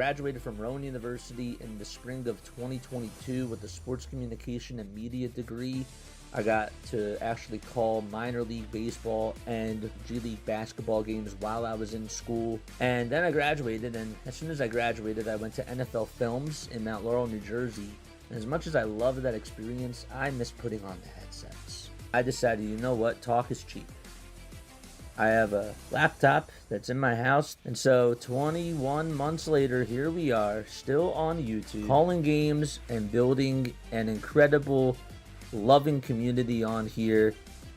graduated from Rowan University in the spring of 2022 with a sports communication and media degree. I got to actually call minor league baseball and G League basketball games while I was in school. And then I graduated, and as soon as I graduated, I went to NFL Films in Mount Laurel, New Jersey. And as much as I loved that experience, I miss putting on the headsets. I decided, you know what, talk is cheap. I have a laptop that's in my house, and so 21 months later, here we are, still on YouTube, calling games and building an incredible, loving community on here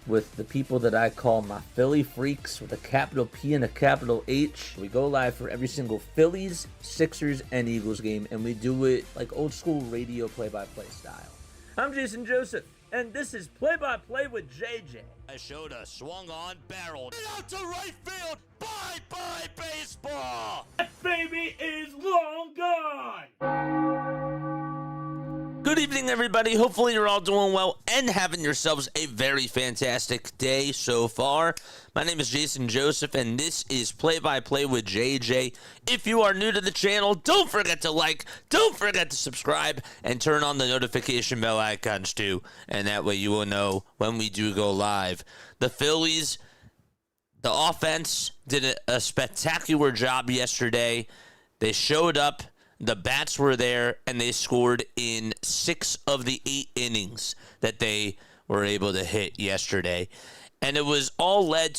with the people that I call my Philly freaks with a capital P and a capital H. We go live for every single Phillies, Sixers, and Eagles game, and we do it like old school radio play-by-play style. I'm Jason Joseph, and this is Play-by-Play with JJ. I showed a swung on, barreled, and out to right field. Bye-bye baseball. That baby is long gone. Good evening, everybody. Hopefully you're all doing well and having yourselves a very fantastic day so far. My name is Jason Joseph, and this is Play-by-Play with JJ. If you are new to the channel, don't forget to like, don't forget to subscribe, and turn on the notification bell icons too, and that way you will know when we do go live. The Phillies, the offense did a spectacular job yesterday. They showed up. The bats were there, and they scored in 6 of the 8 innings that they were able to hit yesterday. And it was all led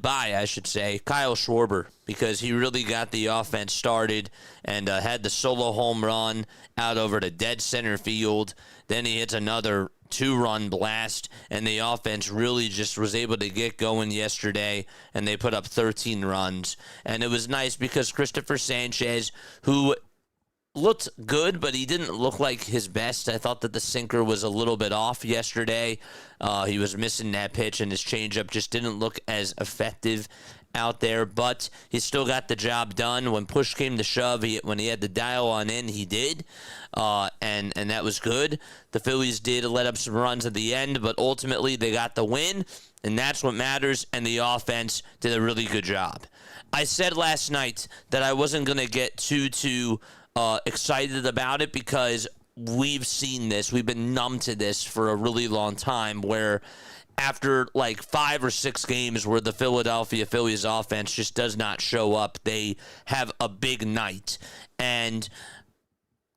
by, I should say, Kyle Schwarber, because he really got the offense started and had the solo home run out over to dead center field. Then he hits another 2-run blast, and the offense really just was able to get going yesterday, and they put up 13 runs. And it was nice because Christopher Sanchez, who looked good, but he didn't look like his best. I thought that the sinker was a little bit off yesterday. He was missing that pitch, and his changeup just didn't look as effective out there, but he still got the job done. When push came to shove, when he had to dial on in, he did, and that was good. The Phillies did let up some runs at the end, but ultimately they got the win, and that's what matters, and the offense did a really good job. I said last night that I wasn't going to get too excited about it because we've seen this. We've been numb to this for a really long time, where after like 5 or 6 games where the Philadelphia Phillies offense just does not show up, they have a big night. And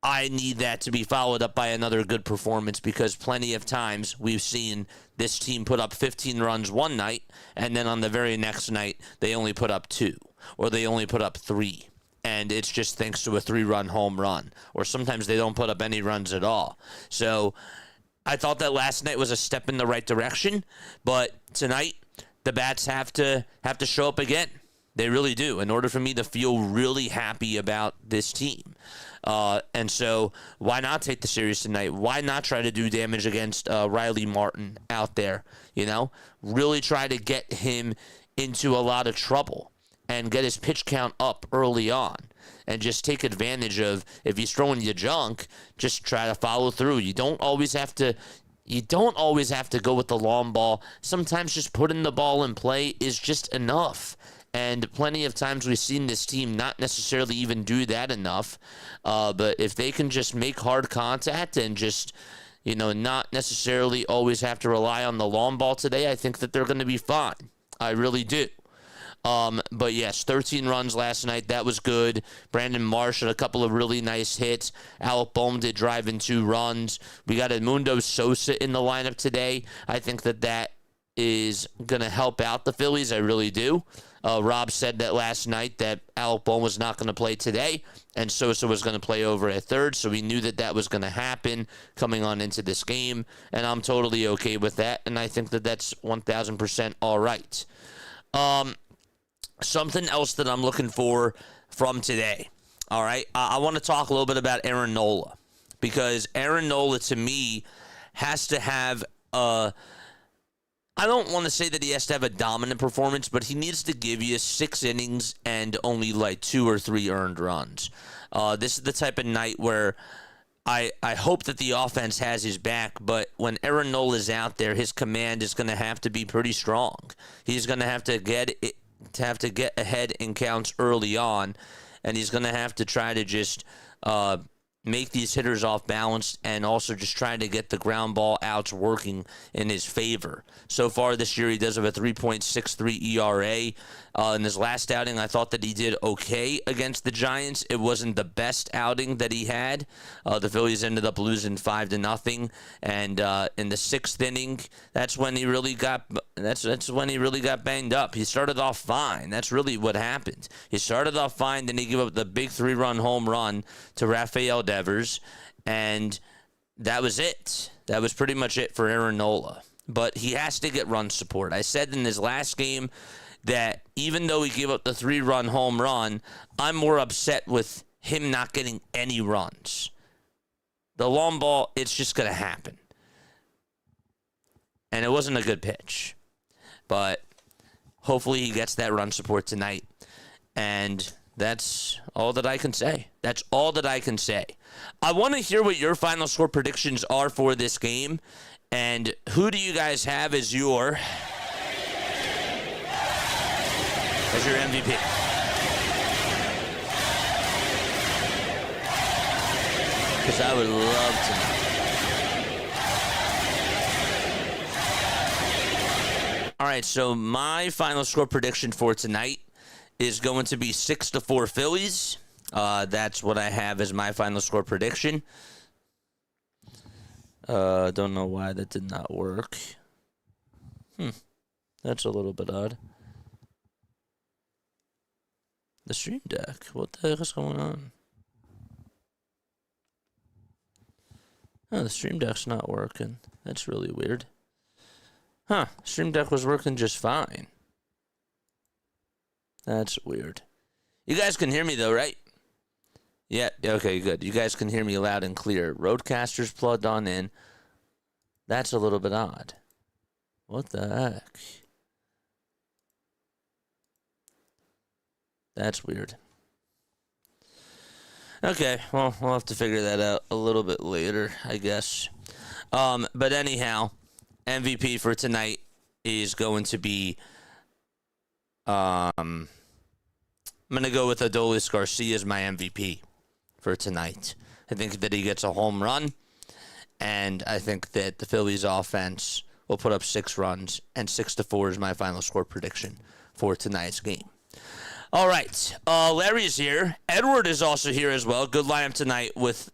I need that to be followed up by another good performance, because plenty of times we've seen this team put up 15 runs one night, and then on the very next night they only put up 2, or they only put up 3. And it's just thanks to a 3-run home run. Or sometimes they don't put up any runs at all. So I thought that last night was a step in the right direction, but tonight the bats have to show up again. They really do, in order for me to feel really happy about this team. And so why not take the series tonight? Why not try to do damage against Riley Martin out there? You know, really try to get him into a lot of trouble and get his pitch count up early on, and just take advantage of, if he's throwing you junk, just try to follow through. You don't always have to go with the long ball. Sometimes just putting the ball in play is just enough. And plenty of times we've seen this team not necessarily even do that enough. But if they can just make hard contact and just, not necessarily always have to rely on the long ball today, I think that they're going to be fine. I really do. But yes, 13 runs last night. That was good. Brandon Marsh had a couple of really nice hits. Alec Bohm did drive in 2 runs. We got Edmundo Sosa in the lineup today. I think that is going to help out the Phillies. I really do. Rob said that last night that Alec Bohm was not going to play today, and Sosa was going to play over at third, so we knew that was going to happen coming on into this game, and I'm totally okay with that, and I think that that's 1,000% all right. Something else that I'm looking for from today, all right? I want to talk a little bit about Aaron Nola, because Aaron Nola, to me, has to have I don't want to say that he has to have a dominant performance, but he needs to give you 6 innings and only like 2 or 3 earned runs. This is the type of night where I hope that the offense has his back, but when Aaron Nola is out there, his command is going to have to be pretty strong. He's going to have to get ahead in counts early on, and he's going to have to try to just make these hitters off balance and also just try to get the ground ball outs working in his favor. So far this year, he does have a 3.63 ERA. In his last outing, I thought that he did okay against the Giants. It wasn't the best outing that he had. The Phillies ended up losing 5-0, and in the sixth inning, that's when he really got banged up. He started off fine. That's really what happened. He started off fine, then he gave up the big 3-run home run to Rafael Devers, and that was it. That was pretty much it for Aaron Nola. But he has to get run support. I said in his last game that even though he gave up the 3-run home run, I'm more upset with him not getting any runs. The long ball, it's just going to happen. And it wasn't a good pitch. But hopefully he gets that run support tonight. And that's all that I can say. That's all that I can say. I want to hear what your final score predictions are for this game. And who do you guys have as your MVP? Because I would love to know. All right, so my final score prediction for tonight is going to be 6-4 Phillies. That's what I have as my final score prediction. Don't know why that did not work. That's a little bit odd. The Stream Deck. What the heck is going on? Oh, the Stream Deck's not working. That's really weird. Stream Deck was working just fine. That's weird. You guys can hear me though, right? Yeah, okay, good. You guys can hear me loud and clear. Roadcaster's plugged on in. That's a little bit odd. What the heck? That's weird. Okay, well, we'll have to figure that out a little bit later, I guess. But anyhow, MVP for tonight is going to be... I'm going to go with Adolis Garcia as my MVP for tonight. I think that he gets a home run, and I think that the Phillies offense will put up 6 runs, and 6-4 is my final score prediction for tonight's game. All right, Larry is here. Edward is also here as well. Good lineup tonight with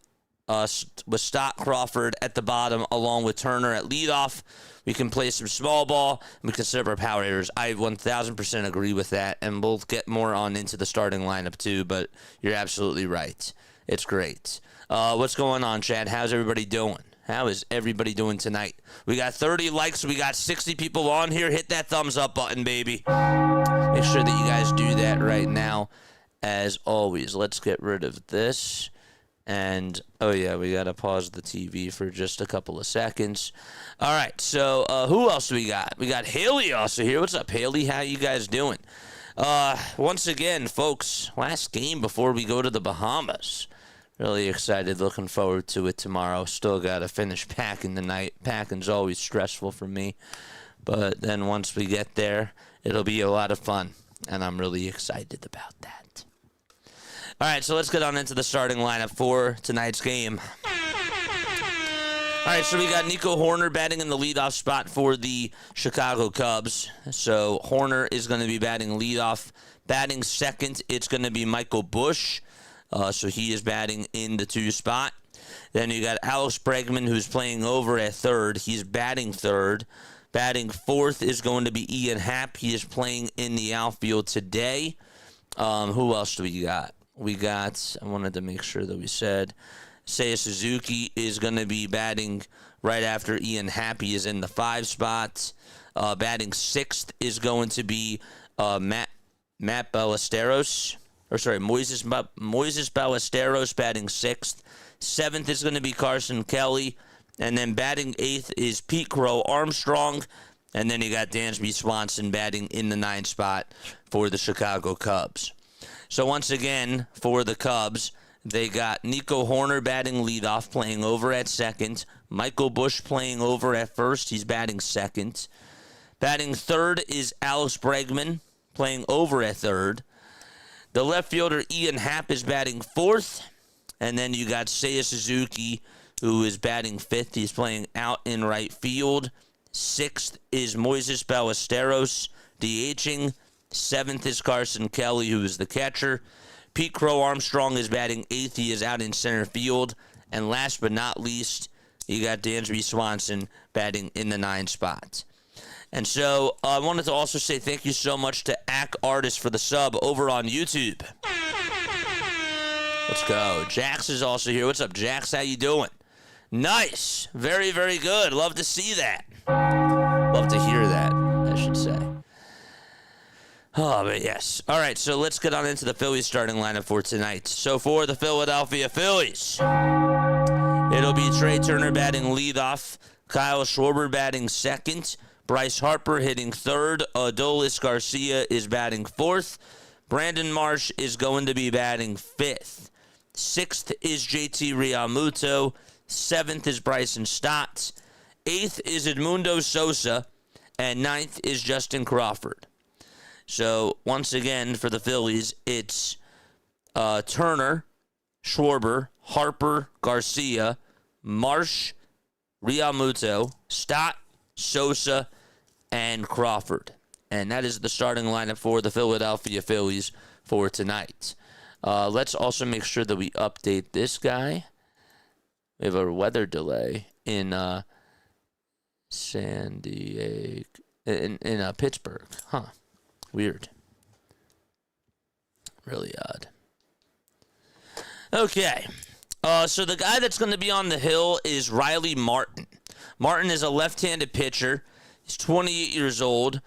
Stott, Crawford at the bottom, along with Turner at leadoff. We can play some small ball, and we can set up our power hitters. I 1,000% agree with that, and we'll get more on into the starting lineup too, but you're absolutely right. It's great. What's going on, Chad? How's everybody doing? How is everybody doing tonight? We got 30 likes. We got 60 people on here. Hit that thumbs up button, baby. Make sure that you guys do that right now. As always, let's get rid of this. And, oh yeah, we got to pause the TV for just a couple of seconds. All right, so who else do we got? We got Haley also here. What's up, Haley? How you guys doing? Once again, folks, last game before we go to the Bahamas. Really excited, looking forward to it tomorrow. Still got to finish packing tonight. Packing's always stressful for me. But then once we get there, it'll be a lot of fun. And I'm really excited about that. All right, so let's get on into the starting lineup for tonight's game. All right, so we got Nico Hoerner batting in the leadoff spot for the Chicago Cubs. So Hoerner is going to be batting leadoff. Batting second, it's going to be Michael Busch. So he is batting in the 2 spot. Then you got Alex Bregman, who's playing over at third. He's batting third. Batting fourth is going to be Ian Happ. He is playing in the outfield today. Who else do we got? I wanted to make sure that we said, Seiya Suzuki is going to be batting right after Ian Happ. He is in the 5 spot. Batting sixth is going to be Matt Ballesteros. Moises Ballesteros batting 6th. 7th is going to be Carson Kelly. And then batting 8th is Pete Crow Armstrong. And then you got Dansby Swanson batting in the 9th spot for the Chicago Cubs. So once again, for the Cubs, they got Nico Hoerner batting leadoff, playing over at second. Michael Busch playing over at first. He's batting second. Batting third is Alex Bregman, playing over at third. The left fielder, Ian Happ, is batting 4th. And then you got Seiya Suzuki, who is batting 5th. He's playing out in right field. 6th is Moises Ballesteros, DHing. 7th is Carson Kelly, who is the catcher. Pete Crow Armstrong is batting 8th. He is out in center field. And last but not least, you got Dansby Swanson batting in the 9th spot. And so I wanted to also say thank you so much to Ack Artist for the sub over on YouTube. Let's go. Jax is also here. What's up, Jax? How you doing? Nice. Very, very good. Love to see that. Love to hear that, I should say. Oh, but yes. All right, so let's get on into the Phillies starting lineup for tonight. So for the Philadelphia Phillies, it'll be Trey Turner batting leadoff, Kyle Schwarber batting 2nd, Bryce Harper hitting 3rd, Adolis Garcia is batting 4th, Brandon Marsh is going to be batting 5th. 6th is JT Realmuto, 7th is Bryson Stott, 8th is Edmundo Sosa, and 9th is Justin Crawford. So, once again, for the Phillies, it's Turner, Schwarber, Harper, Garcia, Marsh, Realmuto, Stott, Sosa, and Crawford. And that is the starting lineup for the Philadelphia Phillies for tonight. Let's also make sure that we update this guy. We have a weather delay in San Diego, in Pittsburgh. Huh. Weird. Really odd. Okay. So the guy that's going to be on the hill is Riley Martin. Martin is a left-handed pitcher. He's 28 years old.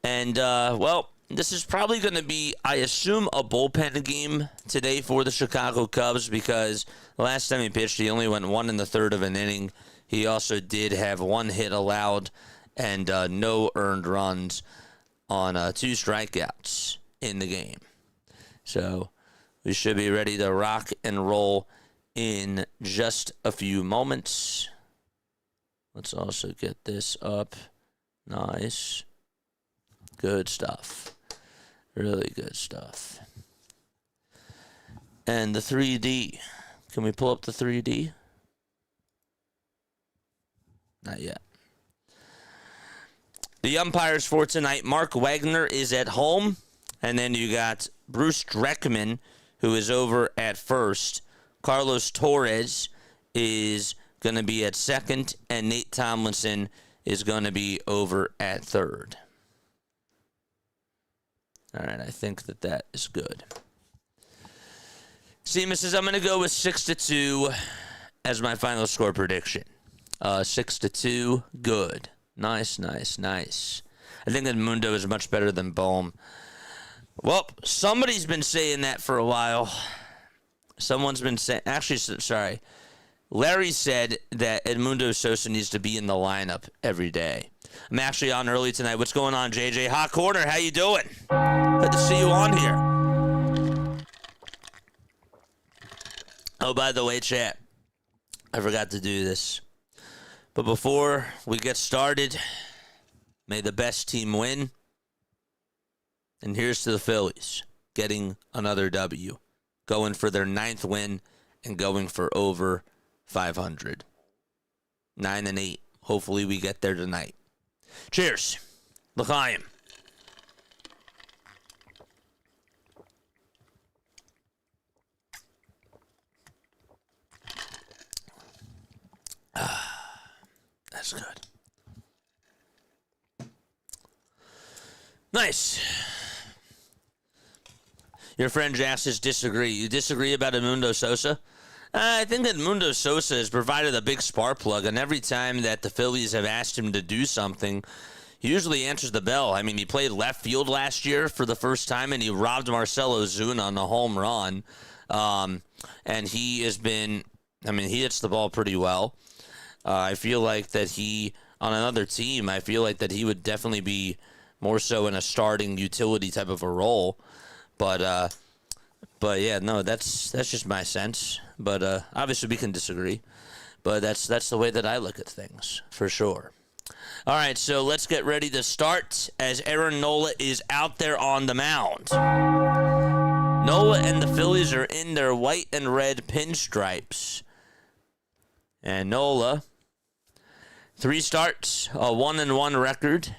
And, well, this is probably going to be, I assume, a bullpen game today for the Chicago Cubs because the last time he pitched, he only went 1 1/3 of an inning. He also did have 1 hit allowed and no earned runs on 2 strikeouts in the game. So we should be ready to rock and roll in just a few moments. Let's also get this up. Nice. Good stuff. Really good stuff. And the 3D. Can we pull up the 3D? Not yet. The umpires for tonight, Mark Wagner is at home. And then you got Bruce Dreckman, who is over at first. Carlos Torres is going to be at second. And Nate Tomlinson is going to be over at third. All right, I think that is good. Seamus says I'm going to go with 6-2 as my final score prediction. 6-2, good. Nice. I think Edmundo is much better than Bohm. Well, somebody's been saying that for a while. Someone's been saying, actually, sorry. Larry said that Edmundo Sosa needs to be in the lineup every day. I'm actually on early tonight. What's going on, JJ? Hot Corner, how you doing? Good to see you on here. Oh, by the way, chat, I forgot to do this. But before we get started, may the best team win. And here's to the Phillies getting another W, going for their 9th win and going for over 500. 9-8. Hopefully we get there tonight. Cheers. L'chaim. That's good. Nice. Your friend Jax says disagree. You disagree about Edmundo Sosa? I think that Edmundo Sosa has provided a big spark plug, and every time that the Phillies have asked him to do something, he usually answers the bell. I mean, he played left field last year for the first time, and he robbed Marcell Ozuna on a home run. And he has been, he hits the ball pretty well. I feel like that he, on another team, I feel like that he would definitely be more so in a starting utility type of a role. But yeah, no, that's just my sense. But obviously we can disagree. But that's the way that I look at things, for sure. All right, so let's get ready to start as Aaron Nola is out there on the mound. Nola and the Phillies are in their white and red pinstripes. And Nola, 3 starts, a 1-1 record,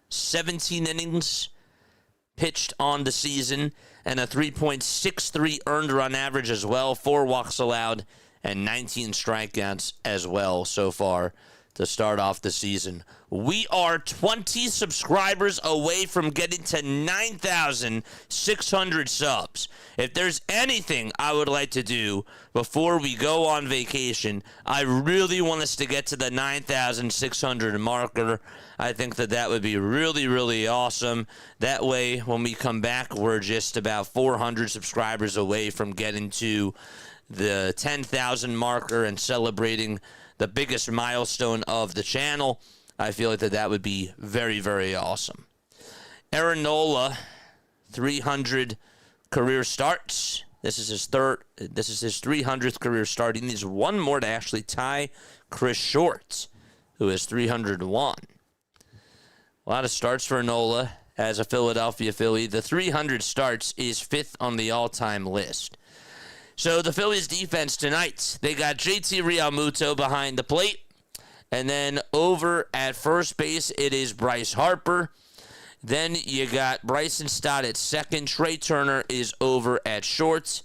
17 innings pitched on the season, and a 3.63 earned run average as well, 4 walks allowed, and 19 strikeouts as well so far to start off the season. We are 20 subscribers away from getting to 9,600 subs. If there's anything I would like to do before we go on vacation, I really want us to get to the 9,600 marker. I think that would be really, really awesome. That way, when we come back, we're just about 400 subscribers away from getting to the 10,000 marker and celebrating the biggest milestone of the channel. I feel like that would be very, very awesome. Aaron Nola, 300 career starts. This is his 300th career start. He needs one more to actually tie Chris Short, who has 301. A lot of starts for Nola as a Philadelphia Philly. The 300 starts is 5th on the all-time list. So the Phillies defense tonight, they got JT Realmuto behind the plate. And then over at first base, it is Bryce Harper. Then you got Bryson Stott at second. Trey Turner is over at short.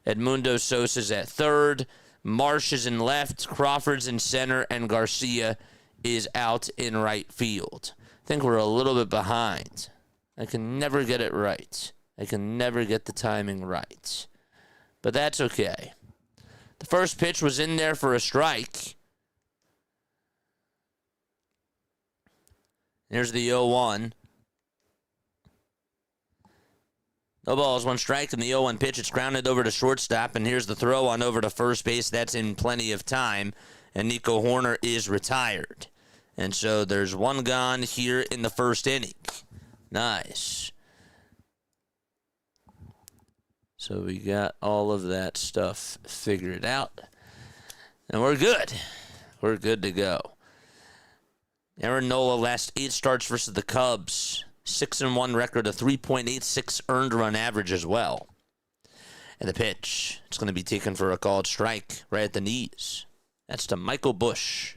Edmundo Sosa's at third. Marsh is in left. Crawford's in center. And Garcia is out in right field. I think we're a little bit behind. I can never get it right. I can never get the timing right. But that's okay. The first pitch was in there for a strike. Here's the 0-1. No balls, 1 strike, and the 0-1 pitch. It's grounded over to shortstop, and here's the throw on over to first base. That's in plenty of time, and Nico Hoerner is retired. And so there's 1 gone here in the first inning. Nice. So we got all of that stuff figured out. And we're good. We're good to go. Aaron Nola, last 8 starts versus the Cubs. 6-1 record, a 3.86 earned run average as well. And the pitch, it's going to be taken for a called strike right at the knees. That's to Michael Busch.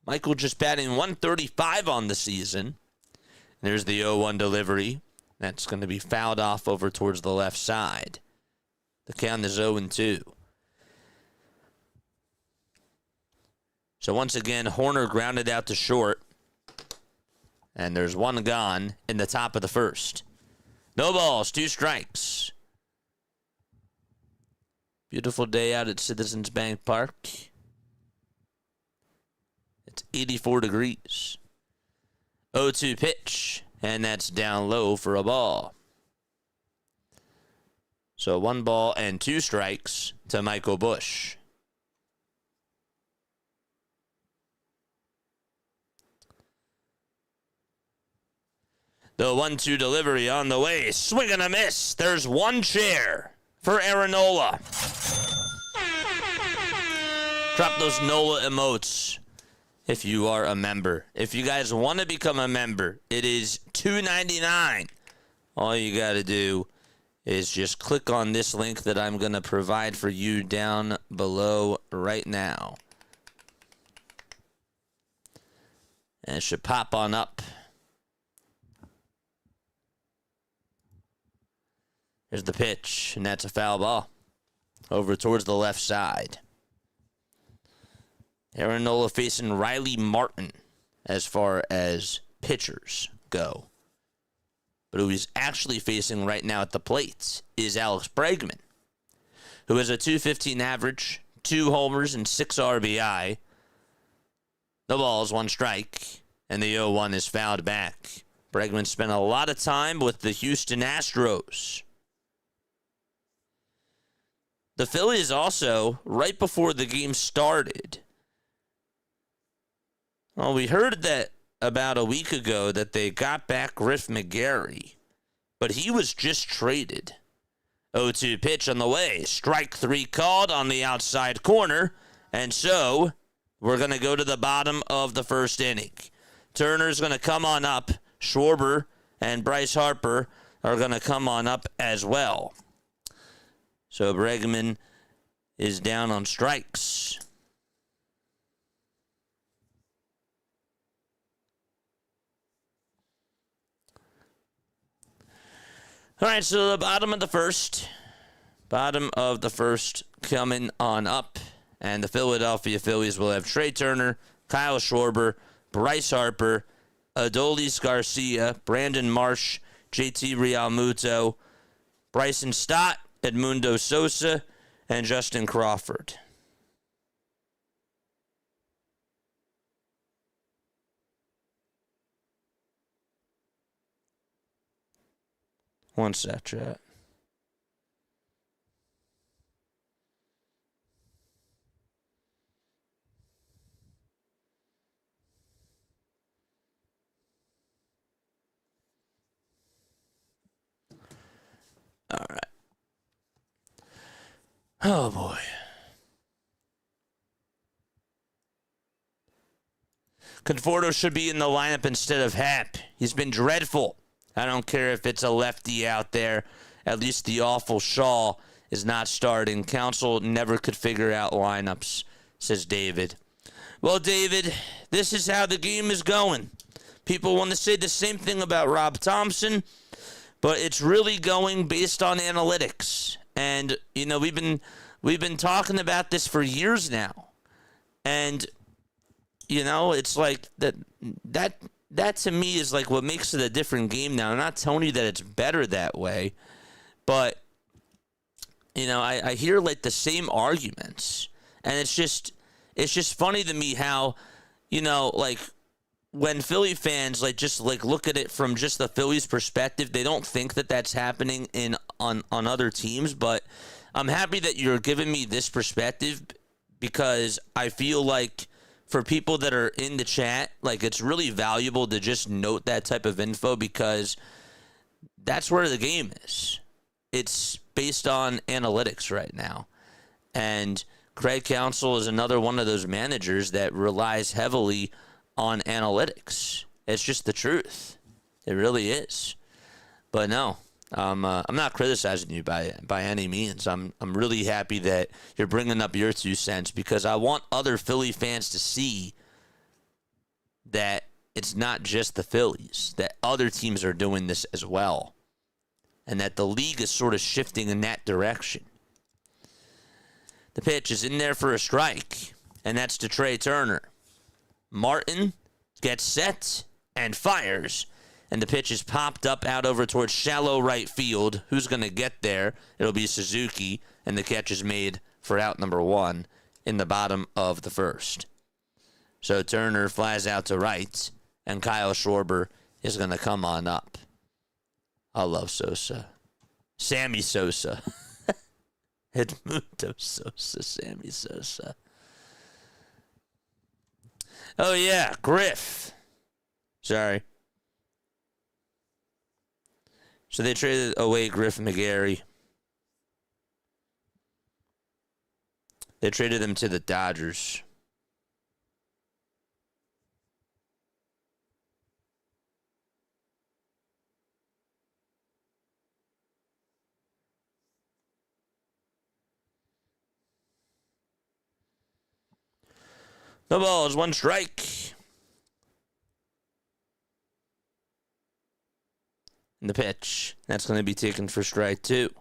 Michael just batting 135 on the season. There's the 0-1 delivery. That's going to be fouled off over towards the left side. The count is 0-2. So once again, Hoerner grounded out to short. And there's 1 gone in the top of the first. No balls, 2 strikes. Beautiful day out at Citizens Bank Park. It's 84 degrees. 0-2 pitch, and that's down low for a ball. So 1 ball and 2 strikes to Michael Busch. The 1-2 delivery on the way. Swing and a miss. There's 1 chair for Aaron Nola. Drop those Nola emotes if you are a member. If you guys want to become a member, it is $2.99. All you got to do is just click on this link that I'm going to provide for you down below right now. And it should pop on up. Here's the pitch, and that's a foul ball over towards the left side. Aaron Nola facing Riley Martin as far as pitchers go. But who he's actually facing right now at the plate is Alex Bregman, who has a .215 average, 2 homers, and 6 RBI. No balls, 1 strike, and the 0-1 is fouled back. Bregman spent a lot of time with the Houston Astros. The Phillies also, right before the game started, well, we heard that about a week ago that they got back Griff McGarry, but he was just traded. 0-2 pitch on the way. Strike 3 called on the outside corner, and so We're going to go to the bottom of the first inning. Turner's going to come on up. Schwarber and Bryce Harper are going to come on up as well. So Bregman is down on strikes. All right, so the bottom of the first. Bottom of the first coming on up. And the Philadelphia Phillies will have Trey Turner, Kyle Schwarber, Bryce Harper, Adolis Garcia, Brandon Marsh, JT Realmuto, Bryson Stott, Edmundo Sosa, and Justin Crawford. One sec, chat. All right. Oh, boy. Conforto should be in the lineup instead of Happ. He's been dreadful. I don't care if it's a lefty out there. At least the awful Shaw is not starting. Council never could figure out lineups, says David. Well, David, this is how the game is going. People want to say the same thing about Rob Thompson, but it's really going based on analytics. And, you know, we've been talking about this for years now. And, you know, it's like that to me is like what makes it a different game now. I'm not telling you that it's better that way, but, you know, I hear like the same arguments. And it's just funny to me how, you know, like, when Philly fans just look at it from just the Phillies' perspective, they don't think that that's happening on other teams. But I'm happy that you're giving me this perspective, because I feel like for people that are in the chat, like, it's really valuable to just note that type of info, because that's where the game is. It's based on analytics right now. And Craig Counsell is another one of those managers that relies heavily on analytics. It's just the truth. It really is. But no, I'm not criticizing you by any means. I'm really happy that you're bringing up your 2 cents, because I want other Philly fans to see that it's not just the Phillies, that other teams are doing this as well, and that the league is sort of shifting in that direction. The pitch is in there for a strike, and that's to Trey Turner. Martin gets set and fires, and the pitch is popped up out over towards shallow right field. Who's going to get there? It'll be Suzuki, and the catch is made for out number 1 in the bottom of the first. So Turner flies out to right, and Kyle Schwarber is going to come on up. I love Sosa. Sammy Sosa. Edmundo Sosa, Sammy Sosa. Oh, yeah, Griff. Sorry. So they traded away Griff McGarry. They traded him to the Dodgers. No balls, 1 strike. And the pitch. That's going to be taken for strike 2.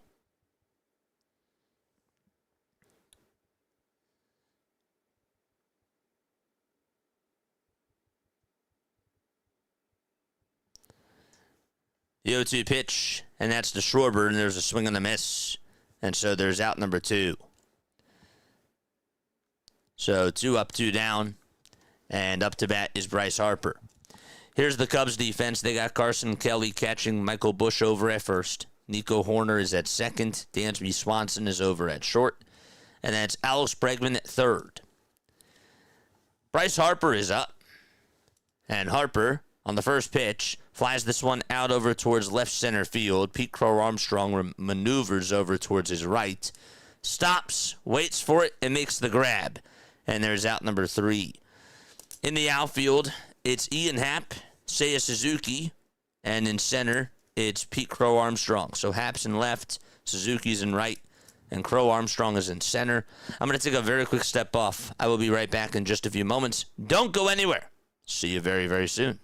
The 0-2 pitch, and that's to Schwarber, and there's a swing and a miss. And so there's out number 2. So 2 up, 2 down, and up to bat is Bryce Harper. Here's the Cubs defense. They got Carson Kelly catching, Michael Busch over at first. Nico Horner is at second. Dansby Swanson is over at short. And that's Alex Bregman at third. Bryce Harper is up. And Harper, on the first pitch, flies this one out over towards left center field. Pete Crow Armstrong maneuvers over towards his right. Stops, waits for it, and makes the grab. and there's out number 3. In the outfield, it's Ian Happ, Seiya Suzuki, and in center, it's Pete Crow Armstrong. So Happ's in left, Suzuki's in right, and Crow Armstrong is in center. I'm going to take a very quick step off. I will be right back in just a few moments. Don't go anywhere. See you very, very soon.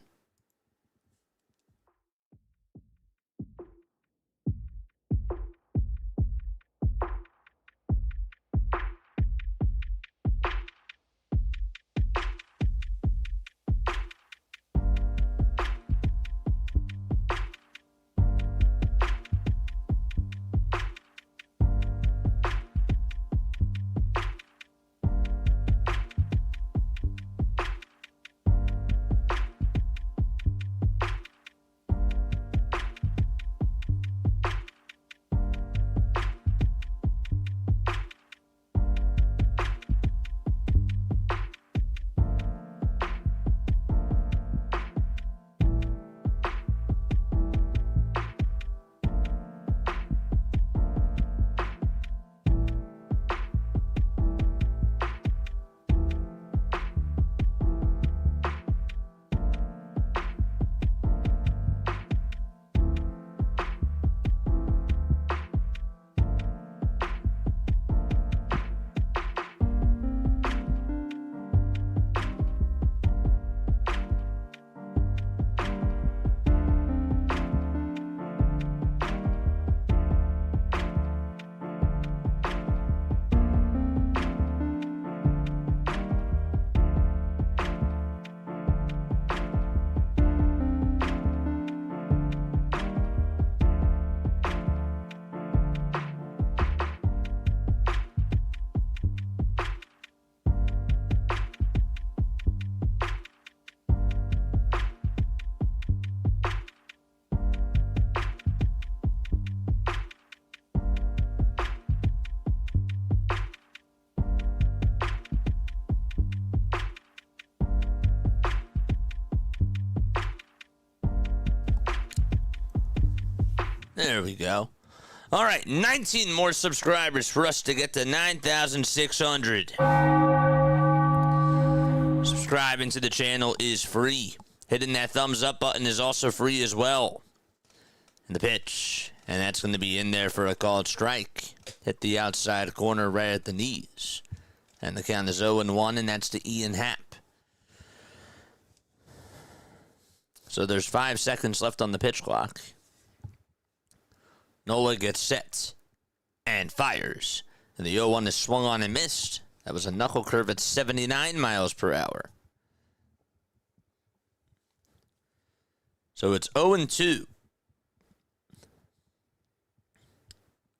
There we go. All right, 19 more subscribers for us to get to 9,600. Subscribing to the channel is free. Hitting that thumbs up button is also free as well. And the pitch, and that's going to be in there for a called strike. Hit the outside corner right at the knees. And the count is 0-1, and that's to Ian Happ. So there's 5 seconds left on the pitch clock. Nola gets set and fires. And the 0-1 is swung on and missed. That was a knuckle curve at 79 miles per hour. So it's 0-2.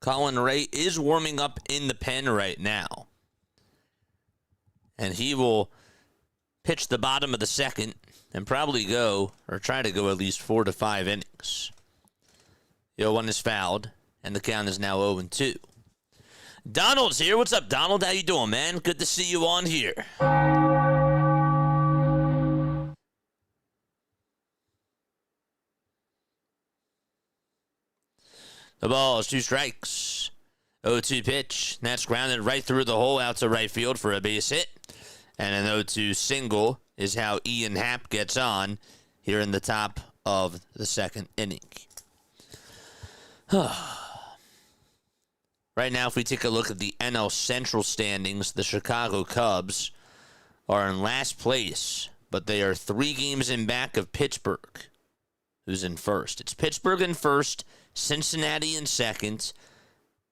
Colin Ray is warming up in the pen right now. And he will pitch the bottom of the second and probably go, or try to go at least 4 to 5 innings. The 0-1 is fouled, and the count is now 0-2. Donald's here. What's up, Donald? How you doing, man? Good to see you on here. The ball is 2 strikes. 0-2 pitch. And that's grounded right through the hole out to right field for a base hit. And an 0-2 single is how Ian Happ gets on here in the top of the second inning. Right now, if we take a look at the NL Central standings, the Chicago Cubs are in last place, but they are 3 games in back of Pittsburgh, who's in first. It's Pittsburgh in first, Cincinnati in second,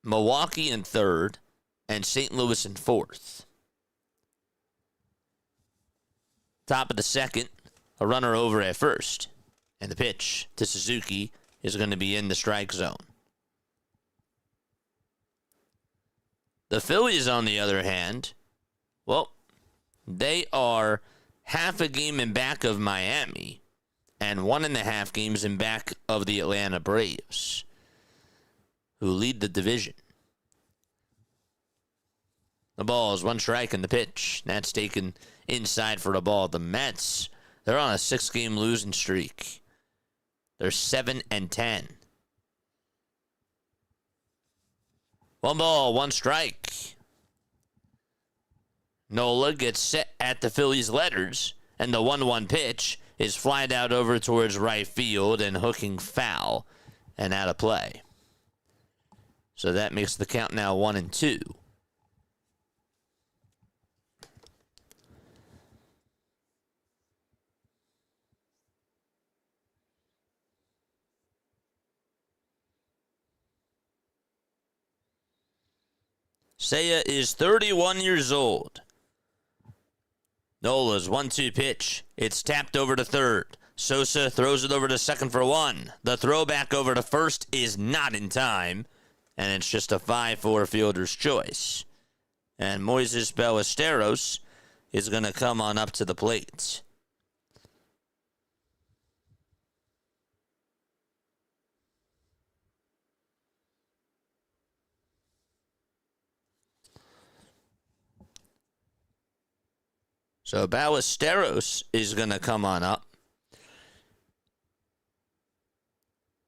Milwaukee in third, and St. Louis in fourth. Top of the second, a runner over at first, and the pitch to Suzuki is going to be in the strike zone. The Phillies, on the other hand, well, they are half a game in back of Miami and 1.5 games in back of the Atlanta Braves, who lead the division. The ball is 1 strike in the pitch. That's taken inside for the ball. The Mets, they're on a 6-game losing streak. They're 7-10. 1 ball, 1 strike. Nola gets set at the Phillies' letters, and the 1-1 pitch is flied out over towards right field and hooking foul and out of play. So that makes the count now 1-2. Seiya is 31 years old. Nola's 1-2 pitch. It's tapped over to third. Sosa throws it over to second for one. The throw back over to first is not in time, and it's just a 5-4 fielder's choice. And Moises Ballesteros is going to come on up to the plate. So Ballesteros is going to come on up.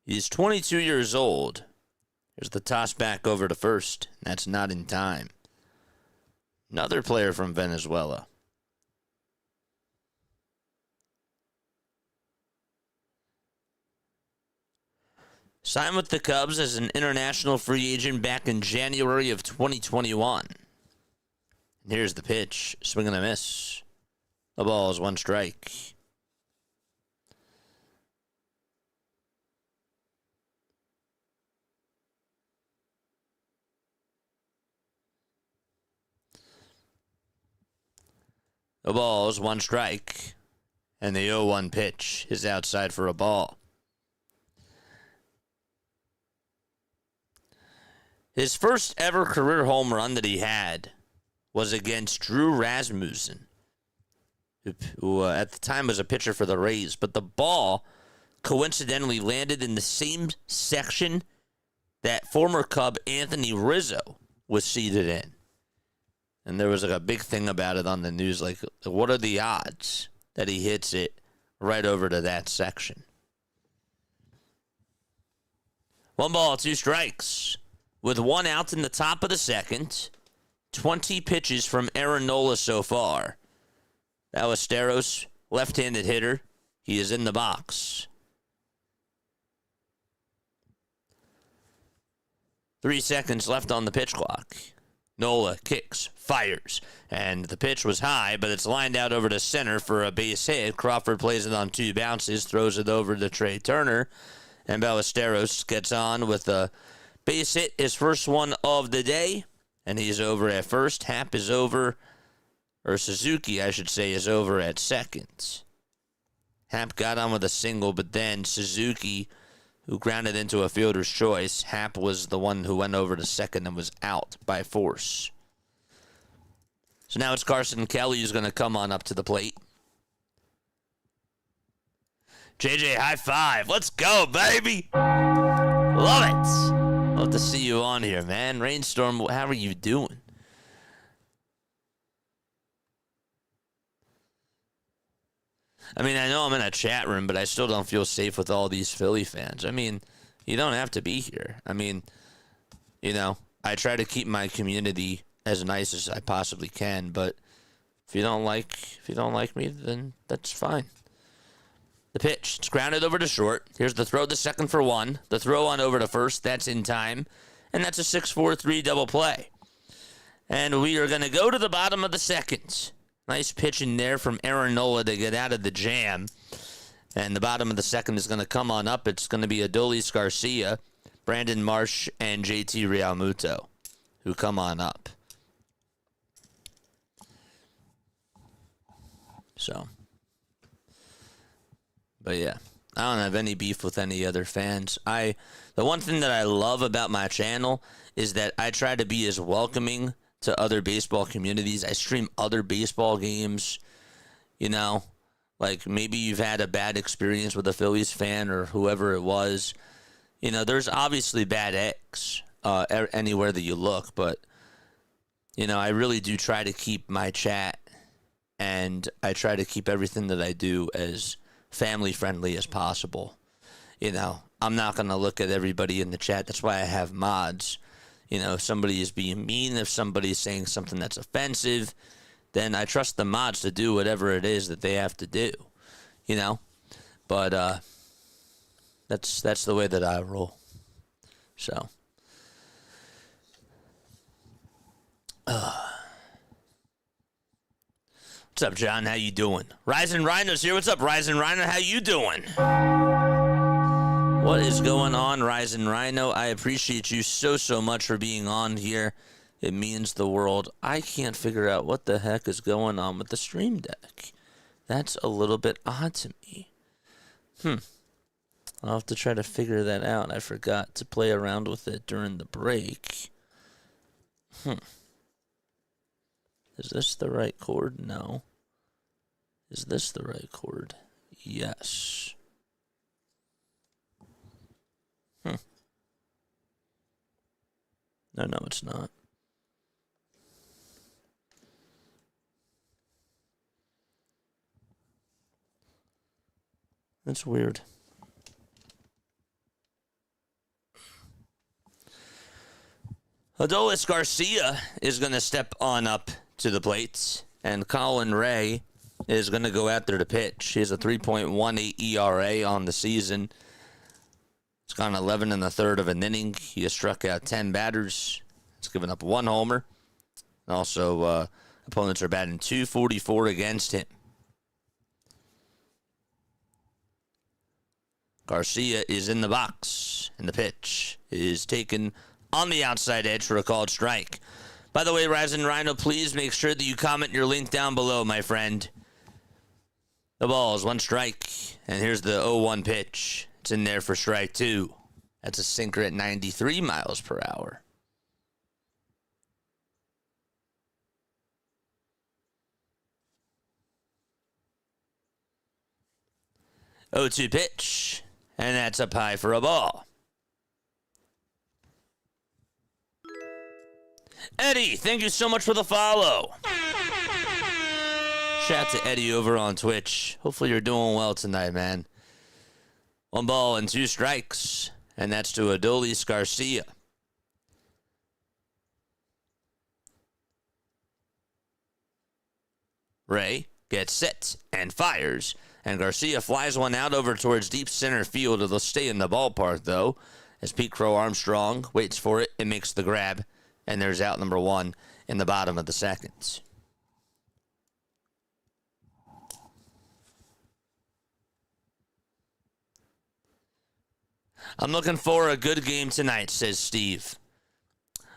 He's 22 years old. Here's the toss back over to first. That's not in time. Another player from Venezuela. Signed with the Cubs as an international free agent back in January of 2021. And here's the pitch. Swing and a miss. The ball is 1 strike. The ball is 1 strike. And the 0-1 pitch is outside for a ball. His first ever career home run that he had was against Drew Rasmussen, who at the time was a pitcher for the Rays. But the ball coincidentally landed in the same section that former Cub Anthony Rizzo was seated in. And there was like a big thing about it on the news, like, what are the odds that he hits it right over to that section? 1 ball, 2 strikes. With 1 out in the top of the second, 20 pitches from Aaron Nola so far. Ballesteros, left-handed hitter. He is in the box. 3 seconds left on the pitch clock. Nola kicks, fires, and the pitch was high, but it's lined out over to center for a base hit. Crawford plays it on 2 bounces, throws it over to Trey Turner, and Ballesteros gets on with a base hit, his first one of the day, and he's over at first. Happ is over, or Suzuki, I should say, is over at second. Happ got on with a single, but then Suzuki, who grounded into a fielder's choice, Happ was the one who went over to second and was out by force. So now it's Carson Kelly who's going to come on up to the plate. JJ, high five. Let's go, baby. Love it. Love to see you on here, man. Rainstorm, how are you doing? I mean, I know I'm in a chat room, but I still don't feel safe with all these Philly fans. I mean, you don't have to be here. I mean, you know, I try to keep my community as nice as I possibly can, but if you don't like me, then that's fine. The pitch, it's grounded over to short. Here's the throw to second for 1. The throw on over to first, that's in time. And that's a 6-4-3 double play. And we are going to go to the bottom of the second. Nice pitch in there from Aaron Nola to get out of the jam. And the bottom of the second is going to come on up. It's going to be Adolis Garcia, Brandon Marsh, and JT Realmuto who come on up. So, but yeah, I don't have any beef with any other fans. The one thing that I love about my channel is that I try to be as welcoming to other baseball communities. I stream other baseball games, you know, like maybe you've had a bad experience with a Phillies fan or whoever it was. You know, there's obviously bad eggs anywhere that you look, but, you know, I really do try to keep my chat and I try to keep everything that I do as family friendly as possible. You know, I'm not going to look at everybody in the chat. That's why I have mods. You know, if somebody is being mean, if somebody is saying something that's offensive, then I trust the mods to do whatever it is that they have to do, you know? But that's the way that I roll. So. What's up, John? How you doing? Rising Rhino's here. What's up, Rising Rhino? How you doing? What is going on, Rising Rhino? I appreciate you so much for being on here. It means the world. I can't figure out what the heck is going on with the stream deck. That's a little bit odd to me. I'll have to try to figure that out. I forgot to play around with it during the break. Is this the right chord? No. Is this the right chord? Yes. No, it's not. That's weird. Adolis Garcia is going to step on up to the plate, and Colin Ray is going to go out there to pitch. He has a 3.18 ERA on the season. He's gone 11 1/3 of an inning. He has struck out 10 batters. He's given up 1 homer. Also, opponents are batting .244 against him. Garcia is in the box, and the pitch is taken on the outside edge for a called strike. By the way, Rising Rhino, please make sure that you comment your link down below, my friend. The ball is 1 strike, and here's the 0-1 pitch. It's in there for strike 2. That's a sinker at 93 miles per hour. Oh, 2 pitch, and that's up high for a ball. Eddie, thank you so much for the follow. Shout out to Eddie over on Twitch. Hopefully you're doing well tonight, man. 1 ball and 2 strikes, and that's to Adolis Garcia. Ray gets set and fires, and Garcia flies one out over towards deep center field. It'll stay in the ballpark, though, as Pete Crow Armstrong waits for it and makes the grab, and there's out number 1 in the bottom of the 2nd. I'm looking for a good game tonight, says Steve.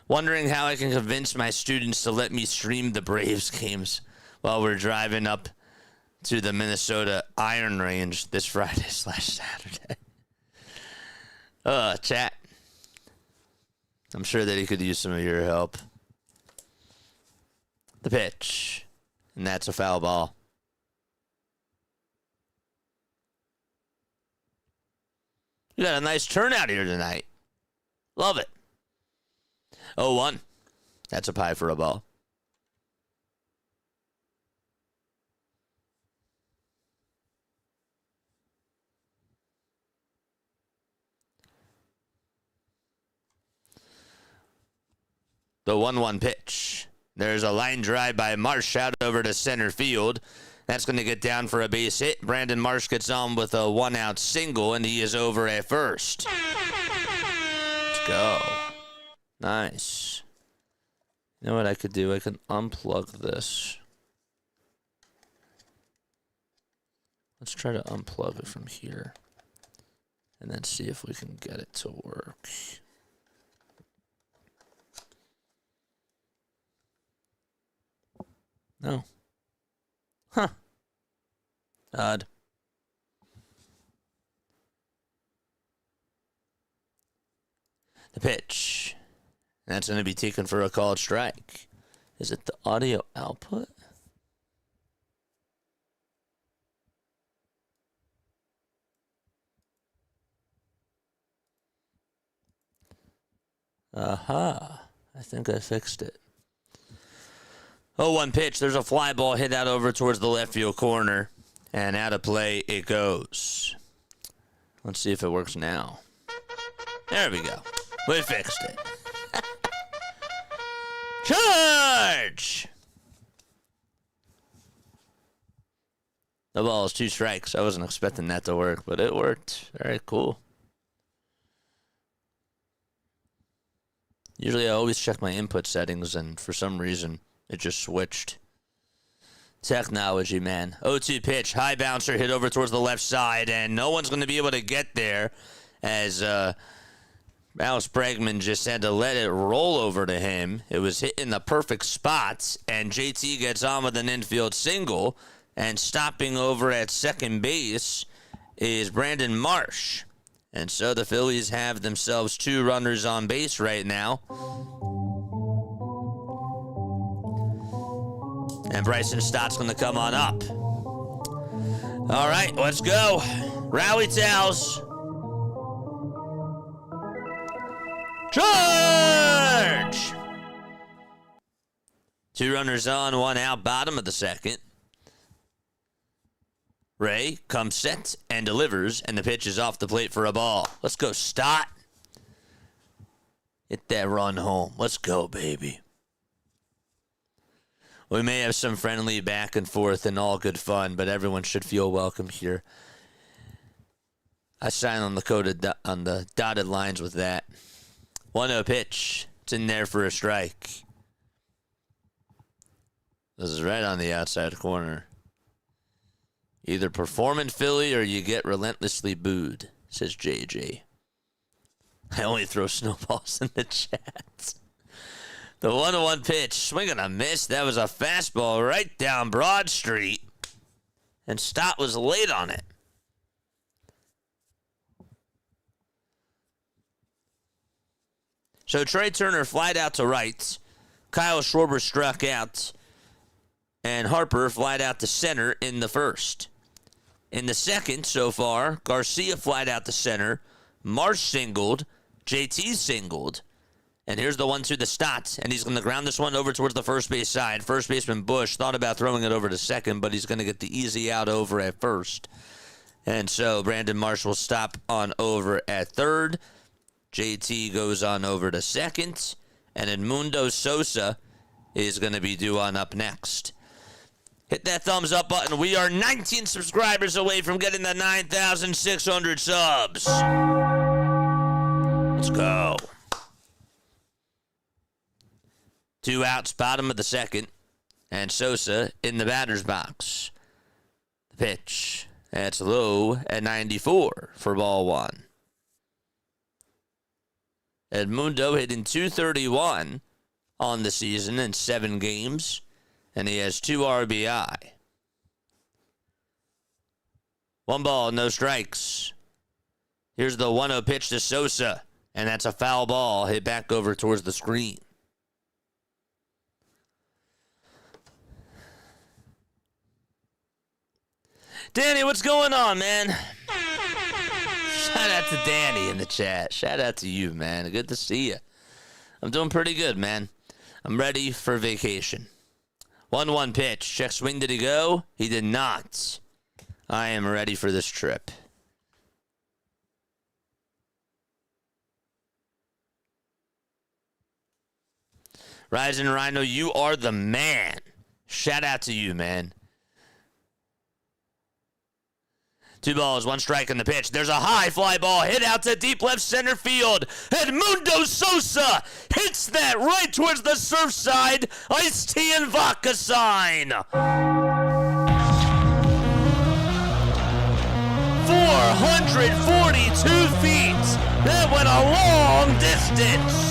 Wondering how I can convince my students to let me stream the Braves games while we're driving up to the Minnesota Iron Range this Friday/Saturday. Chat. I'm sure that he could use some of your help. The pitch. And that's a foul ball. You got a nice turnout here tonight. Love it. 0-1. That's a pie for a ball. The 1-1 pitch. There's a line drive by Marsh out over to center field. That's going to get down for a base hit. Brandon Marsh gets on with a 1-out single, and he is over at first. Let's go. Nice. You know what I could do? I can unplug this. Let's try to unplug it from here, and then see if we can get it to work. No. Huh. Odd. The pitch. That's going to be taken for a called strike. Is it the audio output? Aha. I think I fixed it. 0-1 pitch. There's a fly ball hit out over towards the left field corner. And out of play it goes. Let's see if it works now. There we go. We fixed it. Charge! No balls, 2 strikes. I wasn't expecting that to work, but it worked. All right, cool. Usually I always check my input settings, and for some reason, it just switched. Technology, man. 0-2 pitch. High bouncer hit over towards the left side, and no one's going to be able to get there as Alex Bregman just had to let it roll over to him. It was hit in the perfect spots, and JT gets on with an infield single, and stopping over at second base is Brandon Marsh. And so the Phillies have themselves 2 runners on base right now. And Bryson Stott's going to come on up. All right, let's go. Rally towels. Charge! 2 runners on, 1 out, bottom of the second. Ray comes set and delivers, and the pitch is off the plate for a ball. Let's go, Stott. Hit that run home. Let's go, baby. We may have some friendly back and forth and all good fun, but everyone should feel welcome here. I sign on the dotted lines with that. 1-0 pitch. It's in there for a strike. This is right on the outside corner. Either perform in Philly or you get relentlessly booed, says JJ. I only throw snowballs in the chat. The 1-1 pitch, swing and a miss. That was a fastball right down Broad Street. And Stott was late on it. So Trey Turner flied out to right. Kyle Schwarber struck out. And Harper flied out to center in the first. In the second, so far, Garcia flied out to center. Marsh singled. JT singled. And here's the 1-2 to Stott. And he's going to ground this one over towards the first base side. First baseman Bush thought about throwing it over to second, but he's going to get the easy out over at first. And so Brandon Marsh will stop on over at third. JT goes on over to second. And Edmundo Sosa is going to be due on up next. Hit that thumbs up button. We are 19 subscribers away from getting the 9,600 subs. Let's go. 2 outs, bottom of the second. And Sosa in the batter's box. The pitch. That's low at 94 for ball 1. Edmundo hitting .231 on the season in 7 games. And he has 2 RBI. 1 ball, no strikes. Here's the 1-0 pitch to Sosa. And that's a foul ball hit back over towards the screen. Danny, what's going on, man? Shout out to Danny in the chat. Shout out to you, man. Good to see you. I'm doing pretty good, man. I'm ready for vacation. 1-1 pitch. Check swing. Did he go? He did not. I am ready for this trip. Rising Rhino, you are the man. Shout out to you, man. 2 balls, 1 strike on the pitch. There's a high fly ball hit out to deep left center field. Edmundo Sosa hits that right towards the surf side. Iced tea and vodka sign. 442 feet. That went a long distance.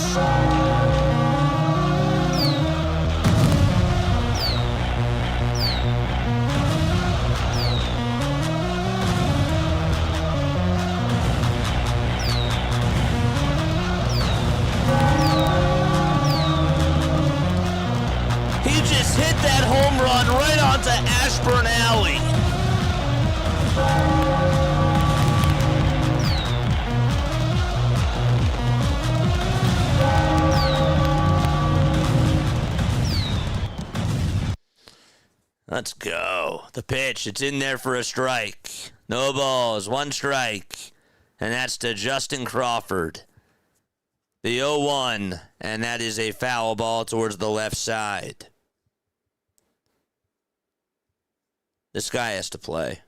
Hit that home run right onto Ashburn Alley. Let's go. The pitch, it's in there for a strike. No balls, 1 strike. And that's to Justin Crawford. The 0-1, and that is a foul ball towards the left side. This guy has to play.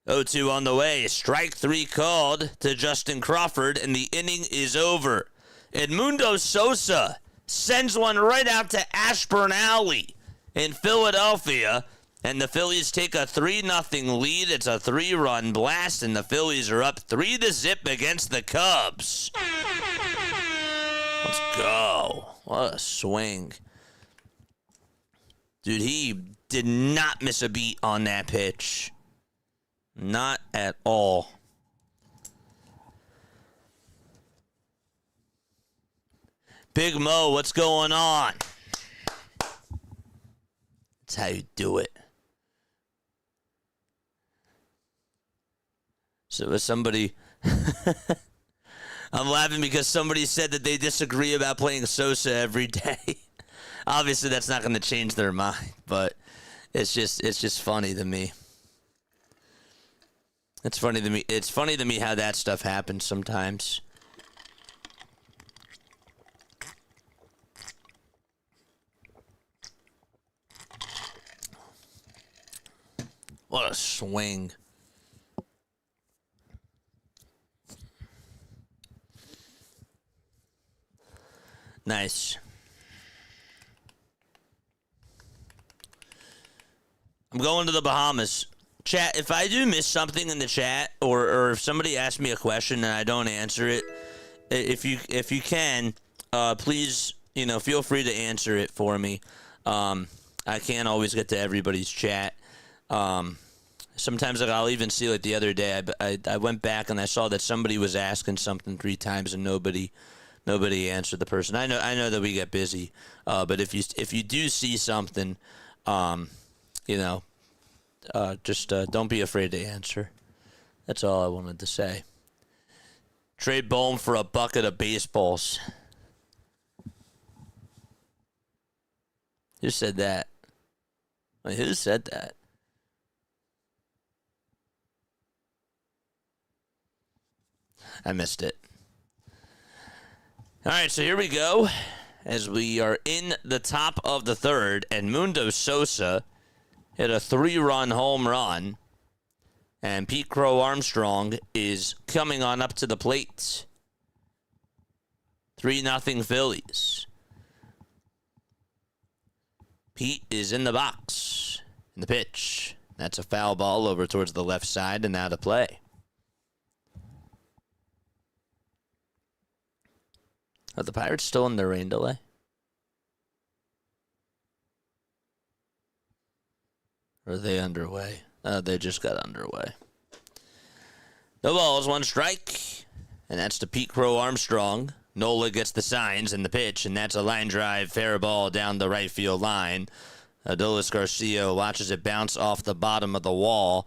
Oh, 2 on the way. Strike 3 called to Justin Crawford, and the inning is over. Edmundo Sosa sends one right out to Ashburn Alley in Philadelphia, and the Phillies take a 3-0 lead. It's a 3-run blast, and the Phillies are up 3-0 against the Cubs. Let's go. What a swing. Dude, he did not miss a beat on that pitch. Not at all. Big Mo, what's going on? That's how you do it. So was somebody... I'm laughing because somebody said that they disagree about playing Sosa every day. Obviously, that's not going to change their mind, but it's just funny to me. It's funny to me. It's funny to me how that stuff happens sometimes. What a swing. Nice. I'm going to the Bahamas. Chat, if I do miss something in the chat, or if somebody asks me a question and I don't answer it, if you can, please, feel free to answer it for me. I can't always get to everybody's chat. Sometimes I'll even see, like the other day, I went back and I saw that somebody was asking something 3 times and nobody answered the person. I know that we get busy, but if you do see something, just don't be afraid to answer. That's all I wanted to say. Trade Bohm for a bucket of baseballs. Who said that? Wait, who said that? I missed it. All right, so here we go. As we are in the top of the third, and Edmundo Sosa hit a 3-run home run, and Pete Crow Armstrong is coming on up to the plate. 3-0 Phillies. Pete is in the box. In the pitch. That's a foul ball over towards the left side, and now to play. Are the Pirates still in their rain delay? Or are they underway? They just got underway. No balls, 1 strike. And that's to Pete Crow Armstrong. Nola gets the signs in the pitch, and that's a line drive, fair ball down the right field line. Adolis Garcia watches it bounce off the bottom of the wall,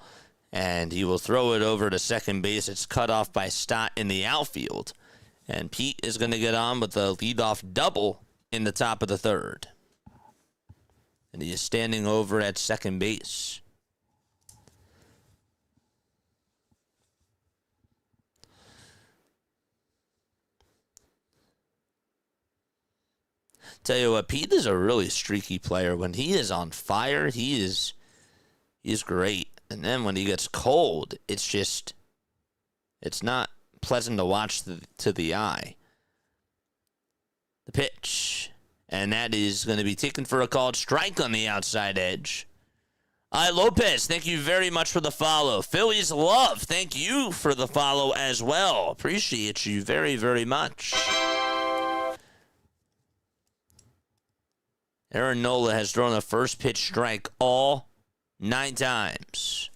and he will throw it over to second base. It's cut off by Stott in the outfield. And Pete is going to get on with a leadoff double in the top of the third. And he is standing over at second base. Tell you what, Pete is a really streaky player. When he is on fire, he's great. And then when he gets cold, it's not pleasant to watch to the eye. The pitch. And that is going to be taken for a called strike on the outside edge. Lopez, thank you very much for the follow. Phillies Love, thank you for the follow as well. Appreciate you very, very much. Aaron Nola has thrown a first pitch strike all 9 times.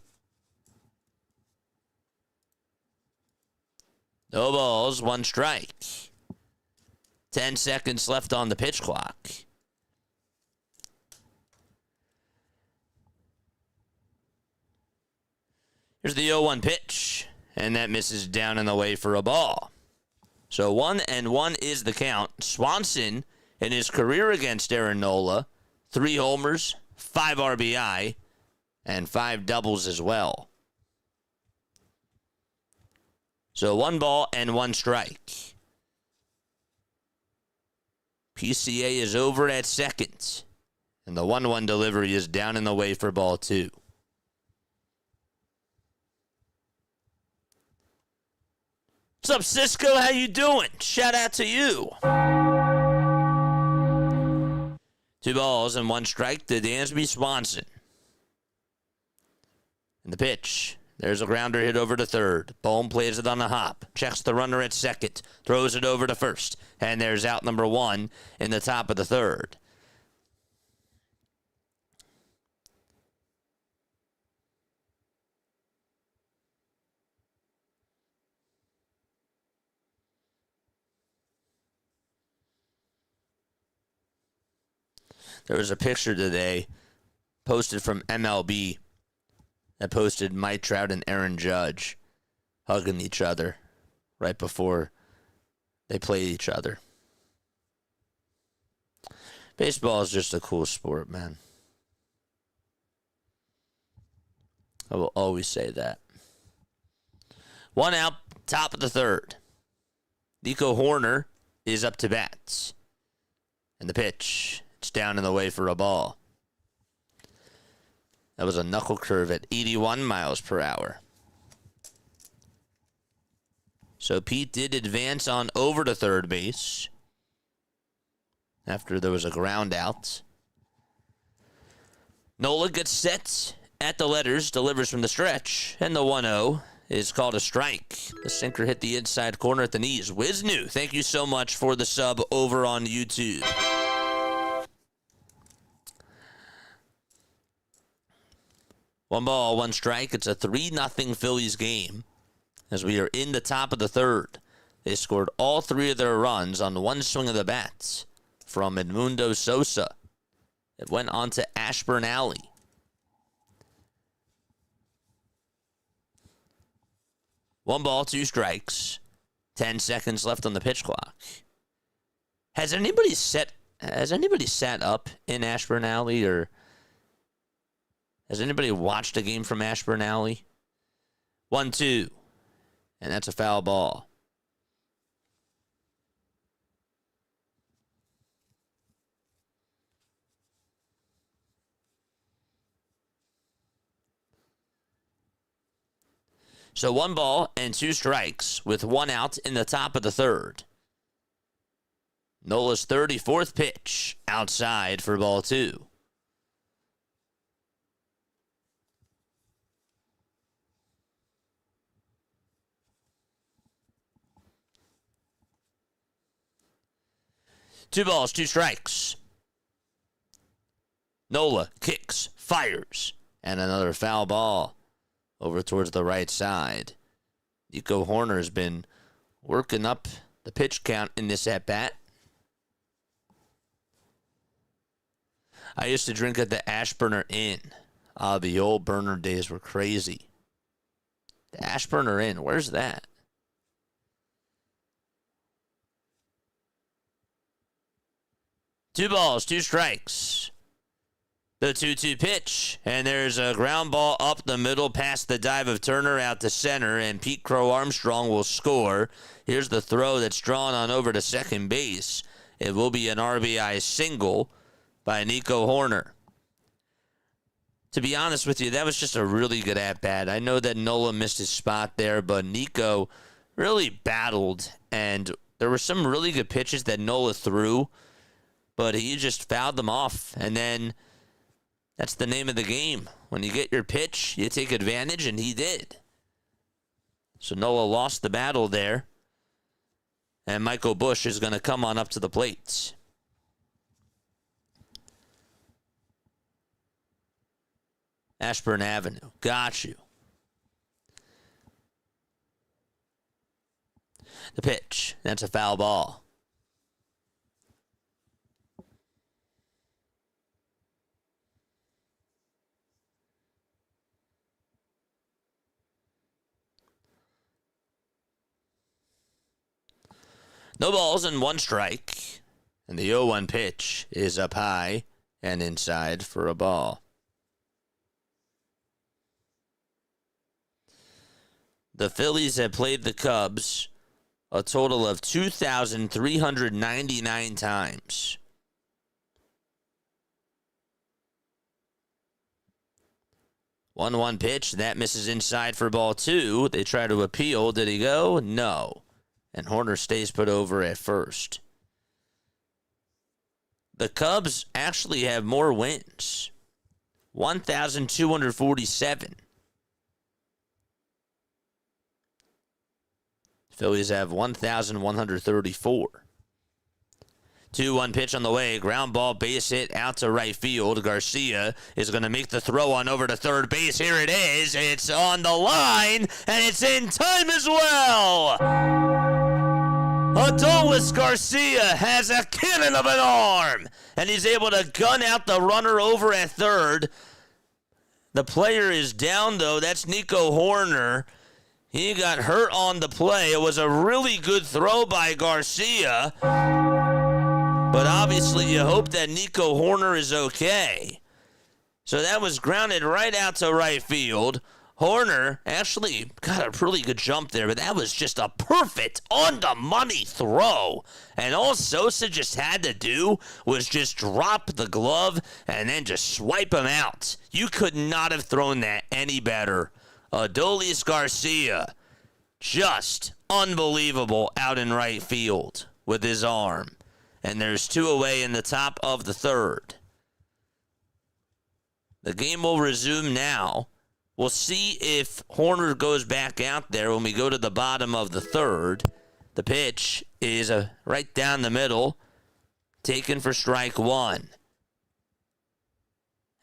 No balls, 1 strike. 10 seconds left on the pitch clock. Here's the 0-1 pitch, and that misses down and away for a ball. So 1-1 is the count. Swanson, in his career against Aaron Nola, 3 homers, 5 RBI, and 5 doubles as well. So 1 ball and 1 strike. PCA is over at second. And the 1-1 delivery is down in the way for ball 2. What's up, Cisco? How you doing? Shout out to you. 2 balls and 1 strike to Dansby Swanson. And the pitch. There's a grounder hit over to third. Bohm plays it on the hop. Checks the runner at second. Throws it over to first. And there's out number 1 in the top of the third. There was a picture today posted from MLB that posted Mike Trout and Aaron Judge hugging each other right before they play each other. Baseball is just a cool sport, man. I will always say that. 1 out, top of the third. Nico Horner is up to bat. And the pitch, it's down in the way for a ball. That was a knuckle curve at 81 miles per hour. So Pete did advance on over to third base after there was a ground out. Nola gets set at the letters, delivers from the stretch, and the 1-0 is called a strike. The sinker hit the inside corner at the knees. Wisnu, thank you so much for the sub over on YouTube. One ball, 1 strike. It's a 3-0 Phillies game as we are in the top of the third. They scored all 3 of their runs on 1 swing of the bats from Edmundo Sosa. It went on to Ashburn Alley. One ball, 2 strikes. 10 seconds left on the pitch clock. Has anybody sat up in Ashburn Alley, or has anybody watched a game from Ashburn Alley? 1-2. And that's a foul ball. So 1 ball and 2 strikes with 1 out in the top of the third. Nola's 34th pitch outside for ball 2. Two balls, 2 strikes. Nola kicks, fires, and another foul ball over towards the right side. Nico Horner has been working up the pitch count in this at-bat. I used to drink at the Ashburner Inn. The old burner days were crazy. The Ashburner Inn, where's that? Two balls, 2 strikes. The 2-2 pitch, and there's a ground ball up the middle past the dive of Turner out to center, and Pete Crow Armstrong will score. Here's the throw that's drawn on over to second base. It will be an RBI single by Nico Horner. To be honest with you, that was just a really good at-bat. I know that Nola missed his spot there, but Nico really battled, and there were some really good pitches that Nola threw, but he just fouled them off, and then that's the name of the game. When you get your pitch, you take advantage, and he did. So Nola lost the battle there, and Michael Busch is going to come on up to the plate. Ashburn Avenue. Got you. The pitch. That's a foul ball. No balls and 1 strike. And the 0-1 pitch is up high and inside for a ball. The Phillies have played the Cubs a total of 2,399 times. One pitch, that misses inside for ball 2. They try to appeal. Did he go? No. And Hoerner stays put over at first. The Cubs actually have more wins. 1,247. Phillies have 1,134. 2-1 pitch on the way. Ground ball, base hit out to right field. Garcia is going to make the throw on over to third base. Here it is. It's on the line, and it's in time as well. Adolis Garcia has a cannon of an arm, and he's able to gun out the runner over at third. The player is down, though. That's Nico Hoerner. He got hurt on the play. It was a really good throw by Garcia. But obviously you hope that Nico Hoerner is okay. So that was grounded right out to right field. Hoerner actually got a really good jump there, but that was just a perfect on-the-money throw. And all Sosa just had to do was just drop the glove and then just swipe him out. You could not have thrown that any better. Adolis Garcia, just unbelievable out in right field with his arm. And there's 2 away in the top of the third. The game will resume now. We'll see if Hoerner goes back out there when we go to the bottom of the third. The pitch is right down the middle, taken for strike 1.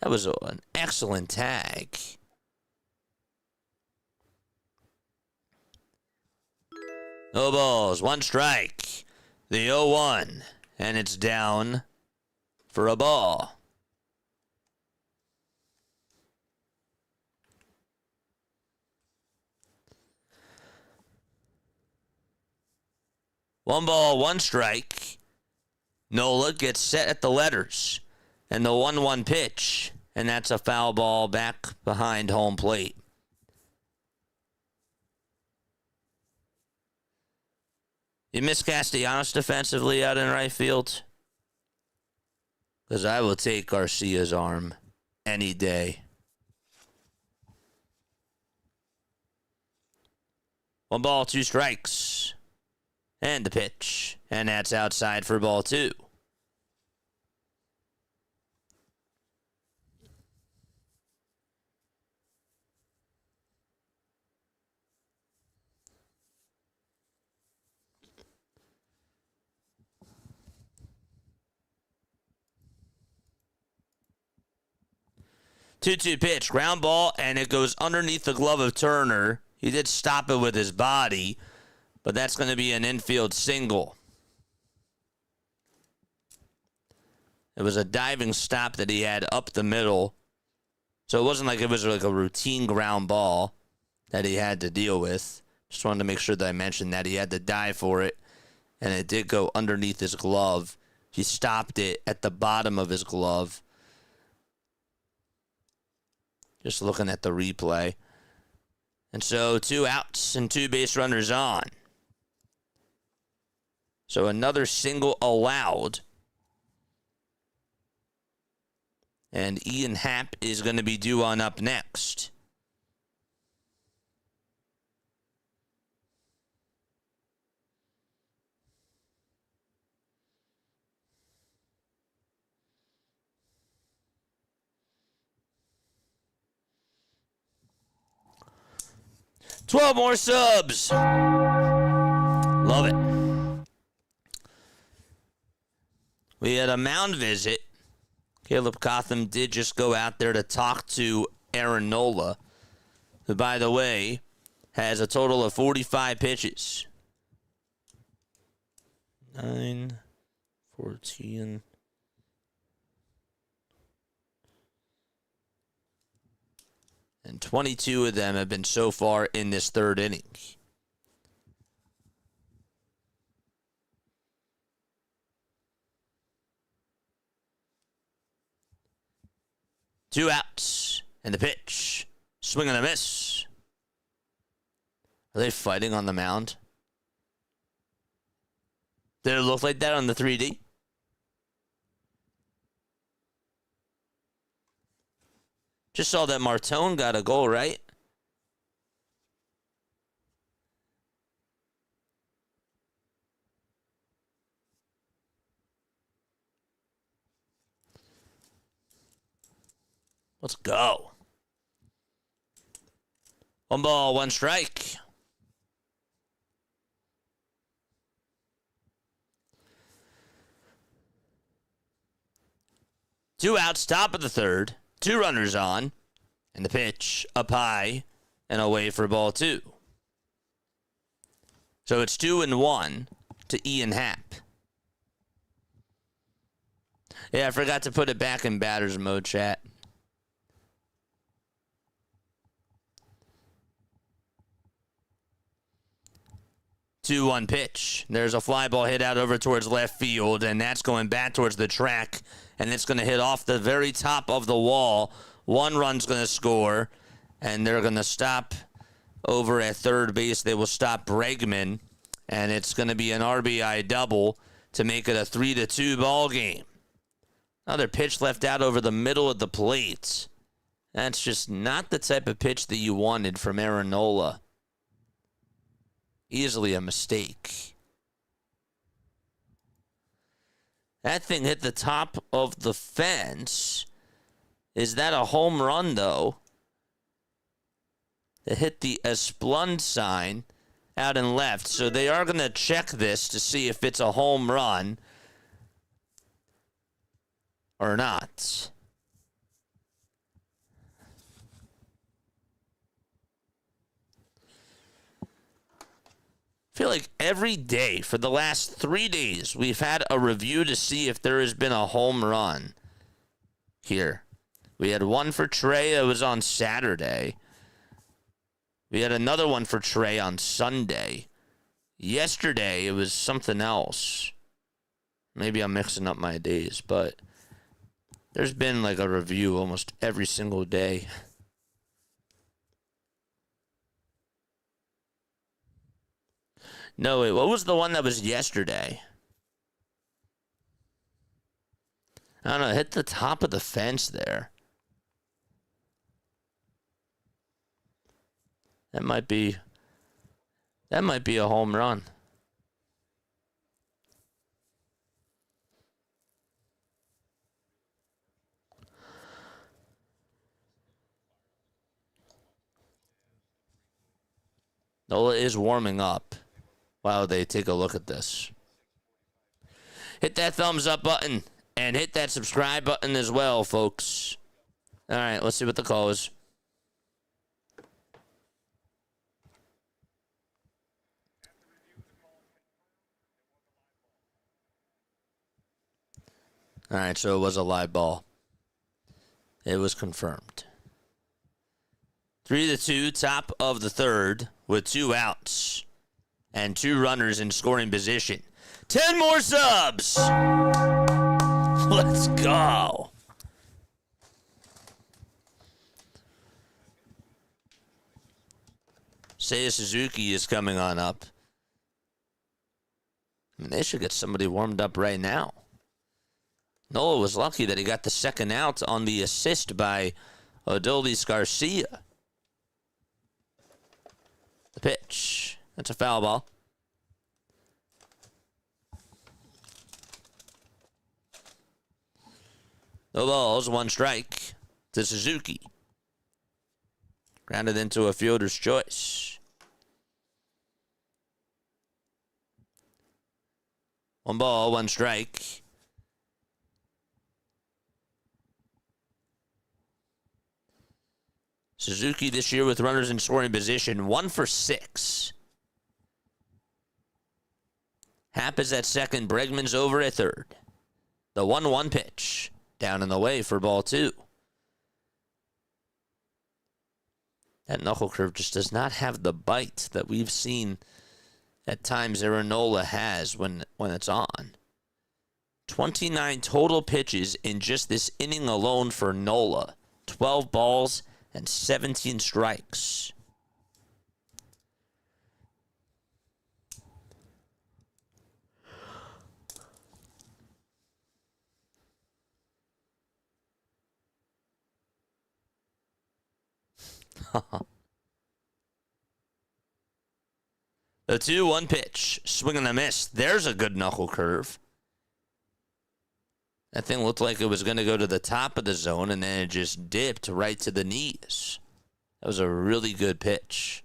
That was an excellent tag. No balls, 1 strike. The 0-1. And it's down for a ball. One ball, 1 strike. Nola gets set at the letters. And the 1-1 pitch. And that's a foul ball back behind home plate. You miss Castellanos defensively out in right field? Because I will take Garcia's arm any day. 1 ball, 2 strikes. And the pitch. And that's outside for ball 2. Two-two pitch, ground ball, and it goes underneath the glove of Turner. He did stop it with his body, but that's going to be an infield single. It was a diving stop that he had up the middle, so it wasn't like it was like a routine ground ball that he had to deal with. Just wanted to make sure that I mentioned that he had to dive for it, and it did go underneath his glove. He stopped it at the bottom of his glove. Just looking at the replay. And so 2 outs and 2 base runners on. So another single allowed. And Ian Happ is going to be due on up next. $12 more subs. Love it. We had a mound visit. Caleb Cotham did just go out there to talk to Aaron Nola, who, by the way, has a total of 45 pitches. 9, 14. And 22 of them have been so far in this third inning. Two outs. And the pitch. Swing and a miss. Are they fighting on the mound? Did it look like that on the 3D? Just saw that Martone got a goal, right? Let's go. 1 ball, 1 strike. Two outs, top of the third. 2 runners on. And the pitch up high and away for ball 2. So it's 2-1 to Ian Happ. Yeah, I forgot to put it back in batter's mode, chat. Two one pitch. There's a fly ball hit out over towards left field, and that's going back towards the track, and it's going to hit off the very top of the wall. 1 run's going to score, and they're going to stop over at third base. They will stop Bregman, and it's going to be an RBI double to make it a 3-2 ball game. Another pitch left out over the middle of the plate. That's just not the type of pitch that you wanted from Aaron Nola. Easily a mistake. That thing hit the top of the fence. Is that a home run, though? It hit the Esplund sign out and left. So they are going to check this to see if it's a home run or not. I feel like every day for the last 3 days, we've had a review to see if there has been a home run here. We had one for Trey. It was on Saturday. We had another one for Trey on Sunday. Yesterday, it was something else. Maybe I'm mixing up my days, but there's been like a review almost every single day. No, wait, what was the one that was yesterday? I don't know, it hit the top of the fence there. That might be a home run. Nola is warming up. Wow, they take a look at this. Hit that thumbs up button and hit that subscribe button as well, folks. All right, let's see what the call is. All right, so it was a live ball. It was confirmed. 3-2, top of the third with 2 outs and 2 runners in scoring position. 10 more subs. Let's go. Seiya Suzuki is coming on up. I mean, they should get somebody warmed up right now. Nola was lucky that he got the second out on the assist by Adolis Garcia. The pitch. That's a foul ball. No balls, 1 strike to Suzuki. Grounded into a fielder's choice. 1 ball, 1 strike. Suzuki this year with runners in scoring position, 1 for 6. Happ is at second. Bregman's over at third. The 1-1 pitch. Down in the way for ball 2. That knuckle curve just does not have the bite that we've seen at times Aaron Nola has when it's on. 29 total pitches in just this inning alone for Nola. 12 balls and 17 strikes. The 2-1 pitch. Swing and a miss. There's a good knuckle curve. That thing looked like it was going to go to the top of the zone, and then it just dipped right to the knees. That was a really good pitch.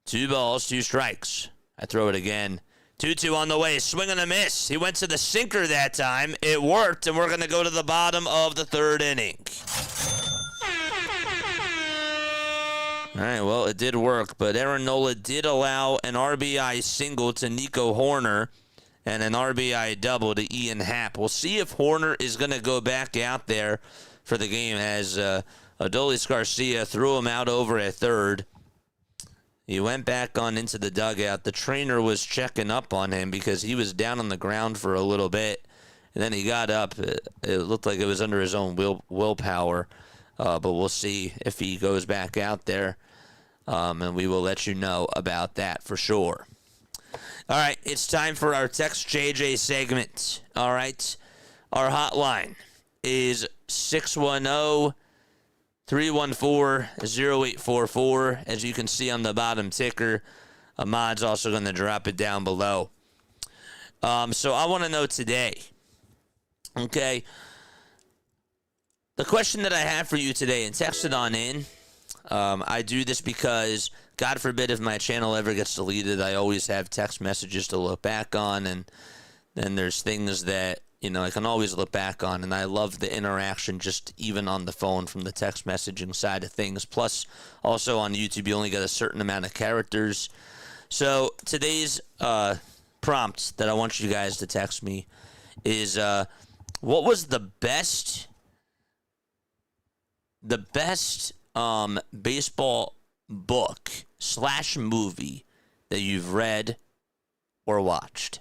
Two balls, 2 strikes. I throw it again. 2-2 on the way. Swing and a miss. He went to the sinker that time. It worked, and we're going to go to the bottom of the 3rd inning. All right, well, it did work, but Aaron Nola did allow an RBI single to Nico Horner and an RBI double to Ian Happ. We'll see if Horner is going to go back out there for the game as Adolis Garcia threw him out over at third. He went back on into the dugout. The trainer was checking up on him because he was down on the ground for a little bit, and then he got up. It looked like it was under his own willpower, but we'll see if he goes back out there, and we will let you know about that for sure. All right, it's time for our Text JJ segment. All right, our hotline is 610-314-0844. As you can see on the bottom ticker, Ahmad's also going to drop it down below. So I want to know today, okay, the question that I have for you today, and text it on in. I do this because, God forbid, if my channel ever gets deleted, I always have text messages to look back on, and then there's things that, you know, I can always look back on, and I love the interaction just even on the phone from the text messaging side of things. Plus, also on YouTube, you only get a certain amount of characters. So today's prompt that I want you guys to text me is, what was the best baseball book / movie that you've read or watched?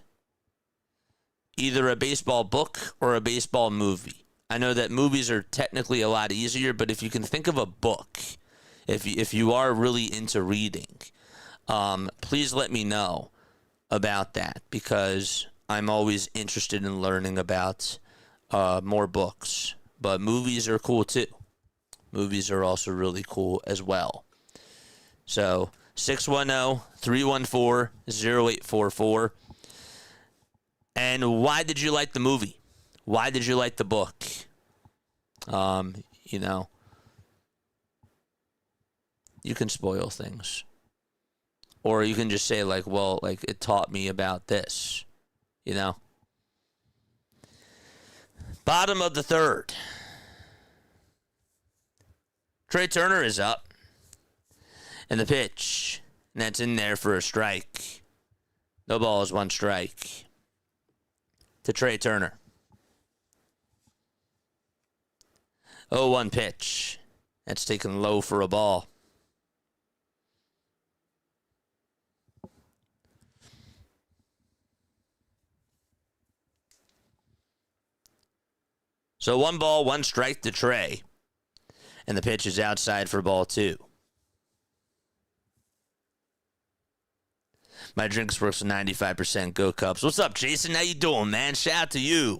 Either a baseball book or a baseball movie. I know that movies are technically a lot easier, but if you can think of a book, if you are really into reading, please let me know about that, because I'm always interested in learning about more books. But movies are cool too. Movies are also really cool as well. So 610-314-0844. And why did you like the movie? Why did you like the book? You know, you can spoil things. Or you can just say, like, well, like, it taught me about this. You know? Bottom of the 3rd. Trey Turner is up. And the pitch. And that's in there for a strike. No balls, 1 strike. To Trey Turner. 0-1 pitch. That's taken low for a ball. So 1 ball, 1 strike to Trey. And the pitch is outside for ball 2. My drinks works with 95%. Go Cubs. What's up, Jason? How you doing, man? Shout out to you.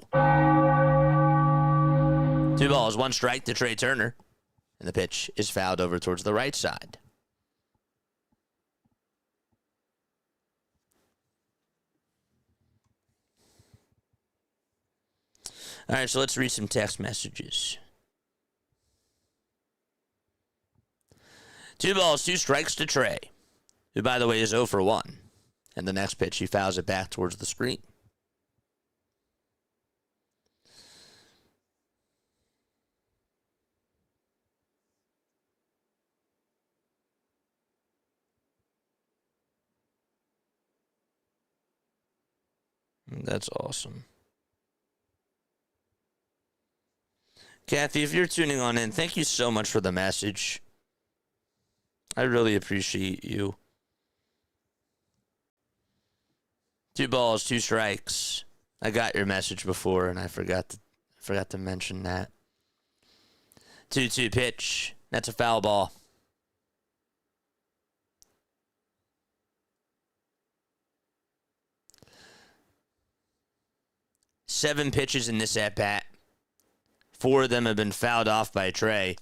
2 balls, 1 strike to Trey Turner. And the pitch is fouled over towards the right side. All right, so let's read some text messages. 2 balls, 2 strikes to Trey, who, by the way, is 0 for 1. And the next pitch, he fouls it back towards the screen. That's awesome. Kathy, if you're tuning on in, thank you so much for the message. I really appreciate you. 2 balls, 2 strikes. I got your message before, and I forgot to mention that. 2-2 pitch. That's a foul ball. 7 pitches in this at-bat. 4 of them have been fouled off by Trey.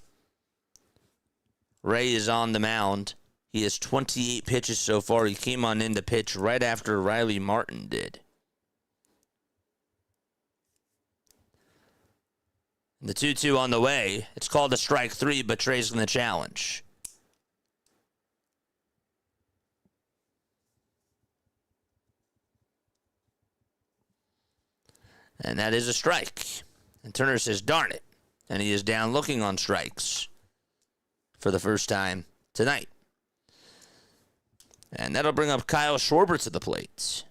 Ray is on the mound. He has 28 pitches so far. He came on in to pitch right after Riley Martin did. The 2-2 on the way. It's called a strike 3, but Trey's going to challenge. And that is a strike. And Turner says, darn it. And he is down looking on strikes for the first time tonight. And that'll bring up Kyle Schwarber to the plate.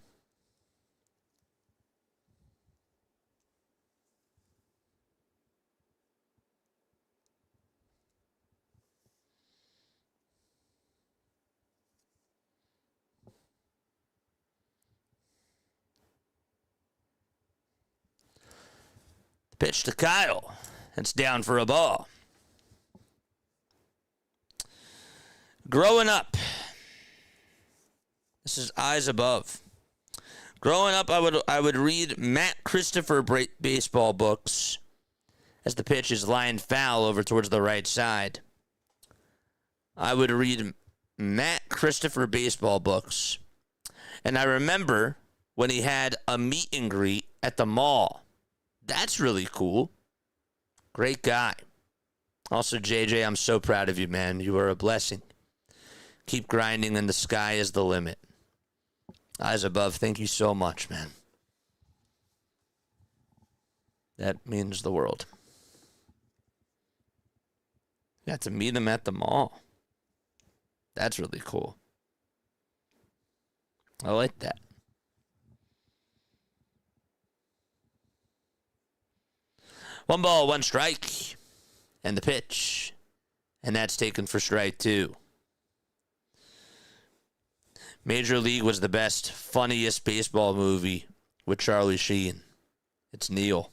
Pitch to Kyle. It's down for a ball. Growing up. This is eyes above. Growing up, I would read Matt Christopher baseball books as the pitch is lined foul over towards the right side. I would read Matt Christopher baseball books. And I remember when he had a meet and greet at the mall. That's really cool. Great guy. Also, JJ, I'm so proud of you, man. You are a blessing. Keep grinding, and the sky is the limit. Eyes above, thank you so much, man. That means the world. Got to meet him at the mall. That's really cool. I like that. One ball, one strike, and the pitch. And that's taken for strike 2. Major League was the best, funniest baseball movie with Charlie Sheen. It's Neil.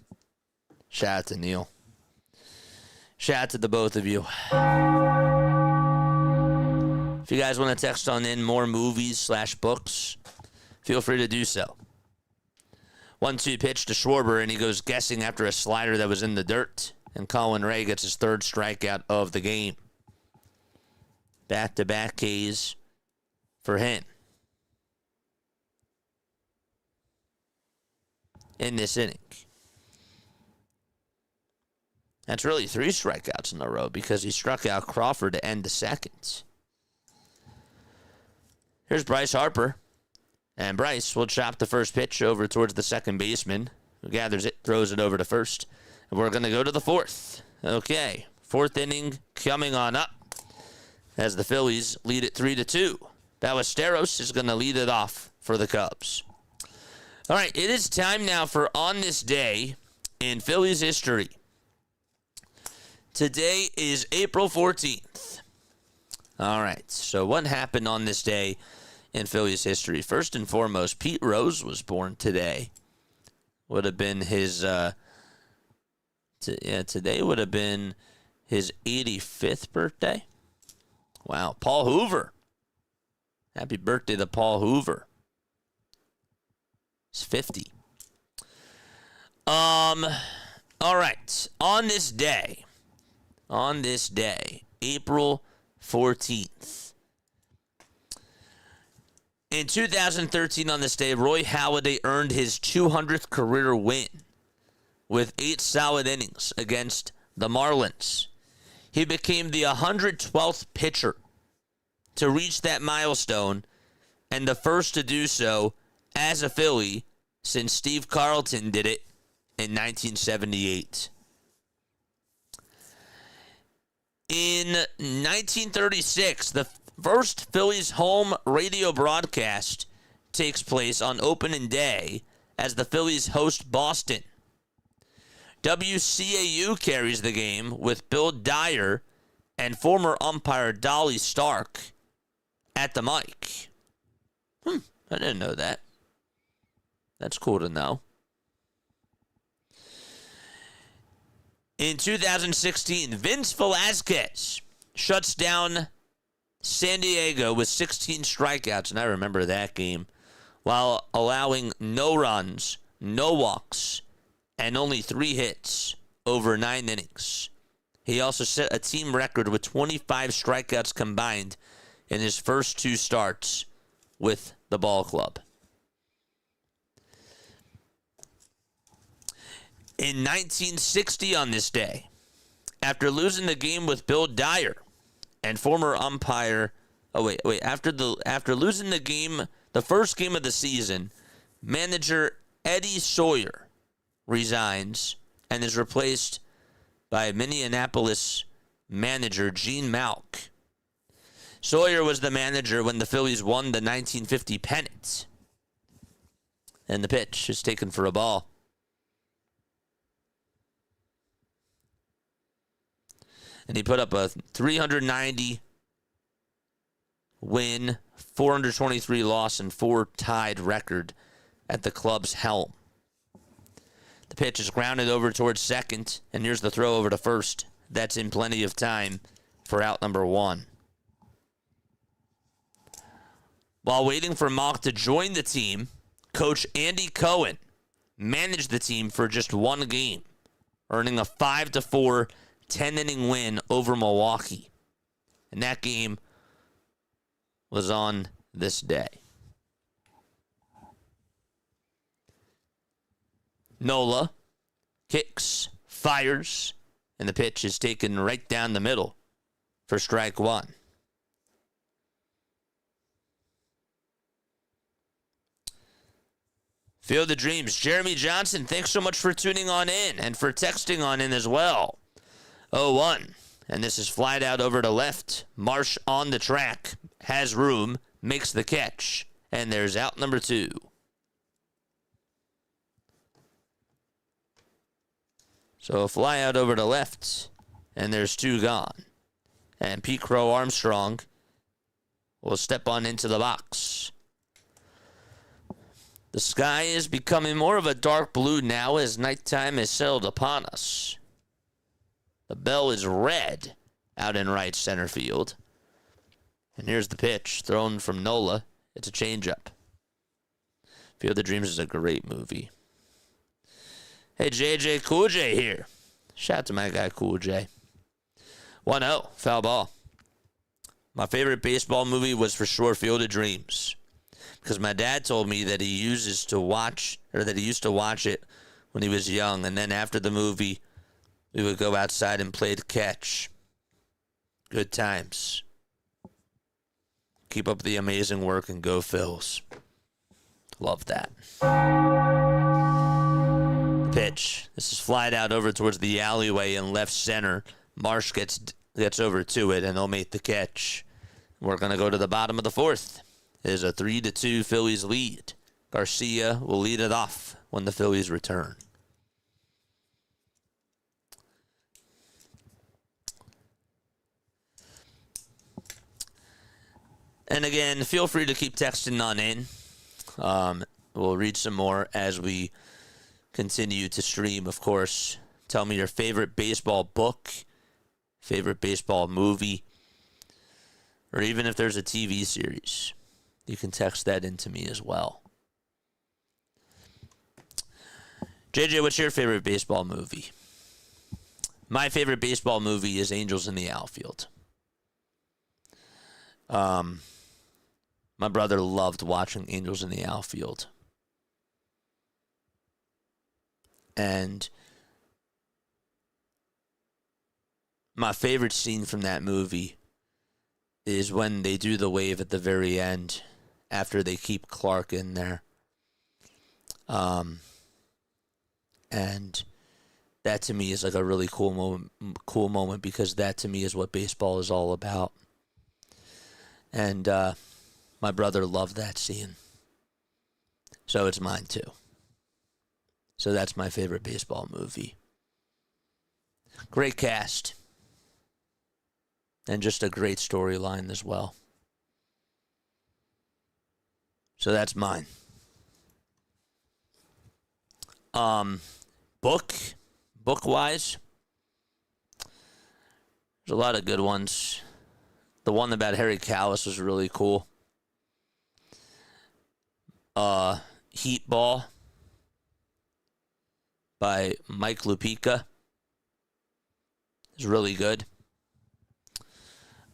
Shout out to Neil. Shout out to the both of you. If you guys want to text on in more movies/books, feel free to do so. 1-2 pitch to Schwarber, and he goes guessing after a slider that was in the dirt. And Colin Ray gets his 3rd strikeout of the game. Back-to-back Ks for him in this inning. That's really 3 strikeouts in a row because he struck out Crawford to end the 2nd. Here's Bryce Harper. And Bryce will chop the first pitch over towards the second baseman, who gathers it, throws it over to first. And we're going to go to the 4th. Okay, 4th inning coming on up as the Phillies lead it 3-2. Ballesteros is going to lead it off for the Cubs. All right, it is time now for On This Day in Phillies history. Today is April 14th. All right, so what happened on this day in Phillies history? First and foremost, Pete Rose was born today. Would have been his, today would have been his 85th birthday. Wow, Paul Hoover. Happy birthday to Paul Hoover. He's 50. All right, on this day, April 14th. In 2013, on this day, Roy Halladay earned his 200th career win with 8 solid innings against the Marlins. He became the 112th pitcher to reach that milestone and the first to do so as a Philly since Steve Carlton did it in 1978. In 1936, the first Phillies home radio broadcast takes place on opening day as the Phillies host Boston. WCAU carries the game with Bill Dyer and former umpire Dolly Stark at the mic. I didn't know that. That's cool to know. In 2016, Vince Velasquez shuts down San Diego with 16 strikeouts, and I remember that game, while allowing no runs, no walks, and only 3 hits over 9 innings. He also set a team record with 25 strikeouts combined in his first 2 starts with the ball club. In 1960 on this day, after losing the game with Bill Dyer and former umpire, after losing the game, the first game of the season, manager Eddie Sawyer resigns and is replaced by Minneapolis manager Gene Malk. Sawyer was the manager when the Phillies won the 1950 pennant. And the pitch is taken for a ball. And he put up a 390 win, 423 loss, and 4 tied record at the club's helm. The pitch is grounded over towards second, and here's the throw over to first. That's in plenty of time for out number 1. While waiting for Malk to join the team, Coach Andy Cohen managed the team for just 1 game, earning a 5-4 10-inning win over Milwaukee. And that game was on this day. Nola kicks, fires, and the pitch is taken right down the middle for strike 1. Field of Dreams, Jeremy Johnson, thanks so much for tuning on in and for texting on in as well. 0-1, and this is flied out over to left. Marsh on the track, has room, makes the catch, and there's out number 2. So a fly out over to left, and there's 2 gone. And Pete Crow Armstrong will step on into the box. The sky is becoming more of a dark blue now as nighttime has settled upon us. The bell is red out in right center field. And here's the pitch thrown from Nola. It's a changeup. Field of Dreams is a great movie. Hey, JJ Cool J here. Shout out to my guy Cool J. 1-0, foul ball. My favorite baseball movie was for sure Field of Dreams, because my dad told me that he used to watch it when he was young, and then after the movie, we would go outside and play catch. Good times. Keep up the amazing work and go Phils. Love that. Pitch. This is flied out over towards the alleyway in left center. Marsh gets over to it, and they'll make the catch. We're going to go to the bottom of the 4th. It is a 3-2 Phillies lead. Garcia will lead it off when the Phillies return. And again, feel free to keep texting on in. We'll read some more as we continue to stream, of course. Tell me your favorite baseball book, favorite baseball movie, or even if there's a TV series. You can text that in to me as well. JJ, what's your favorite baseball movie? My favorite baseball movie is Angels in the Outfield. My brother loved watching Angels in the Outfield. And my favorite scene from that movie is when they do the wave at the very end after they keep Clark in there. And that to me is like a really cool moment because that to me is what baseball is all about. And my brother loved that scene. So it's mine too. So that's my favorite baseball movie. Great cast. And just a great storyline as well. So that's mine. Book-wise, there's a lot of good ones. The one about Harry Kalas was really cool. Heat Ball by Mike Lupica is really good.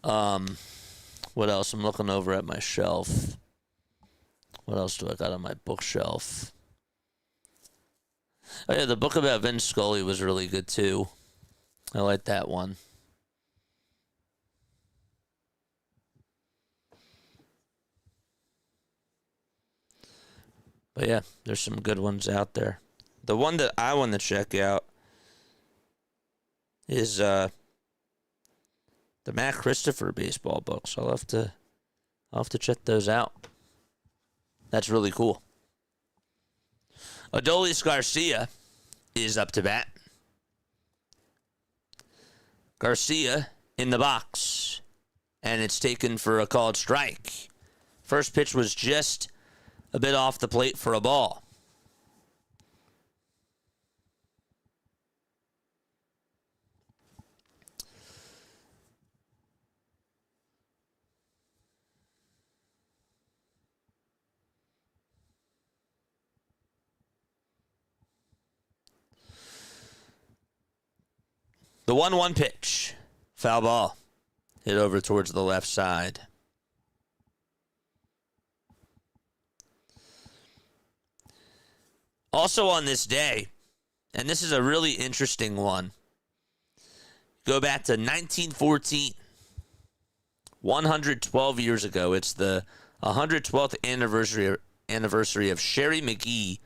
What else? I'm looking over at my shelf. What else do I got on my bookshelf? Oh, yeah, the book about Vince Scully was really good, too. I like that one. But, yeah, there's some good ones out there. The one that I want to check out is the Matt Christopher baseball books. I'll have to check those out. That's really cool. Adolis Garcia is up to bat. Garcia in the box, and it's taken for a called strike. First pitch was just a bit off the plate for a ball. The 1-1 pitch. Foul ball. Hit over towards the left side. Also on this day, and this is a really interesting one, go back to 1914, 112 years ago. It's the 112th anniversary of Sherry McGee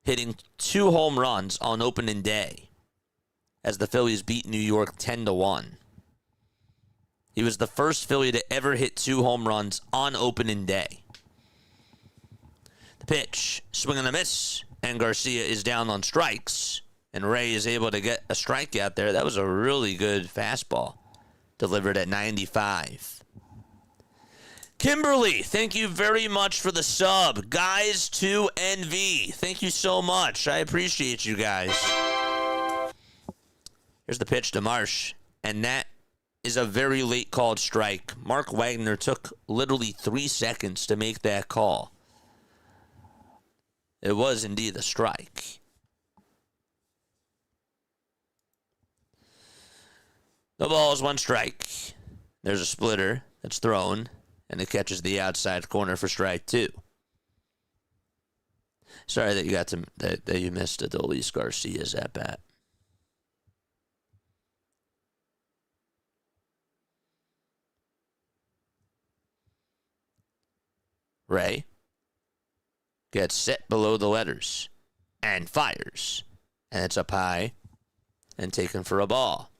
hitting 2 home runs on opening day as the Phillies beat New York 10-1. He was the first Philly to ever hit 2 home runs on opening day. The pitch, swing and a miss, and Garcia is down on strikes, and Ray is able to get a strikeout there. That was a really good fastball, delivered at 95. Kimberly, thank you very much for the sub. Guys to NV, thank you so much. I appreciate you guys. Here's the pitch to Marsh, and that is a very late called strike. Mark Wagner took literally 3 seconds to make that call. It was indeed a strike. The ball is 1 strike. There's a splitter that's thrown, and it catches the outside corner for strike 2. Sorry that you missed Adolis Garcia's at bat. Ray gets set below the letters and fires. And it's up high and taken for a ball.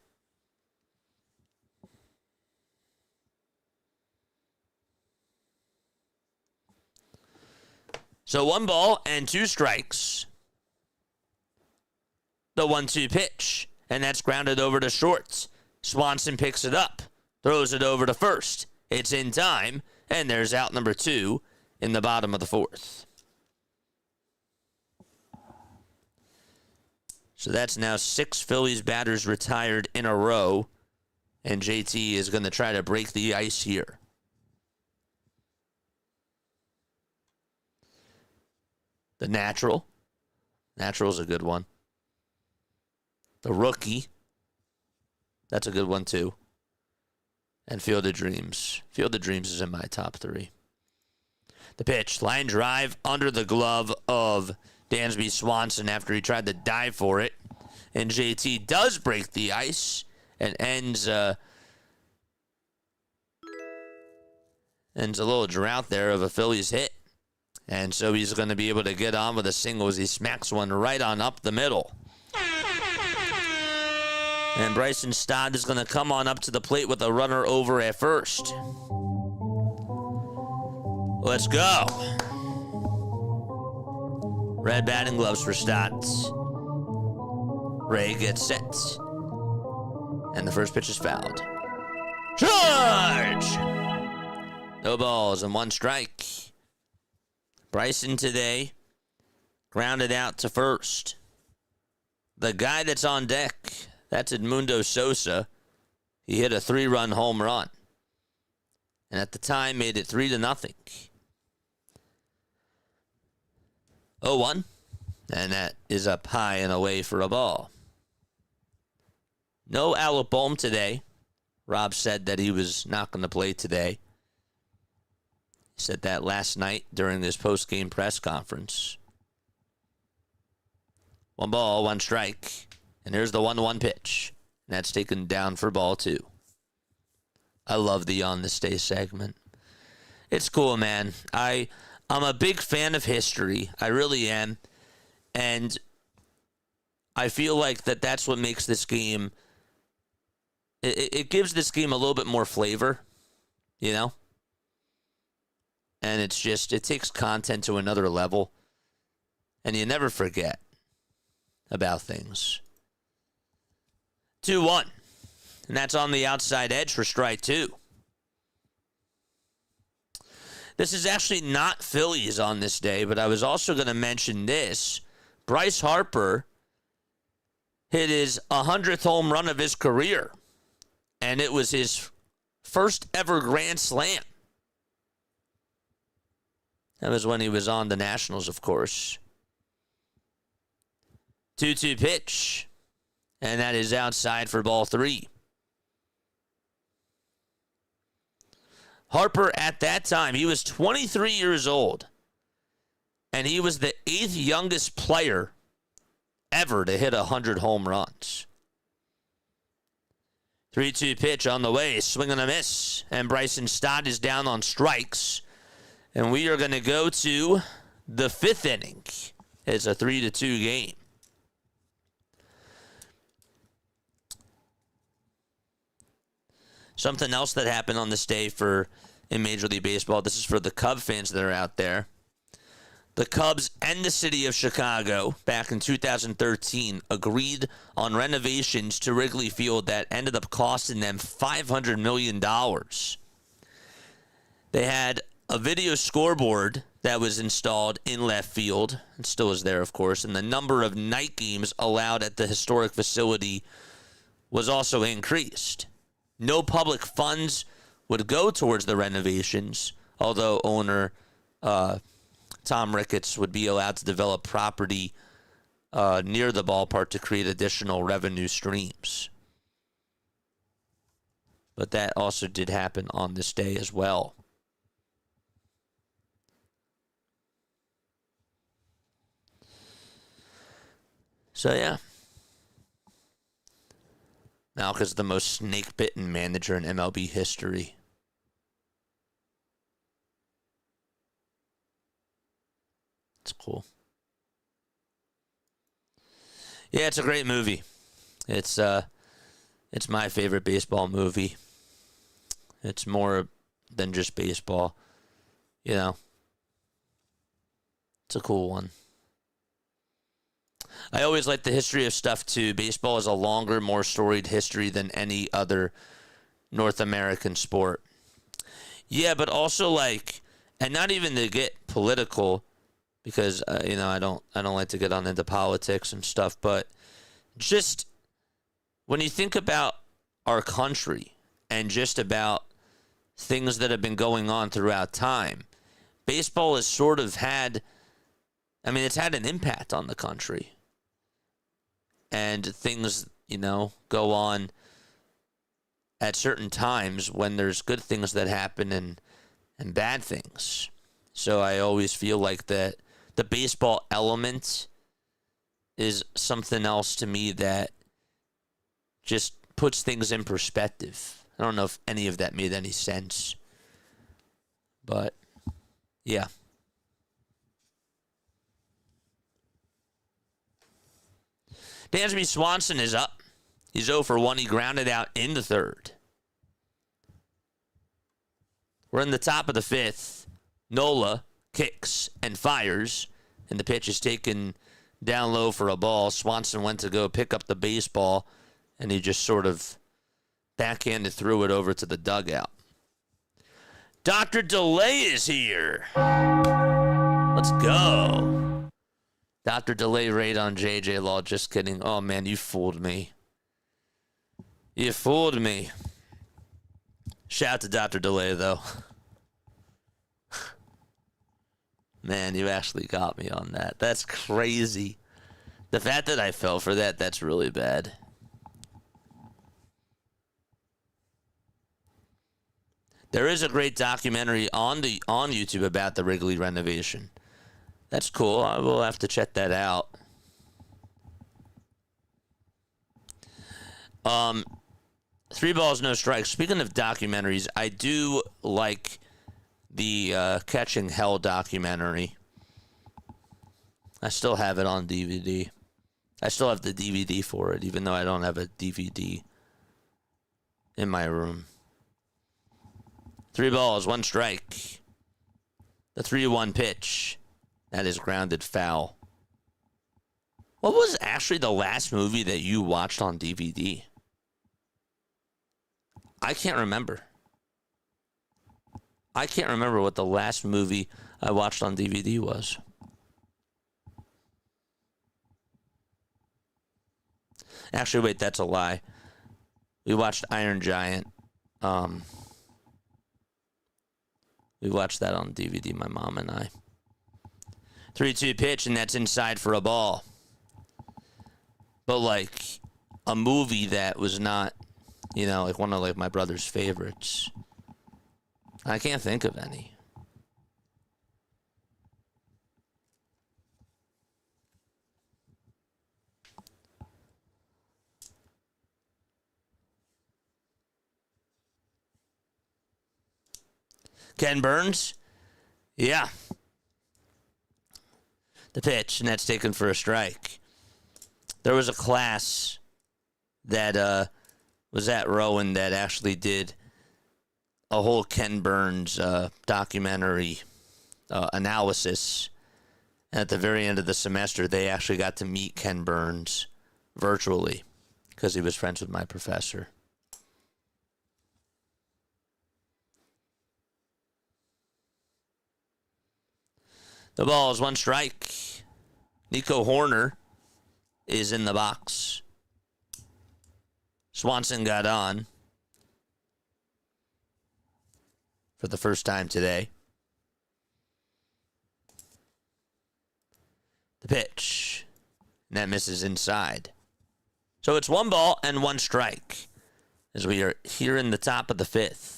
So 1 ball and 2 strikes. The 1-2 pitch. And that's grounded over to short. Swanson picks it up. Throws it over to first. It's in time. And there's out number 2 in the bottom of the 4th. So that's now 6 Phillies batters retired in a row. And JT is going to try to break the ice here. The natural. Natural's a good one. The rookie. That's a good one too. And Field of Dreams. Field of Dreams is in my top 3. The pitch, line drive under the glove of Dansby Swanson after he tried to dive for it. And JT does break the ice and ends a little drought there of a Phillies hit. And so he's going to be able to get on with a single as he smacks one right on up the middle. And Bryson Stott is going to come on up to the plate with a runner over at first. Let's go. Red batting gloves for Stott. Ray gets set. And the first pitch is fouled. Charge! No balls and 1 strike. Bryson today grounded out to first. The guy that's on deck, that's Edmundo Sosa. He hit a 3-run home run. And at the time made it 3-0. 0-1. And that is up high and away for a ball. No Alec Bohm today. Rob said that he was not going to play today. He said that last night during his post-game press conference. 1 ball, 1 strike. And here's the 1-1 pitch. And that's taken down for ball 2. I love the On This Day segment. It's cool, man. I'm a big fan of history. I really am. And I feel like that's what makes this game... It gives this game a little bit more flavor, you know? And it's just, it takes content to another level. And you never forget about things. 2-1. And that's on the outside edge for strike 2. This is actually not Phillies on this day, but I was also going to mention this. Bryce Harper hit his 100th home run of his career. And it was his first ever Grand Slam. That was when he was on the Nationals, of course. 2-2 pitch. And that is outside for ball 3. Harper, at that time, he was 23 years old. And he was the 8th youngest player ever to hit 100 home runs. 3-2 pitch on the way, swing and a miss. And Bryson Stott is down on strikes. And we are going to go to the 5th inning. It's a 3-2 game. Something else that happened on this day in Major League Baseball. This is for the Cub fans that are out there. The Cubs and the city of Chicago back in 2013 agreed on renovations to Wrigley Field that ended up costing them $500 million. They had a video scoreboard that was installed in left field, and still is there, of course, and the number of night games allowed at the historic facility was also increased. No public funds would go towards the renovations, although owner Tom Ricketts would be allowed to develop property near the ballpark to create additional revenue streams. But that also did happen on this day as well. So, yeah. Malk is the most snake-bitten manager in MLB history. It's cool. Yeah, it's a great movie. It's my favorite baseball movie. It's more than just baseball. You know. It's a cool one. I always like the history of stuff, too. Baseball is a longer, more storied history than any other North American sport. Yeah, but also, like, and not even to get political, because, I don't like to get on into politics and stuff, but just when you think about our country and just about things that have been going on throughout time, baseball has sort of had, it's had an impact on the country. And things, go on at certain times when there's good things that happen and bad things. So I always feel like that the baseball element is something else to me that just puts things in perspective. I don't know if any of that made any sense. But, yeah. Dansby Swanson is up. He's 0 for 1. He grounded out in the 3rd. We're in the top of the 5th. Nola kicks and fires, and the pitch is taken down low for a ball. Swanson went to go pick up the baseball, and he just sort of backhanded threw it over to the dugout. Dr. Delay is here. Let's go. Dr. Delay raid on JJ Law. Just kidding. Oh, man, you fooled me. You fooled me. Shout out to Dr. Delay, though. Man, you actually got me on that. That's crazy. The fact that I fell for that, that's really bad. There is a great documentary on YouTube about the Wrigley renovation. That's cool. I will have to check that out. 3 balls, no strikes. Speaking of documentaries, I do like the Catching Hell documentary. I still have it on DVD. I still have the DVD for it, even though I don't have a DVD in my room. 3 balls, 1 strike. The 3-1 pitch. That is grounded foul. What was actually the last movie that you watched on DVD? I can't remember. I can't remember what the last movie I watched on DVD was. Actually, wait, that's a lie. We watched Iron Giant. We watched that on DVD, my mom and I. 3-2 pitch, and that's inside for a ball. But, like, a movie that was not, you know, like one of, like, my brother's favorites. I can't think of any. Ken Burns? Yeah. The pitch, and that's taken for a strike. There was a class that was at Rowan that actually did a whole Ken Burns documentary analysis. And at the very end of the semester, they actually got to meet Ken Burns virtually because he was friends with my professor. The ball is 1 strike. Nico Horner is in the box. Swanson got on for the first time today. The pitch. And that misses inside. So it's 1 ball and 1 strike as we are here in the top of the 5th.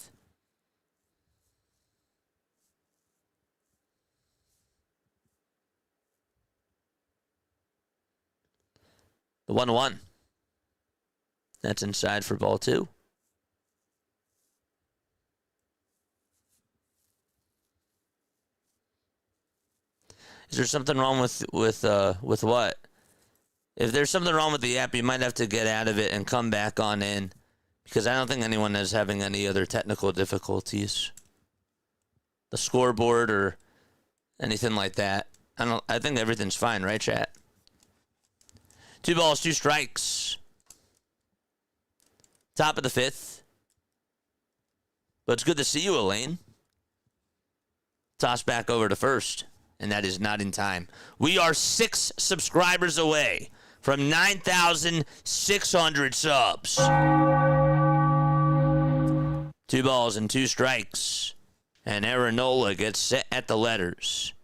The 1-1. That's inside for ball 2. Is there something wrong with what? If there's something wrong with the app, you might have to get out of it and come back on in, because I don't think anyone is having any other technical difficulties. The scoreboard or anything like that. I think everything's fine, right, chat? 2 balls, 2 strikes. Top of the 5th. But it's good to see you, Elaine. Toss back over to first. And that is not in time. We are 6 subscribers away from 9,600 subs. 2 balls and 2 strikes. And Aaronola gets set at the letters.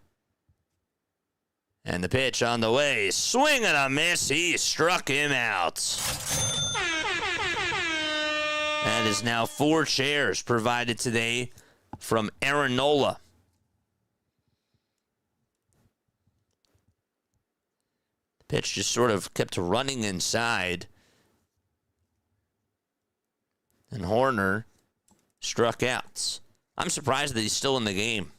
And the pitch on the way. Swing and a miss. He struck him out. That is now 4 chairs provided today from Aaronola. The pitch just sort of kept running inside. And Horner struck out. I'm surprised that he's still in the game.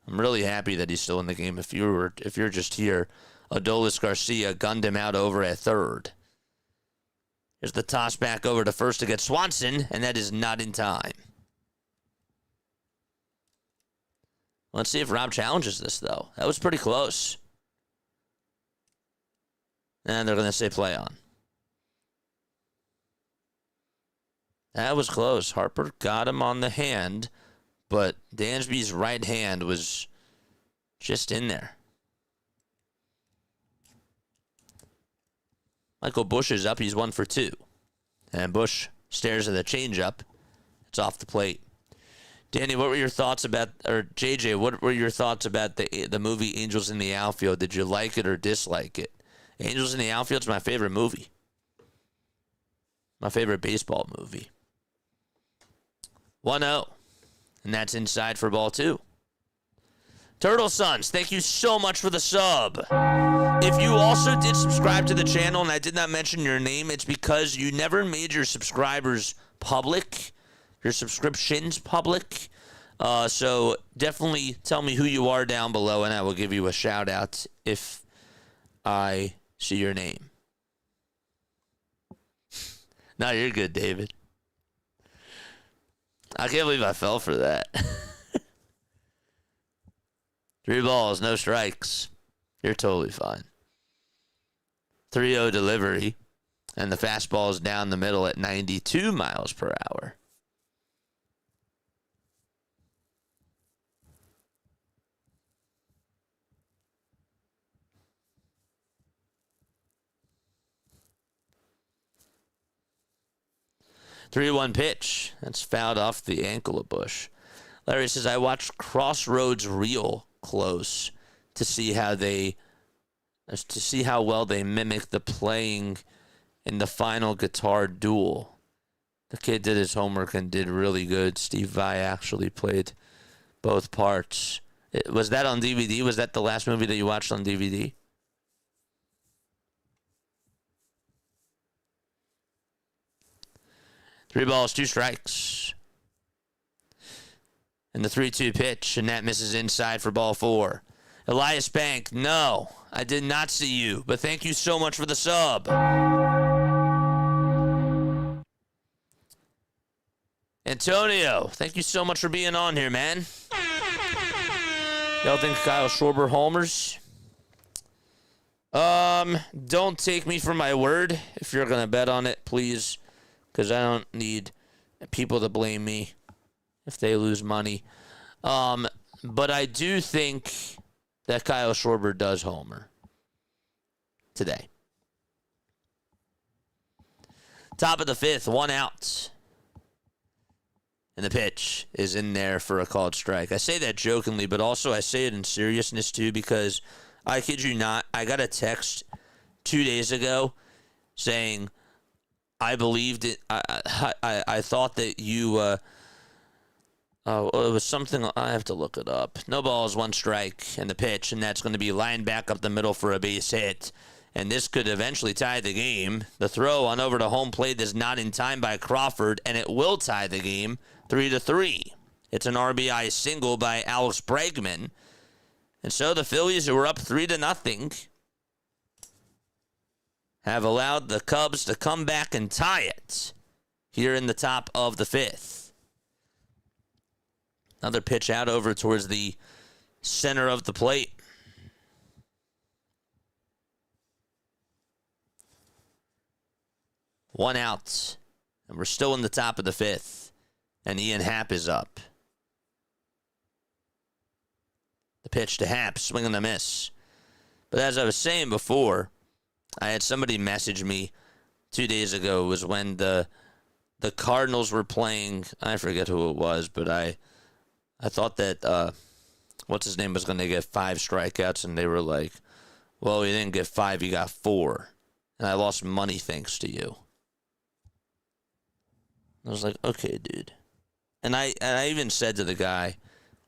I'm really happy that he's still in the game. If you're just here, Adolis Garcia gunned him out over at third. Here's the toss back over to first to get Swanson, and that is not in time. Let's see if Rob challenges this, though. That was pretty close. And they're going to say play on. That was close. Harper got him on the hand, but Dansby's right hand was just in there. Michael Bush is up. He's 1 for 2. And Bush stares at the changeup. It's off the plate. Danny, what were your thoughts about, or JJ, what were your thoughts about the movie Angels in the Outfield? Did you like it or dislike it? Angels in the Outfield is my favorite movie. My favorite baseball movie. 1-0. And that's inside for ball 2. Turtle Sons, thank you so much for the sub. If you also did subscribe to the channel and I did not mention your name, it's because you never made your subscribers public. Your subscriptions public. So definitely tell me who you are down below and I will give you a shout out if I see your name. No, you're good, David. I can't believe I fell for that. 3 balls, no strikes. You're totally fine. 3-0 delivery. And the fastball is down the middle at 92 miles per hour. Three-one pitch. That's fouled off the ankle of Bush. Larry says, I watched Crossroads real close to see how well they mimic the playing in the final guitar duel. The kid did his homework and did really good. Steve Vai actually played both parts. Was that on DVD? Was that the last movie that you watched on DVD? Three balls, 2 strikes. And the 3-2 pitch, and that misses inside for ball 4. Elias Bank, no, I did not see you, but thank you so much for the sub. Antonio, thank you so much for being on here, man. Y'all think Kyle Schwarber homers? Don't take me for my word. If you're going to bet on it, please, because I don't need people to blame me if they lose money. But I do think that Kyle Schwarber does homer today. Top of the 5th, 1 out. And the pitch is in there for a called strike. I say that jokingly, but also I say it in seriousness too, because I kid you not, I got a text 2 days ago saying I believed it. I thought that you. It was something. I have to look it up. No balls, 1 strike, and the pitch, and that's going to be lined back up the middle for a base hit. And this could eventually tie the game. The throw on over to home plate is not in time by Crawford, and it will tie the game 3-3. It's an RBI single by Alex Bregman. And so the Phillies, who were up 3-0, have allowed the Cubs to come back and tie it here in the top of the 5th. Another pitch out over towards the center of the plate. One out, and we're still in the top of the 5th, and Ian Happ is up. The pitch to Happ, swing and a miss. But as I was saying before, I had somebody message me 2 days ago. It was when the Cardinals were playing. I forget who it was, but I thought that what's his name was going to get 5 strikeouts, and they were like, "Well, he didn't get 5, he got 4," and I lost money thanks to you. I was like, "Okay, dude," and I even said to the guy,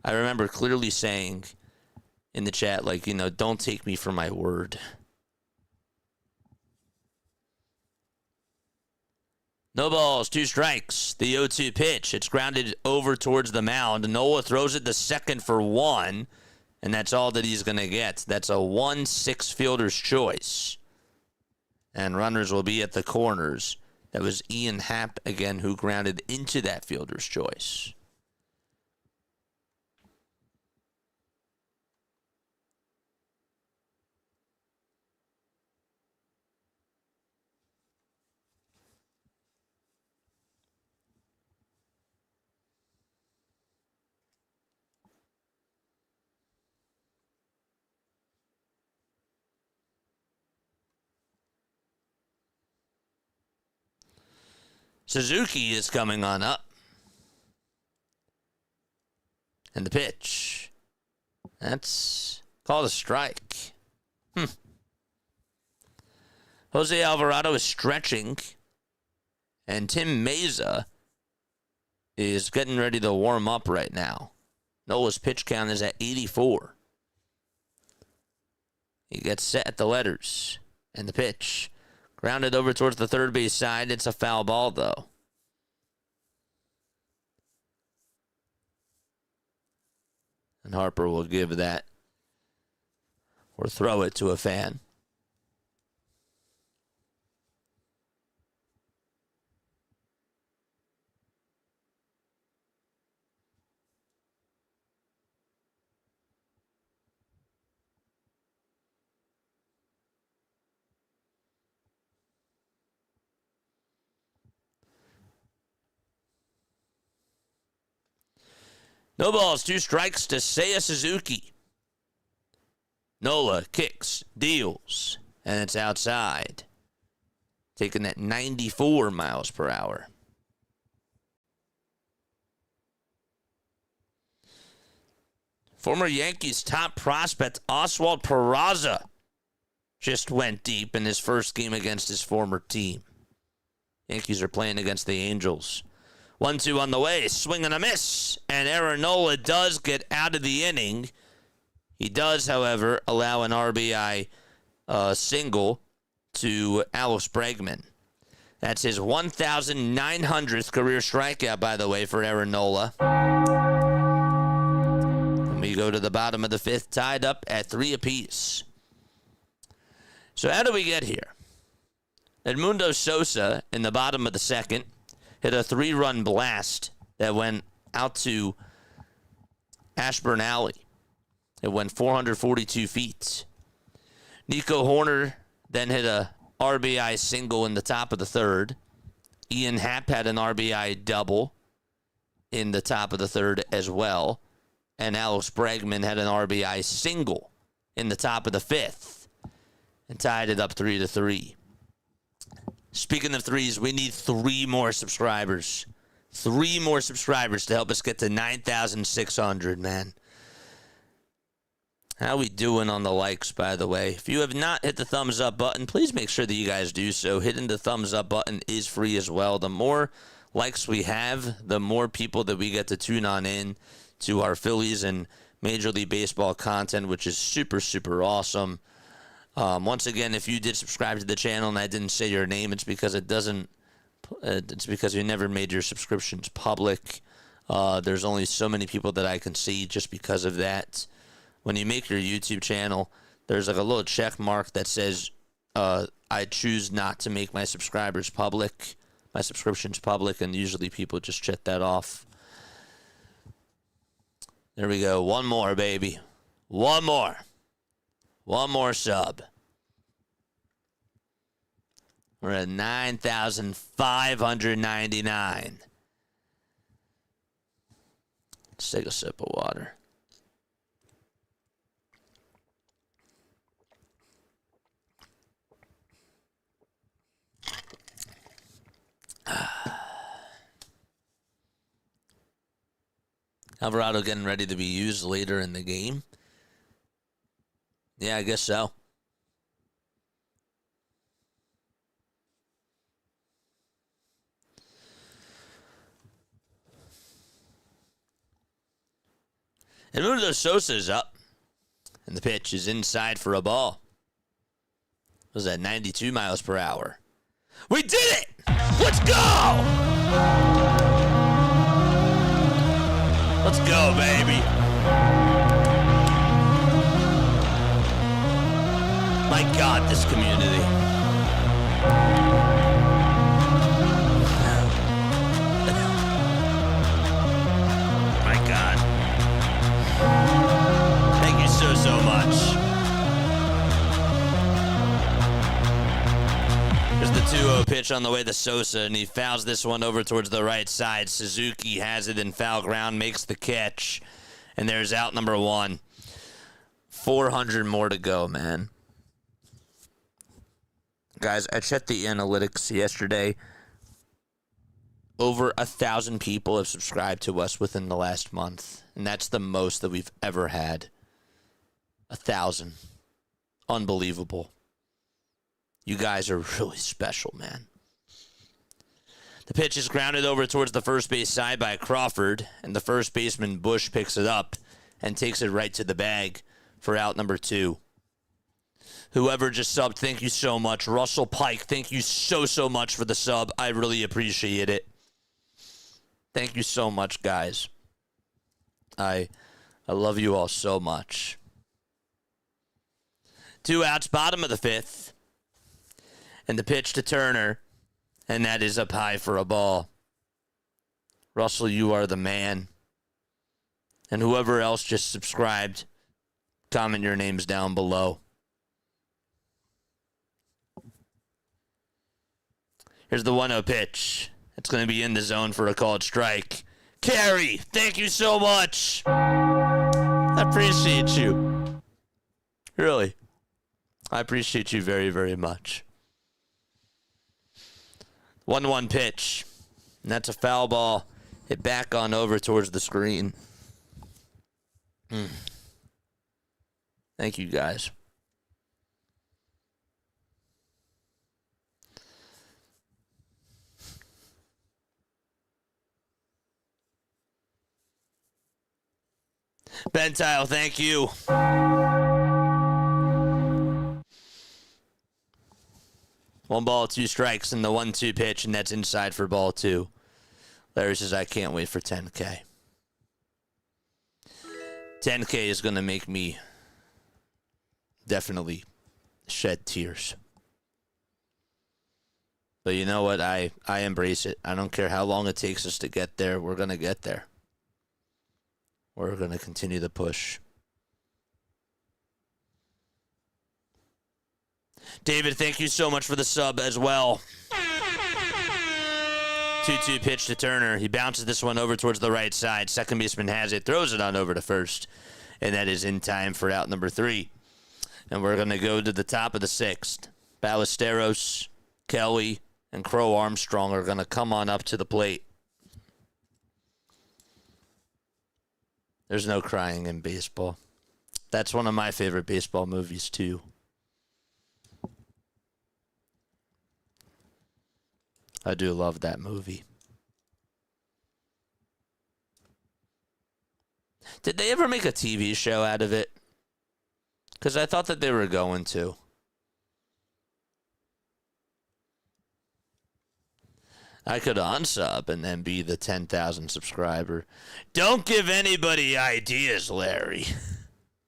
I remember clearly saying in the chat, like, don't take me for my word. No balls, 2 strikes. The 0-2 pitch. It's grounded over towards the mound. Nola throws it to second for 1, and that's all that he's going to get. That's a 1-6 fielder's choice. And runners will be at the corners. That was Ian Happ again who grounded into that fielder's choice. Suzuki is coming on up. And the pitch. That's called a strike. Jose Alvarado is stretching. And Tim Meza is getting ready to warm up right now. Nola's pitch count is at 84. He gets set at the letters. And the pitch. Grounded over towards the third base side. It's a foul ball, though. And Harper will give that or throw it to a fan. No balls, 2 strikes to Seiya Suzuki. Nola kicks, deals, and it's outside. Taking that 94 miles per hour. Former Yankees top prospect Oswald Peraza just went deep in his first game against his former team. Yankees are playing against the Angels. 1-2 on the way, swing and a miss. And Aaron Nola does get out of the inning. He does, however, allow an RBI single to Alex Bregman. That's his 1,900th career strikeout, by the way, for Aaron Nola. And we go to the bottom of the 5th, tied up at 3 apiece. So how do we get here? Edmundo Sosa in the bottom of the 2nd hit a 3-run blast that went out to Ashburn Alley. It went 442 feet. Nico Horner then hit a RBI single in the top of the 3rd. Ian Happ had an RBI double in the top of the 3rd as well. And Alex Bregman had an RBI single in the top of the 5th and tied it up 3-3. Speaking of threes, we need 3 more subscribers. 3 more subscribers to help us get to 9,600, man. How we doing on the likes, by the way? If you have not hit the thumbs up button, please make sure that you guys do so. Hitting the thumbs up button is free as well. The more likes we have, the more people that we get to tune on in to our Phillies and Major League Baseball content, which is super, super awesome. Once again, if you did subscribe to the channel and I didn't say your name, it's because it's because you never made your subscriptions public. There's only so many people that I can see just because of that. When you make your YouTube channel, there's like a little check mark that says, I choose not to make my subscribers public, my subscriptions public, and usually people just check that off. There we go. One more, baby. One more. One more sub. We're at 9,599. Let's take a sip of water. Alvarado getting ready to be used later in the game. Yeah, I guess so. And Edmundo Sosa is up. And the pitch is inside for a ball. Was that 92 miles per hour? We did it! Let's go! Let's go, baby. My God, this community. My God. Thank you so much. There's the 2-0 pitch on the way to Sosa, and he fouls this one over towards the right side. Suzuki has it in foul ground, makes the catch, and there's out number 1. 400 more to go, man. Guys, I checked the analytics yesterday. over 1,000 people have subscribed to us within the last month, and that's the most that we've ever had. 1,000. Unbelievable. You guys are really special, man. The pitch is grounded over towards the first base side by Crawford, and the first baseman Bush picks it up and takes it right to the bag for out number 2. Whoever just subbed, thank you so much. Russell Pike, thank you so much for the sub. I really appreciate it. Thank you so much, guys. I love you all so much. 2 outs, bottom of the 5th. And the pitch to Turner. And that is up high for a ball. Russell, you are the man. And whoever else just subscribed, comment your names down below. Here's the 1-0 pitch. It's going to be in the zone for a called strike. Carey, thank you so much. I appreciate you. Really. I appreciate you very, very much. 1-1 pitch. And that's a foul ball. Hit back on over towards the screen. Thank you, guys. Bentile, thank you. 1 ball, 2 strikes, and the 1-2 pitch, and that's inside for ball 2. Larry says, I can't wait for 10K. 10K is going to make me definitely shed tears. But you know what? I embrace it. I don't care how long it takes us to get there. We're going to get there. We're going to continue the push. David, thank you so much for the sub as well. 2-2 pitch to Turner. He bounces this one over towards the right side. Second baseman has it, throws it on over to first. And that is in time for out number 3. And we're going to go to the top of the 6th. Ballesteros, Kelly, and Crow Armstrong are going to come on up to the plate. There's no crying in baseball. That's one of my favorite baseball movies, too. I do love that movie. Did they ever make a TV show out of it? Because I thought that they were going to. I could unsub and then be the 10,000 subscriber. Don't give anybody ideas, Larry.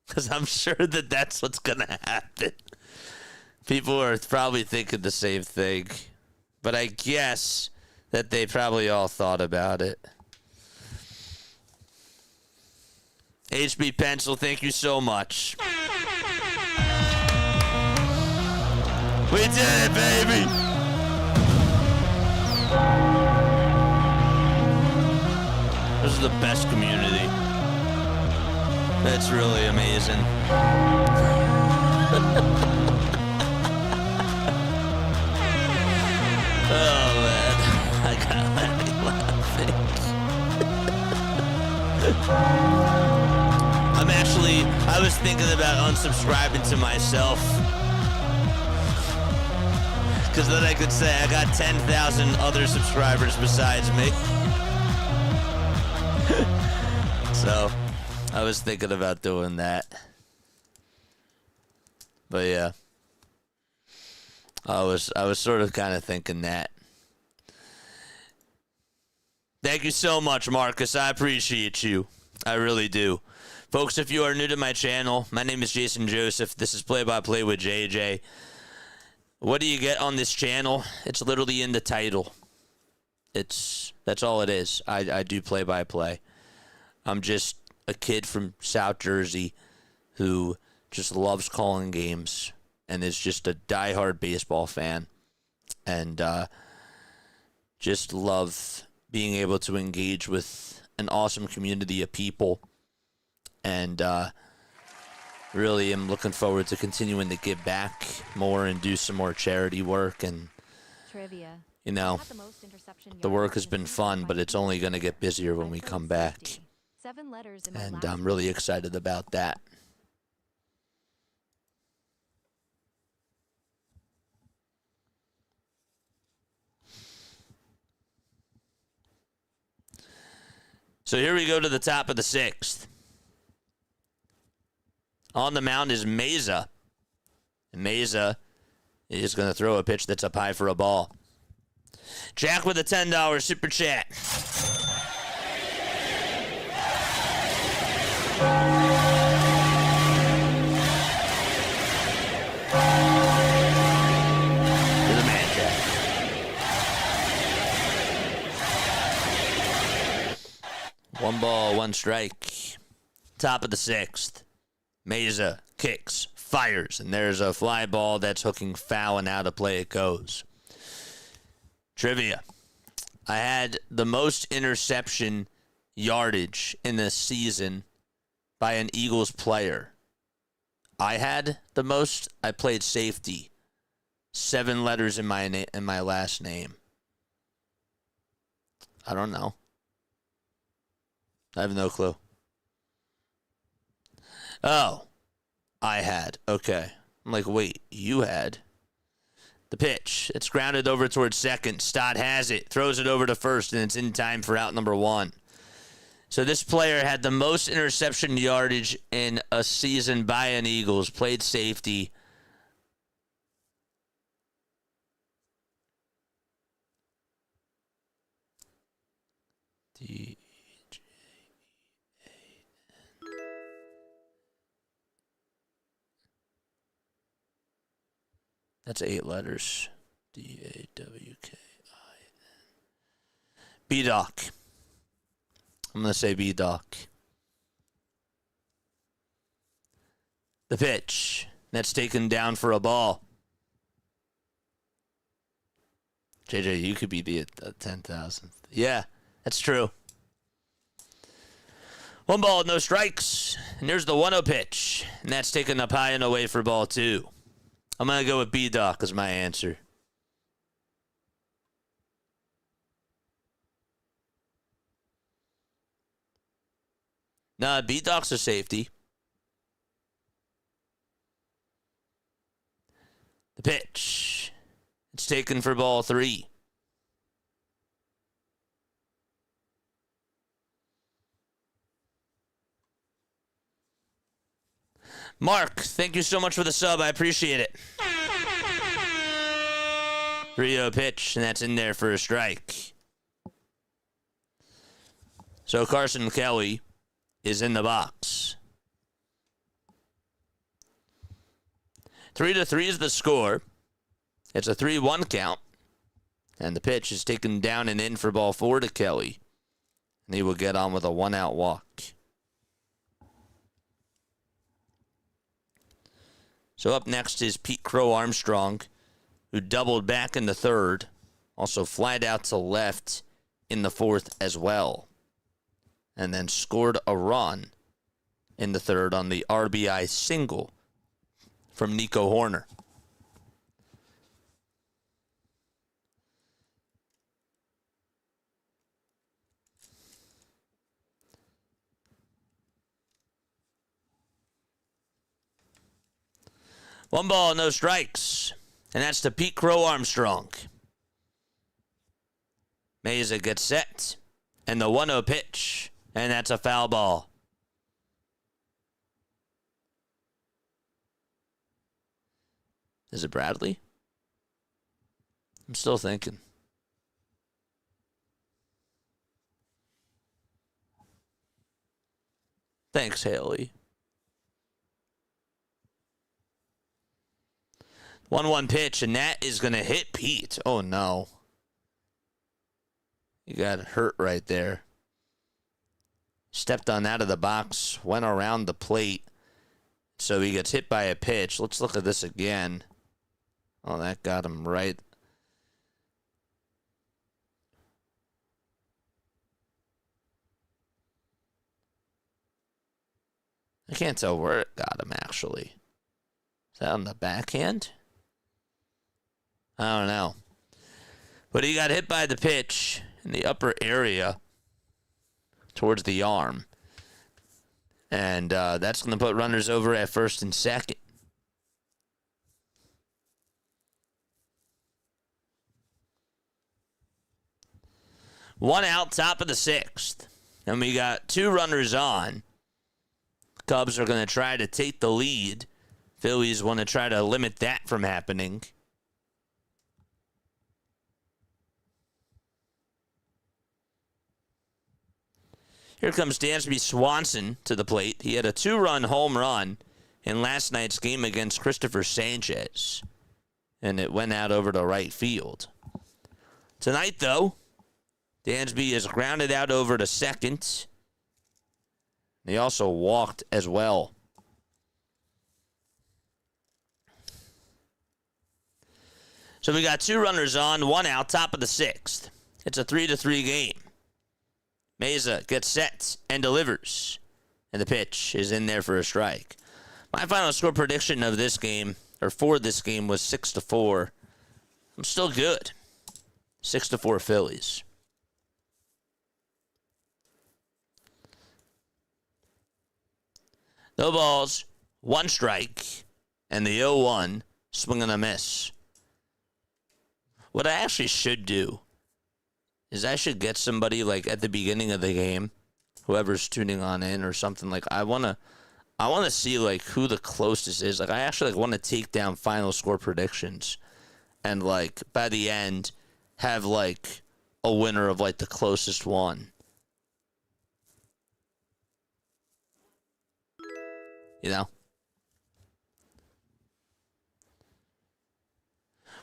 Because I'm sure that that's what's going to happen. People are probably thinking the same thing. But I guess that they probably all thought about it. HB Pencil, thank you so much. We did it, baby! This is the best community. That's really amazing. Oh, man. I got Larry laughing. I was thinking about unsubscribing to myself. Because then I could say I got 10,000 other subscribers besides me. So, I was thinking about doing that. But yeah. I was sort of kind of thinking that. Thank you so much, Marcus. I appreciate you. I really do. Folks, if you are new to my channel, my name is Jason Joseph. This is Play by Play with JJ. What do you get on this channel? It's literally in the title. That's all it is. I do play by play. I'm just a kid from South Jersey who just loves calling games and is just a diehard baseball fan, and just love being able to engage with an awesome community of people, and really am looking forward to continuing to give back more and do some more charity work and trivia. you know, the work has been fun, but it's only going to get busier when we come back. And I'm really excited about that. So here we go to the top of the 6th. On the mound is Meza. And Meza is going to throw a pitch that's up high for a ball. Jack with a $10 super chat. You're the man, Jack. One ball, one strike. Top of the 6th. Meza kicks, fires, and there's a fly ball that's hooking foul, and out of play it goes. Trivia. I had the most interception yardage in the season by an Eagles player. I had the most. I played safety. 7 letters in my last name. I don't know. I have no clue. Oh, I had. Okay. I'm like, wait, you had? The pitch. It's grounded over towards second. Stott has it. Throws it over to first, and it's in time for out number 1. So this player had the most interception yardage in a season by an Eagles. Played safety. That's 8 letters. D-A-W-K-I-N. B-Doc. I'm going to say B-Doc. The pitch. That's taken down for a ball. JJ, you could be the 10,000th. Yeah, that's true. 1 ball, no strikes. And there's the 1-0 pitch. And that's taken up high and away for ball 2. I'm going to go with B-Doc as my answer. Nah, B-Doc's a safety. The pitch. It's taken for ball 3. Mark, thank you so much for the sub. I appreciate it. 3-0 pitch, and that's in there for a strike. So Carson Kelly is in the box. 3-3 is the score. It's a 3-1 count. And the pitch is taken down and in for ball 4 to Kelly. And he will get on with a 1-out walk. So up next is Pete Crow Armstrong, who doubled back in the 3rd. Also flied out to left in the 4th as well. And then scored a run in the 3rd on the RBI single from Nico Horner. One ball, no strikes. And that's to Pete Crow Armstrong. Meza gets set. And the 1-0 pitch. And that's a foul ball. Is it Bradley? I'm still thinking. Thanks, Haley. 1-1 pitch, and that is going to hit Pete. Oh, no. You got hurt right there. Stepped on out of the box, went around the plate, so he gets hit by a pitch. Let's look at this again. Oh, that got him right. I can't tell where it got him, actually. Is that on the backhand? I don't know. But he got hit by the pitch in the upper area towards the arm. And that's going to put runners over at first and second. One out, top of the sixth. And we got 2 runners on. Cubs are going to try to take the lead. Phillies want to try to limit that from happening. Here comes Dansby Swanson to the plate. He had a 2-run home run in last night's game against Christopher Sanchez. And it went out over to right field. Tonight, though, Dansby is grounded out over to second. He also walked as well. So we got 2 runners on, 1 out, top of the sixth. It's a 3-3 game. Meza gets set and delivers. And the pitch is in there for a strike. My final score prediction of this game, or for this game, was 6-4. I'm still good. 6-4 Phillies. No balls, 1 strike, and the 0-1 swing and a miss. What I actually should do is I should get somebody like at the beginning of the game, whoever's tuning on in or something, like I wanna see like who the closest is. Like I actually like want to take down final score predictions and like by the end have like a winner of like the closest one. You know?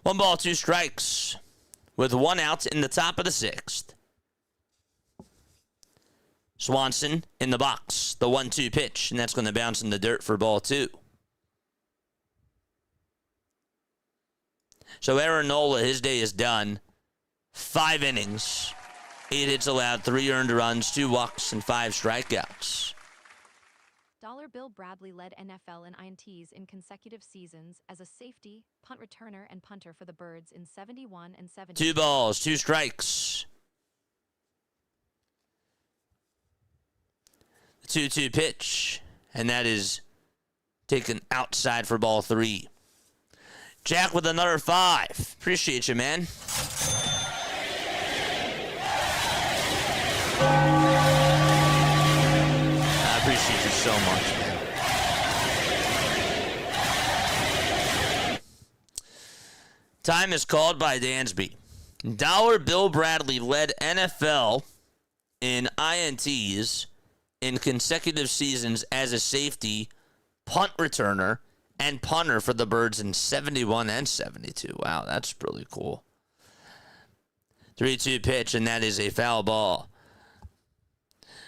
1 ball, 2 strikes with 1 out in the top of the sixth. Swanson in the box, the 1-2 pitch, and that's going to bounce in the dirt for ball 2. So Aaron Nola, his day is done. 5 innings, 8 hits allowed, 3 earned runs, 2 walks, and 5 strikeouts. Bill Bradley led NFL in INTs in consecutive seasons as a safety, punt returner, and punter for the Birds in 71 and 70. 2 balls, 2 strikes. The 2-2 pitch, and that is taken outside for ball 3. Jack with another 5. Appreciate you, man. I appreciate you so much, man. Time is called by Dansby. Bill Bradley led NFL in INTs in consecutive seasons as a safety, punt returner, and punter for the Birds in 71 and 72. Wow, that's really cool. 3-2 pitch, and that is a foul ball.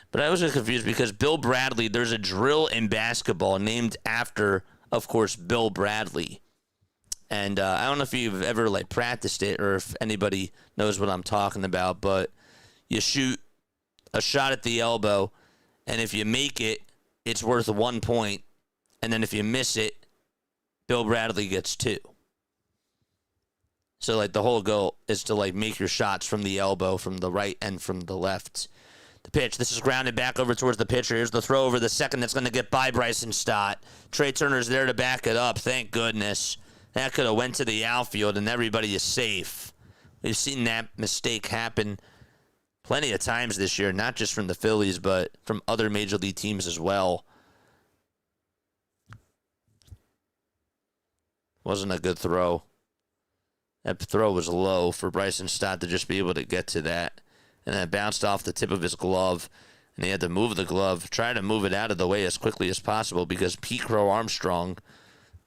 But I was just confused because Bill Bradley, there's a drill in basketball named after, of course, Bill Bradley. And I don't know if you've ever like practiced it or if anybody knows what I'm talking about, but you shoot a shot at the elbow, and if you make it, it's worth 1 point. And then if you miss it, Bill Bradley gets 2. So like the whole goal is to like make your shots from the elbow, from the right and from the left. The pitch. This is grounded back over towards the pitcher. Here's the throw over the second that's going to get by Bryson Stott. Trey Turner's there to back it up. Thank goodness. That could have went to the outfield and everybody is safe. We've seen that mistake happen plenty of times this year, not just from the Phillies, but from other major league teams as well. Wasn't a good throw. That throw was low for Bryson Stott to just be able to get to that. And then it bounced off the tip of his glove. And he had to move the glove, try to move it out of the way as quickly as possible because Pete Crow Armstrong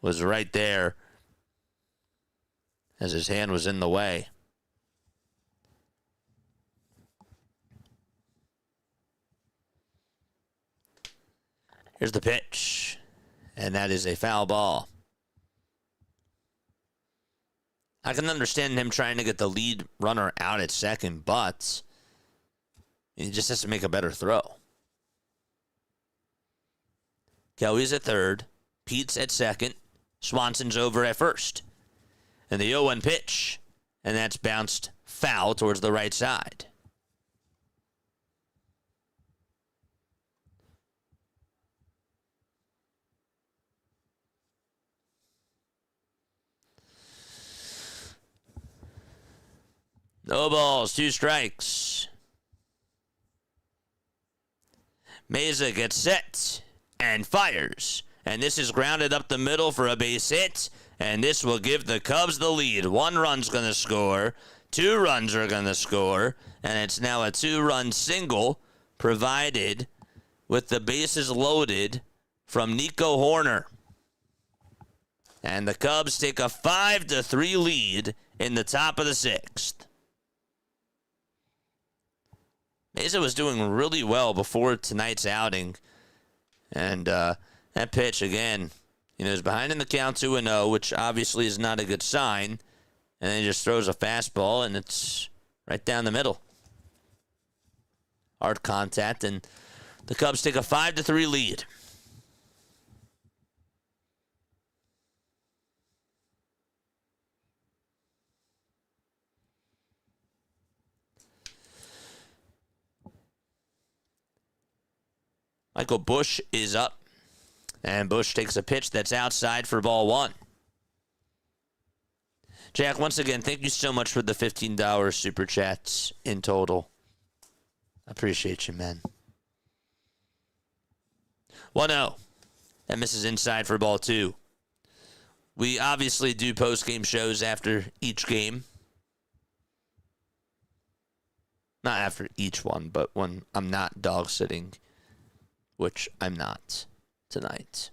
was right there as his hand was in the way. Here's the pitch. And that is a foul ball. I can understand him trying to get the lead runner out at second, but he just has to make a better throw. Kelly's at third. Pete's at second. Swanson's over at first. And the 0-1 pitch. and that's bounced foul towards the right side. No balls, 2 strikes. Meza gets set and fires. And this is grounded up the middle for a base hit. And this will give the Cubs the lead. 1 run's going to score. 2 runs are going to score. And it's now a 2-run single provided with the bases loaded from Nico Horner. And the Cubs take a 5-3 lead in the top of the 6th. Meza was doing really well before tonight's outing. And that pitch, again, is behind in the count 2-0, which obviously is not a good sign. And then he just throws a fastball, and it's right down the middle. Hard contact, and the Cubs take a 5-3 lead. Michael Busch is up, and Busch takes a pitch that's outside for ball 1. Jack, once again, thank you so much for the $15 super chats in total. I appreciate you, man. 1-0. That misses inside for ball 2. We obviously do post-game shows after each game. Not after each one, but when I'm not dog-sitting, which I'm not tonight.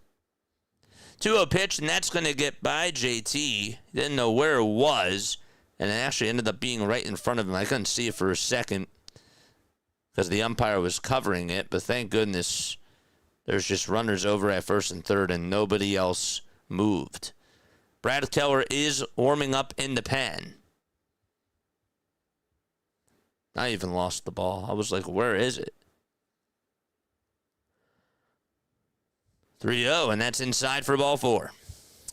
2-0 pitch, and that's going to get by JT. Didn't know where it was, and it actually ended up being right in front of him. I couldn't see it for a second because the umpire was covering it, but thank goodness there's just runners over at first and third, and nobody else moved. Brad Keller is warming up in the pen. I even lost the ball. I was like, where is it? 3-0, and that's inside for ball 4.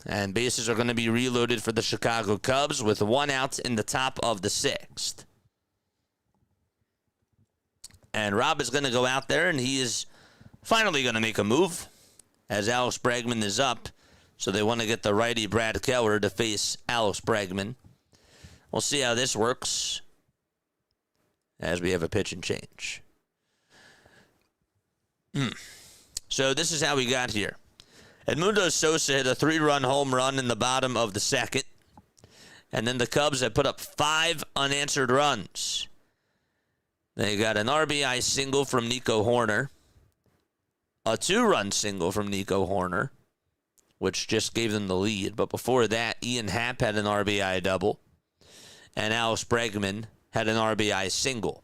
And bases are going to be reloaded for the Chicago Cubs with 1 out in the top of the 6th. And Rob is going to go out there, and he is finally going to make a move as Alex Bregman is up. So they want to get the righty Brad Keller to face Alex Bregman. We'll see how this works as we have a pitch and change. So this is how we got here. Edmundo Sosa hit a 3-run home run in the bottom of the 2nd. And then the Cubs have put up 5 unanswered runs. They got an RBI single from Nico Horner. A 2-run single from Nico Horner, which just gave them the lead. But before that, Ian Happ had an RBI double. And Alex Bregman had an RBI single.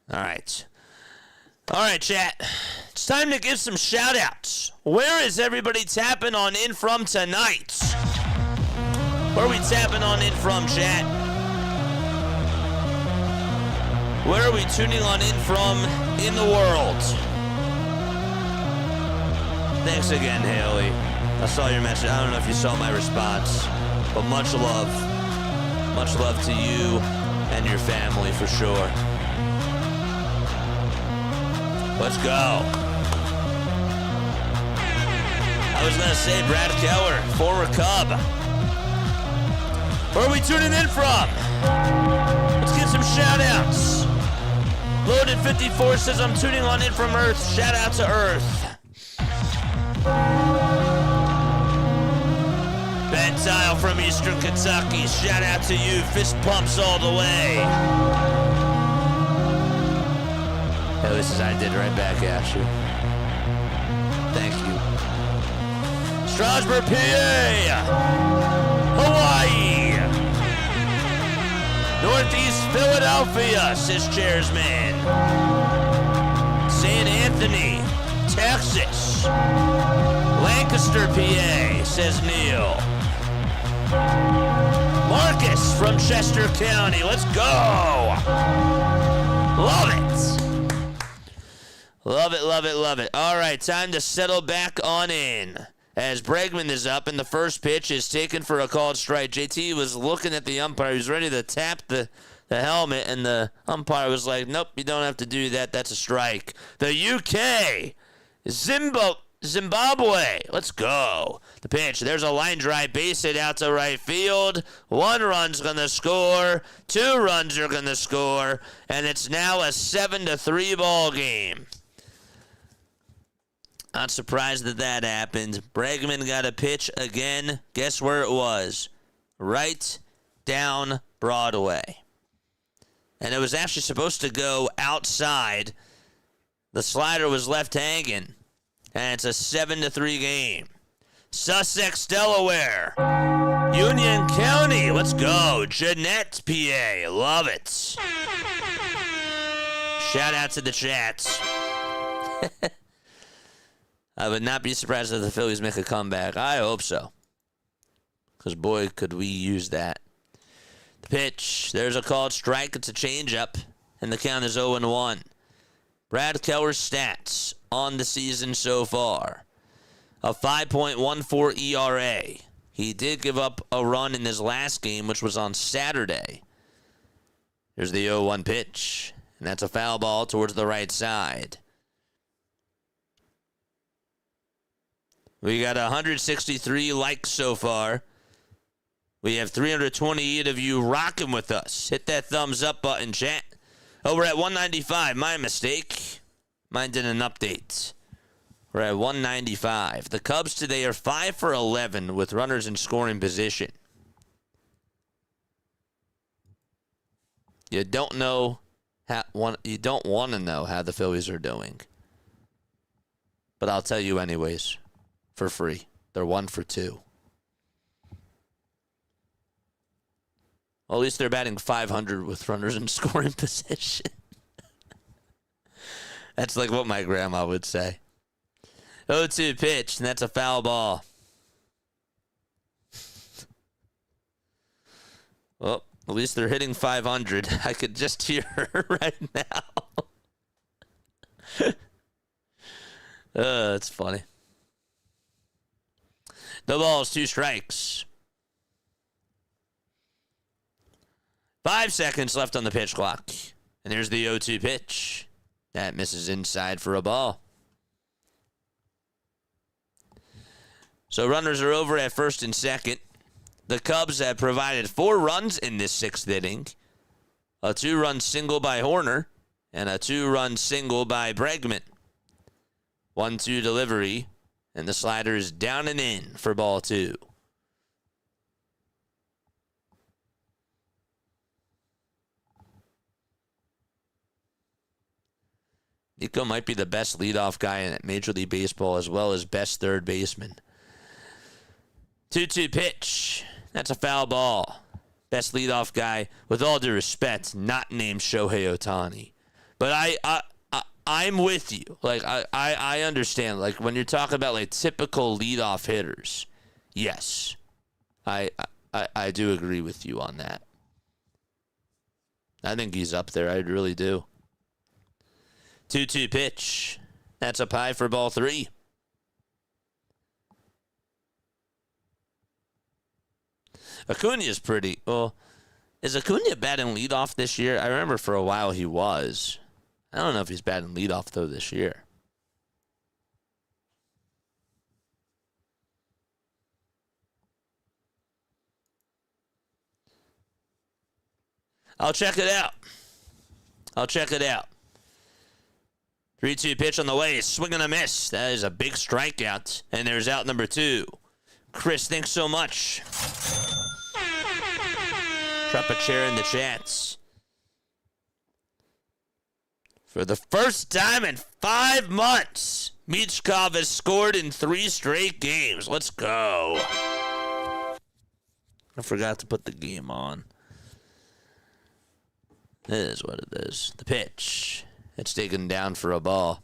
All right, chat. It's time to give some shout-outs. Where is everybody tapping on in from tonight? Where are we tapping on in from, chat? Where are we tuning on in from in the world? Thanks again, Haley. I saw your message. I don't know if you saw my response, but much love. Much love to you and your family for sure. Let's go. I was going to say Brad Keller, former Cub. Where are we tuning in from? Let's get some shout-outs. Loaded 54 says, I'm tuning on in from Earth. Shout out to Earth. Ben Tile from Eastern Kentucky. Shout out to you. Fist pumps all the way. At least as I did right back at you. Thank you. Strasburg, PA. Hawaii. Northeast Philadelphia, says Chairsman. St. Anthony, Texas. Lancaster, PA, says Neil. Marcus from Chester County. Let's go. Love it. Love it, love it, love it. All right, time to settle back on in. as Bregman is up, and the first pitch is taken for a called strike. JT was looking at the umpire. He was ready to tap the helmet, and the umpire was like, nope, you don't have to do that. That's a strike. The UK, Zimbabwe. Let's go. The pitch. There's a line drive, base hit out to right field. 1 run's going to score. 2 runs are going to score. And it's now a 7-3 ball game. Not surprised that happened. Bregman got a pitch again. Guess where it was? Right down Broadway. And it was actually supposed to go outside. The slider was left hanging. And it's a 7-3 game. Sussex, Delaware. Union County. Let's go. Jeanette, PA. Love it. Shout out to the chats. I would not be surprised if the Phillies make a comeback. I hope so. Because, boy, could we use that. The pitch. There's a called strike. It's a changeup. And the count is 0-1. Brad Keller's stats on the season so far. A 5.14 ERA. He did give up a run in his last game, which was on Saturday. Here's the 0-1 pitch. And that's a foul ball towards the right side. We got 163 likes so far. We have 328 of you rocking with us. Hit that thumbs up button, chat. Oh, we're at 195. My mistake. Mine didn't update. We're at 195. The Cubs today are 5 for 11 with runners in scoring position. You don't know you don't want to know how the Phillies are doing. But I'll tell you anyways. For free. They're 1 for 2. Well, at least they're batting 500 with runners in scoring position. That's like what my grandma would say. 0-2 pitch, and that's a foul ball. Well, at least they're hitting 500. I could just hear her right now. That's funny. No balls, 2 strikes. 5 seconds left on the pitch clock. And there's the 0-2 pitch. That misses inside for a ball. So runners are over at first and second. The Cubs have provided 4 runs in this 6th inning. A 2-run single by Horner and a 2-run single by Bregman. 1-2 delivery. And the slider is down and in for ball 2. Nico might be the best leadoff guy in Major League Baseball as well as best third baseman. 2-2 pitch. That's a foul ball. Best leadoff guy, with all due respect, not named Shohei Ohtani. But I'm with you. Like, I understand. Like, when you're talking about, like, typical leadoff hitters, yes. I do agree with you on that. I think he's up there. I really do. 2-2 pitch. That's up high for ball 3. Acuna's pretty... Well, is Acuna batting leadoff this year? I remember for a while he was. I don't know if he's batting leadoff, though, this year. I'll check it out. 3-2 pitch on the way. Swing and a miss. That is a big strikeout. And there's out number 2. Chris, thanks so much. Drop a chair in the chats. For the first time in 5 months, Michkov has scored in 3 straight games. Let's go. I forgot to put the game on. It is what it is. The pitch. It's taken down for a ball.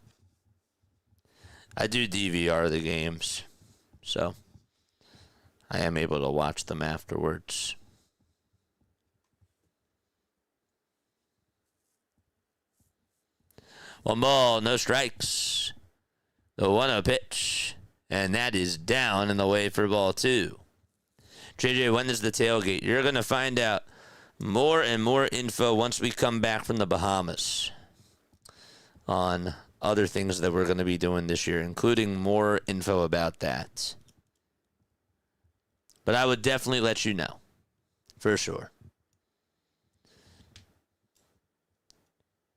I do DVR the games, so I am able to watch them afterwards. One ball, no strikes. The 1-0 pitch. And that is down and away for ball 2. JJ, when is the tailgate? You're going to find out more and more info once we come back from the Bahamas on other things that we're going to be doing this year, including more info about that. But I would definitely let you know, for sure.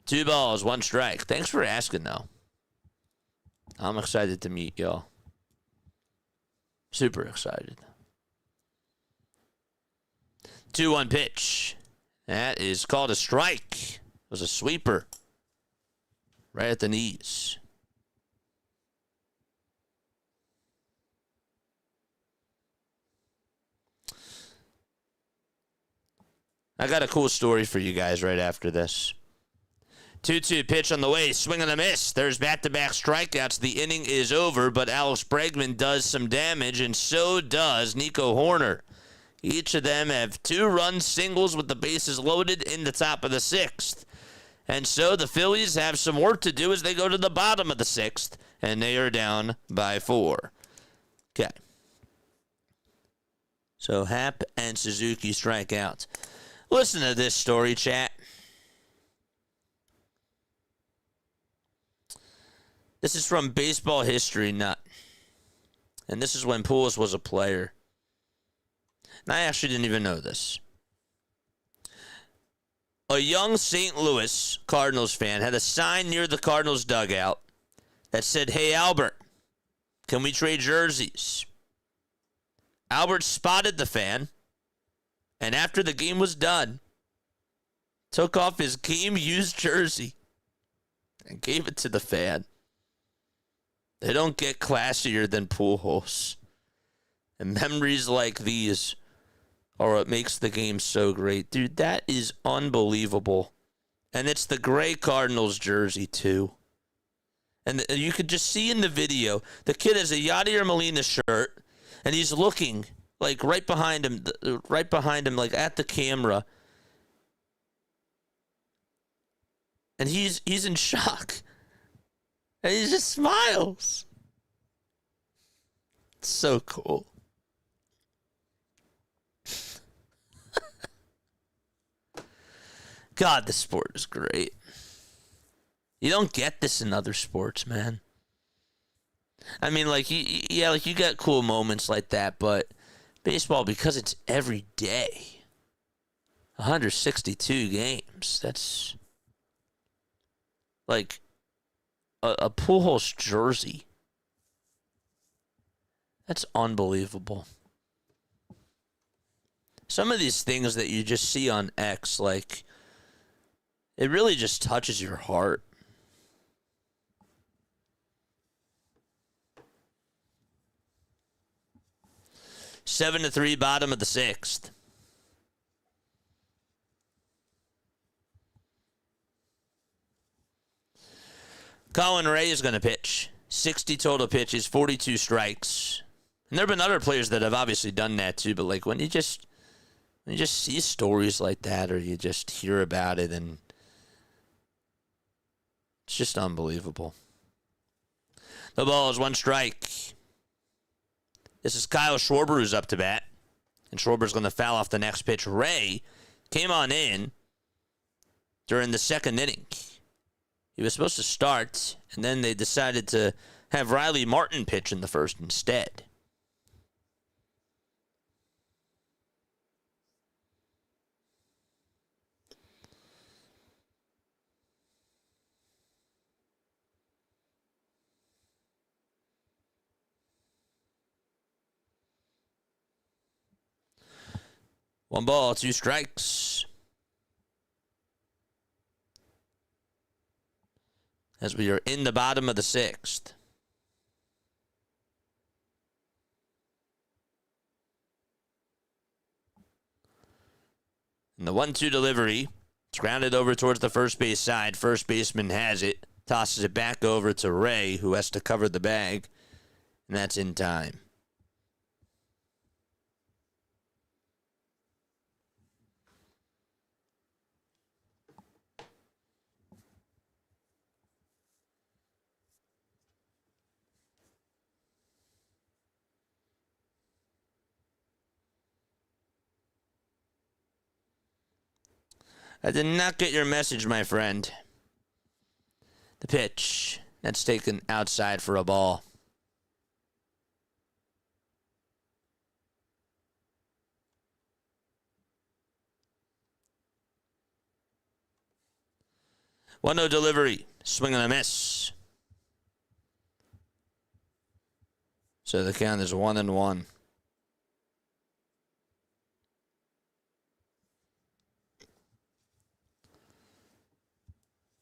2 balls, 1 strike. Thanks for asking, though. I'm excited to meet y'all. Super excited. 2-1 pitch. That is called a strike. It was a sweeper. Right at the knees. I got a cool story for you guys right after this. 2-2 pitch on the way. Swing and a miss. There's back-to-back strikeouts. The inning is over, but Alex Bregman does some damage, and so does Nico Horner. Each of them have 2-run singles with the bases loaded in the top of the 6th. And so the Phillies have some work to do as they go to the bottom of the 6th, and they are down by 4. Okay. So Happ and Suzuki strike out. Listen to this story, chat. This is from Baseball History Nut. And this is when Pujols was a player. And I actually didn't even know this. A young St. Louis Cardinals fan had a sign near the Cardinals dugout that said, "Hey, Albert, can we trade jerseys?" Albert spotted the fan, and after the game was done, took off his game-used jersey and gave it to the fan. They don't get classier than Pujols. And memories like these are what makes the game so great. Dude, that is unbelievable. And it's the gray Cardinals jersey, too. And you could just see in the video, the kid has a Yadier Molina shirt, and he's looking, like, right behind him, like, at the camera. And he's in shock. And he just smiles. It's so cool. God, this sport is great. You don't get this in other sports, man. I mean, like, you got cool moments like that, but baseball, because it's every day. 162 games. That's like a Pujols jersey. That's unbelievable. Some of these things that you just see on X, like, it really just touches your heart. Seven to 3, bottom of the 6th. Colin Ray is going to pitch. 60 total pitches, 42 strikes. And there have been other players that have obviously done that too, but like when you just see stories like that, or you just hear about it, and it's just unbelievable. The ball is 1 strike. This is Kyle Schwarber who's up to bat. And Schwarber's going to foul off the next pitch. Ray came on in during the 2nd inning. He was supposed to start, and then they decided to have Riley Martin pitch in the 1st instead. One ball, 2 strikes. As we are in the bottom of the 6th. And the 1-2 delivery. It's grounded over towards the first base side. First baseman has it. Tosses it back over to Ray, who has to cover the bag. And that's in time. I did not get your message, my friend. The pitch. That's taken outside for a ball. One-0 delivery. Swing and a miss. So the count is 1-1.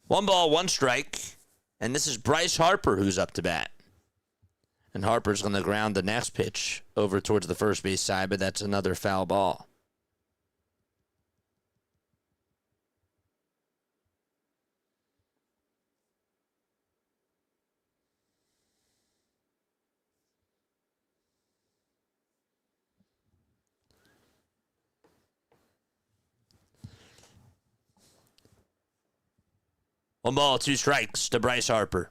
One ball, one strike. And this is Bryce Harper who's up to bat. And Harper's going to ground the next pitch over towards the first base side, but that's another foul ball. One ball, two strikes to Bryce Harper.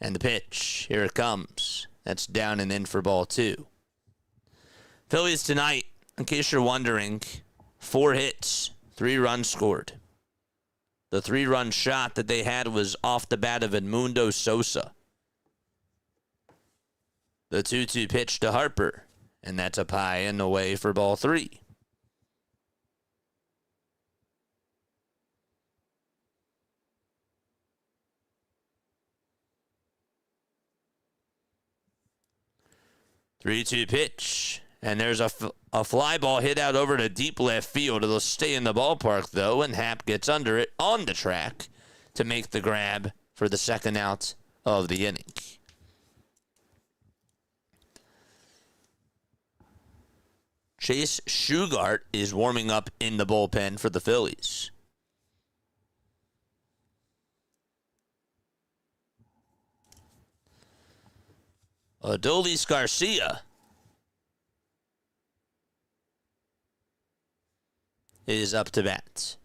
And the pitch, here it comes. That's down and in for ball two. Phillies tonight, in case you're wondering, 4 hits, 3 runs scored. The 3-run shot that they had was off the bat of Edmundo Sosa. The 2-2 pitch to Harper, and that's up high and away for ball 3. Three-two pitch, and there's a fly ball hit out over to deep left field. It'll stay in the ballpark, though, and Happ gets under it on the track to make the grab for the second out of the inning. Chase Shugart is warming up in the bullpen for the Phillies. Adolis Garcia is up to bat.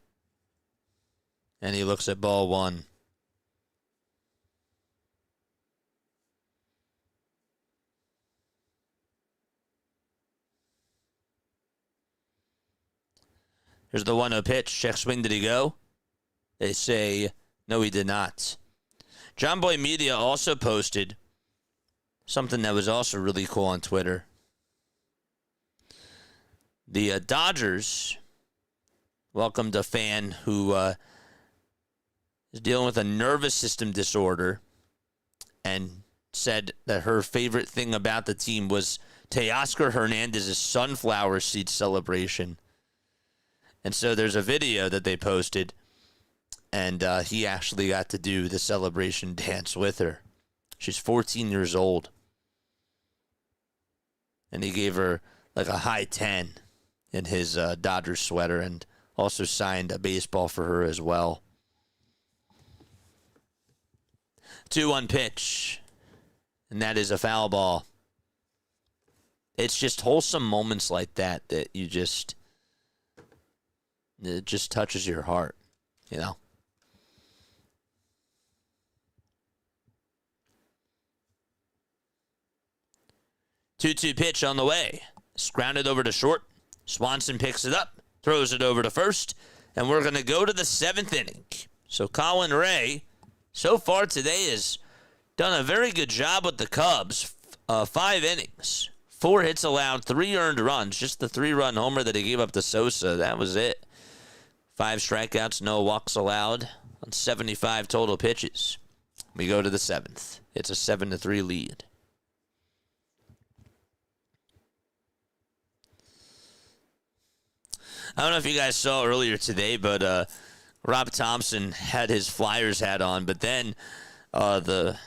And he looks at ball 1. Here's the 1-0 pitch. Check swing. Did he go? They say, no, he did not. John Boy Media also posted something that was also really cool on Twitter. The Dodgers welcomed a fan who is dealing with a nervous system disorder and said that her favorite thing about the team was Teoscar Hernandez's sunflower seed celebration. And so there's a video that they posted, and he actually got to do the celebration dance with her. She's 14 years old. And he gave her like a high 10 in his Dodgers sweater and also signed a baseball for her as well. 2-1 pitch. And that is a foul ball. It's just wholesome moments like that you just, it just touches your heart, you know? Two-two pitch on the way. It's grounded over to short. Swanson picks it up, throws it over to first, and we're going to go to the 7th inning. So Colin Ray, so far today, has done a very good job with the Cubs. 5 innings, 4 hits allowed, 3 earned runs. Just the 3-run homer that he gave up to Sosa, that was it. 5 strikeouts, no walks allowed on 75 total pitches. We go to the 7th. It's a 7-3 lead. I don't know if you guys saw earlier today, but Rob Thompson had his Flyers hat on. But then the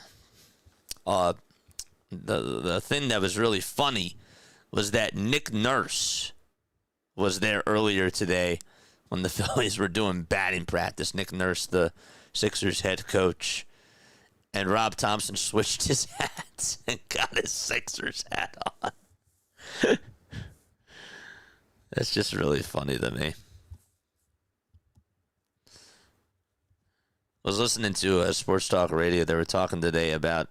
thing that was really funny was that Nick Nurse was there earlier today when the Phillies were doing batting practice. Nick Nurse, the Sixers head coach, and Rob Thompson switched his hats and got his Sixers hat on. That's just really funny to me. I was listening to Sports Talk Radio. They were talking today about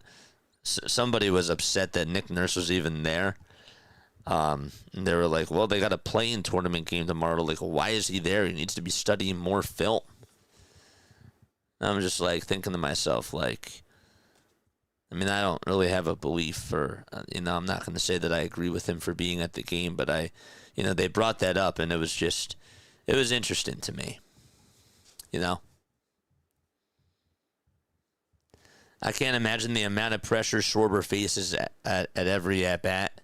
somebody was upset that Nick Nurse was even there. And they were like, well, they got a play-in tournament game tomorrow. Like, why is he there? He needs to be studying more film. And I'm just like thinking to myself, like, I mean, I don't really have a belief or, I'm not going to say that I agree with him for being at the game, but they brought that up and it was interesting to me, I can't imagine the amount of pressure Schwarber faces at every at-bat.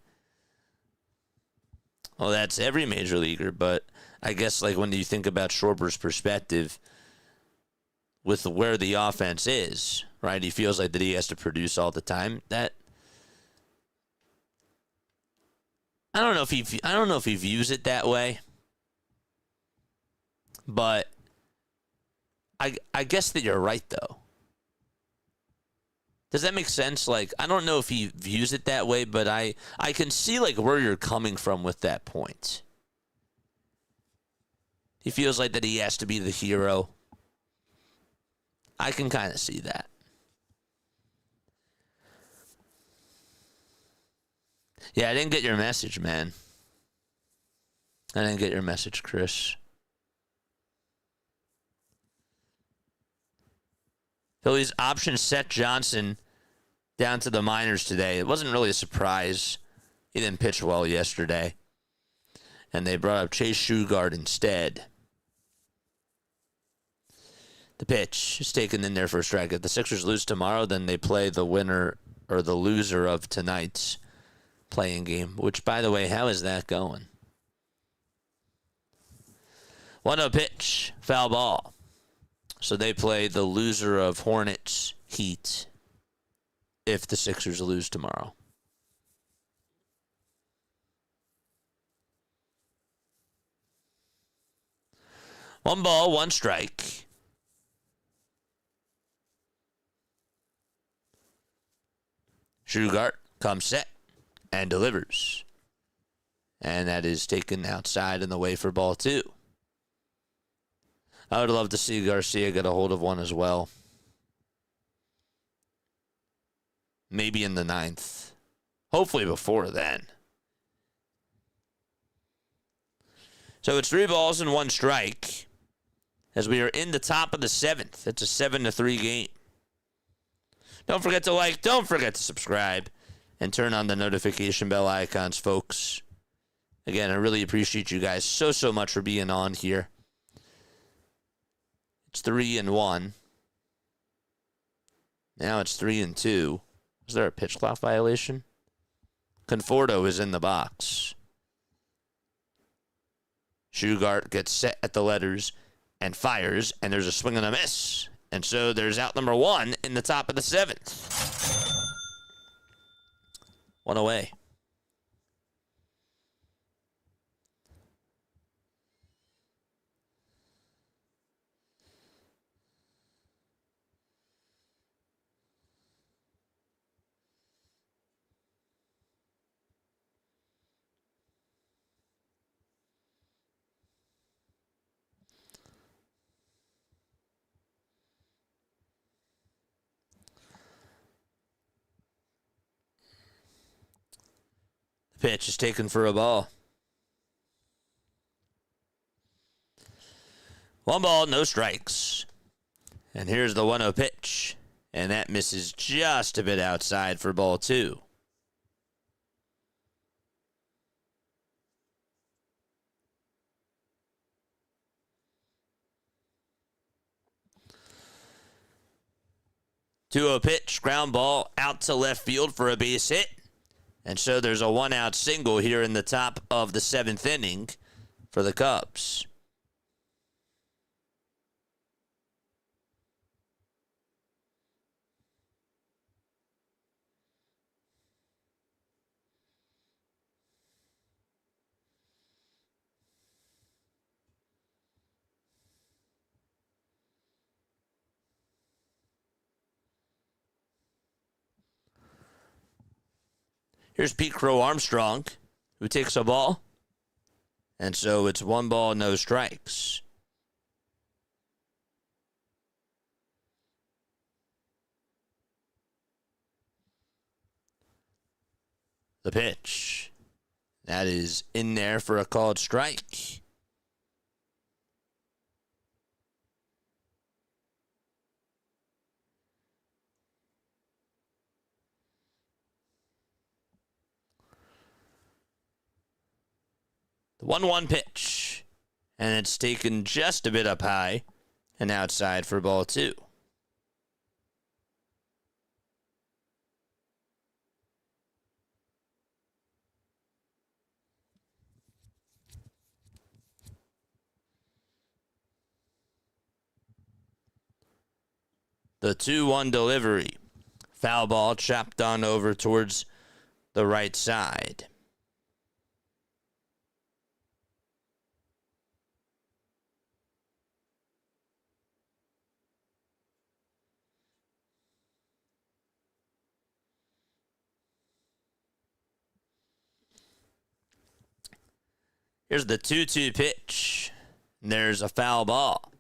Well, that's every major leaguer, but I guess like when you think about Schwarber's perspective with where the offense is, right? He feels like that he has to produce all the time. That I don't know if he views it that way, but I guess that you're right though. Does that make sense? Like, I don't know if he views it that way, but I can see, like, where you're coming from with that point. He feels like that he has to be the hero. I can kind of see that. Yeah, I didn't get your message, man. I didn't get your message, Chris. Phillies option Seth Johnson down to the minors today. It wasn't really a surprise. He didn't pitch well yesterday. And they brought up Chase Shugart instead. The pitch is taken in there for a strike. If the Sixers lose tomorrow, then they play the winner or the loser of tonight's playing game. Which, by the way, how is that going? 1-0 pitch. Foul ball. So they play the loser of Hornets Heat if the Sixers lose tomorrow. One ball, one strike. Shugart comes set and delivers. And that is taken outside and away for ball two. I would love to see Garcia get a hold of one as well. Maybe in the 9th. Hopefully before then. So it's 3 balls and 1 strike as we are in the top of the 7th. It's a 7-3 game. Don't forget to like, don't forget to subscribe, and turn on the notification bell icons, folks. Again, I really appreciate you guys so much for being on here. It's 3-1. Now it's 3-2. Is there a pitch clock violation? Conforto is in the box. Shugart gets set at the letters and fires, and there's a swing and a miss. And so there's out number 1 in the top of the 7th. 1 away. Pitch is taken for a ball. 1 ball, no strikes. And here's the 1-0 pitch. And that misses just a bit outside for ball 2. Two-0 pitch, ground ball out to left field for a base hit. And so there's a 1-out single here in the top of the 7th inning for the Cubs. Here's Pete Crow Armstrong, who takes a ball. And so it's 1 ball, no strikes. The pitch. That is in there for a called strike. The 1-1 pitch. And it's taken just a bit up high and outside for ball 2. The 2-1 delivery. Foul ball chopped on over towards the right side. Here's the 2-2 pitch. And there's a foul ball.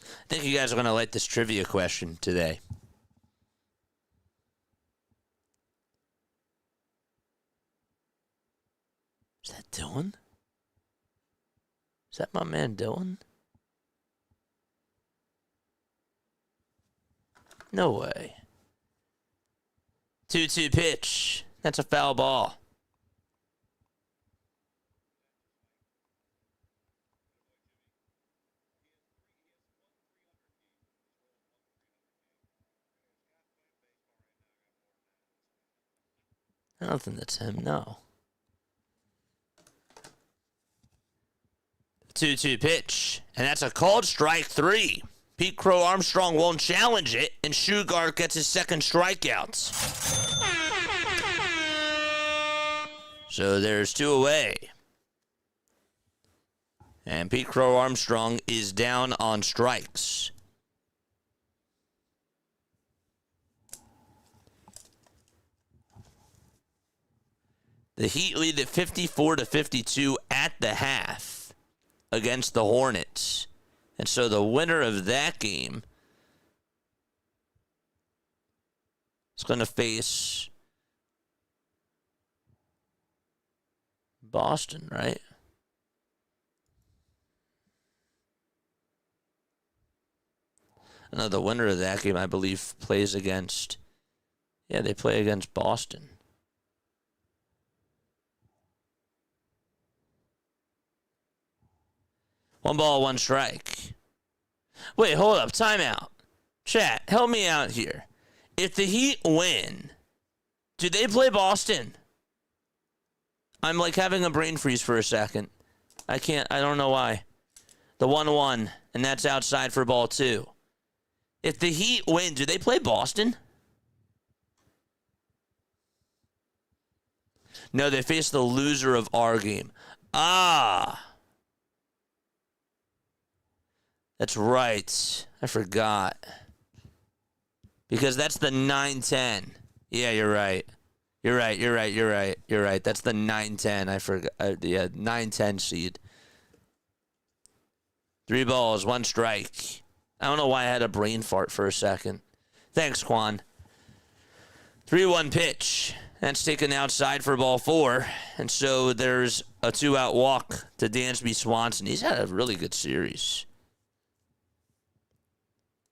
I think you guys are going to like this trivia question today. Is that Dylan? Is that my man Dylan? No way. 2-2 pitch. That's a foul ball. I don't think that's him, no. 2-2 pitch, and that's a called strike 3. Pete Crow Armstrong won't challenge it, and Shugart gets his second strikeout. So there's 2 away. And Pete Crow Armstrong is down on strikes. The Heat lead at 54-52 at the half against the Hornets. And so the winner of that game is going to face Boston, right? No, the winner of that game, I believe, plays against... Yeah, they play against Boston. One ball, one strike. Wait, hold up. Timeout. Chat, help me out here. If the Heat win, do they play Boston? I'm like having a brain freeze for a second. I don't know why. The 1-1, and that's outside for ball 2. If the Heat win, do they play Boston? No, they face the loser of our game. Ah. That's right. I forgot. Because that's the 9-10. Yeah, you're right. You're right. That's the 9-10. I forgot. Yeah, 9-10 seed. 3 balls, 1 strike. I don't know why I had a brain fart for a second. Thanks, Quan. 3-1 pitch. That's taken outside for ball 4. And so there's a 2-out walk to Dansby Swanson. He's had a really good series.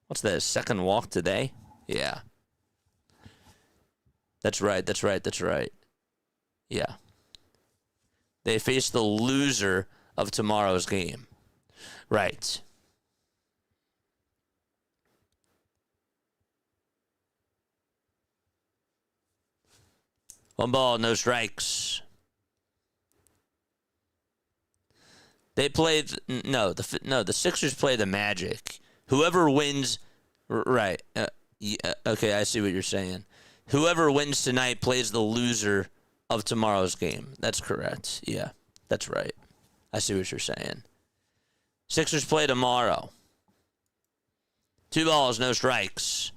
What's that, second walk today? Yeah. That's right. Yeah. They face the loser of tomorrow's game. Right. One ball, no strikes. They play the Sixers play the Magic. Whoever wins, right? Okay, I see what you're saying. Whoever wins tonight plays the loser of tomorrow's game. That's correct. Yeah, that's right. I see what you're saying. Sixers play tomorrow. 2 balls, no strikes.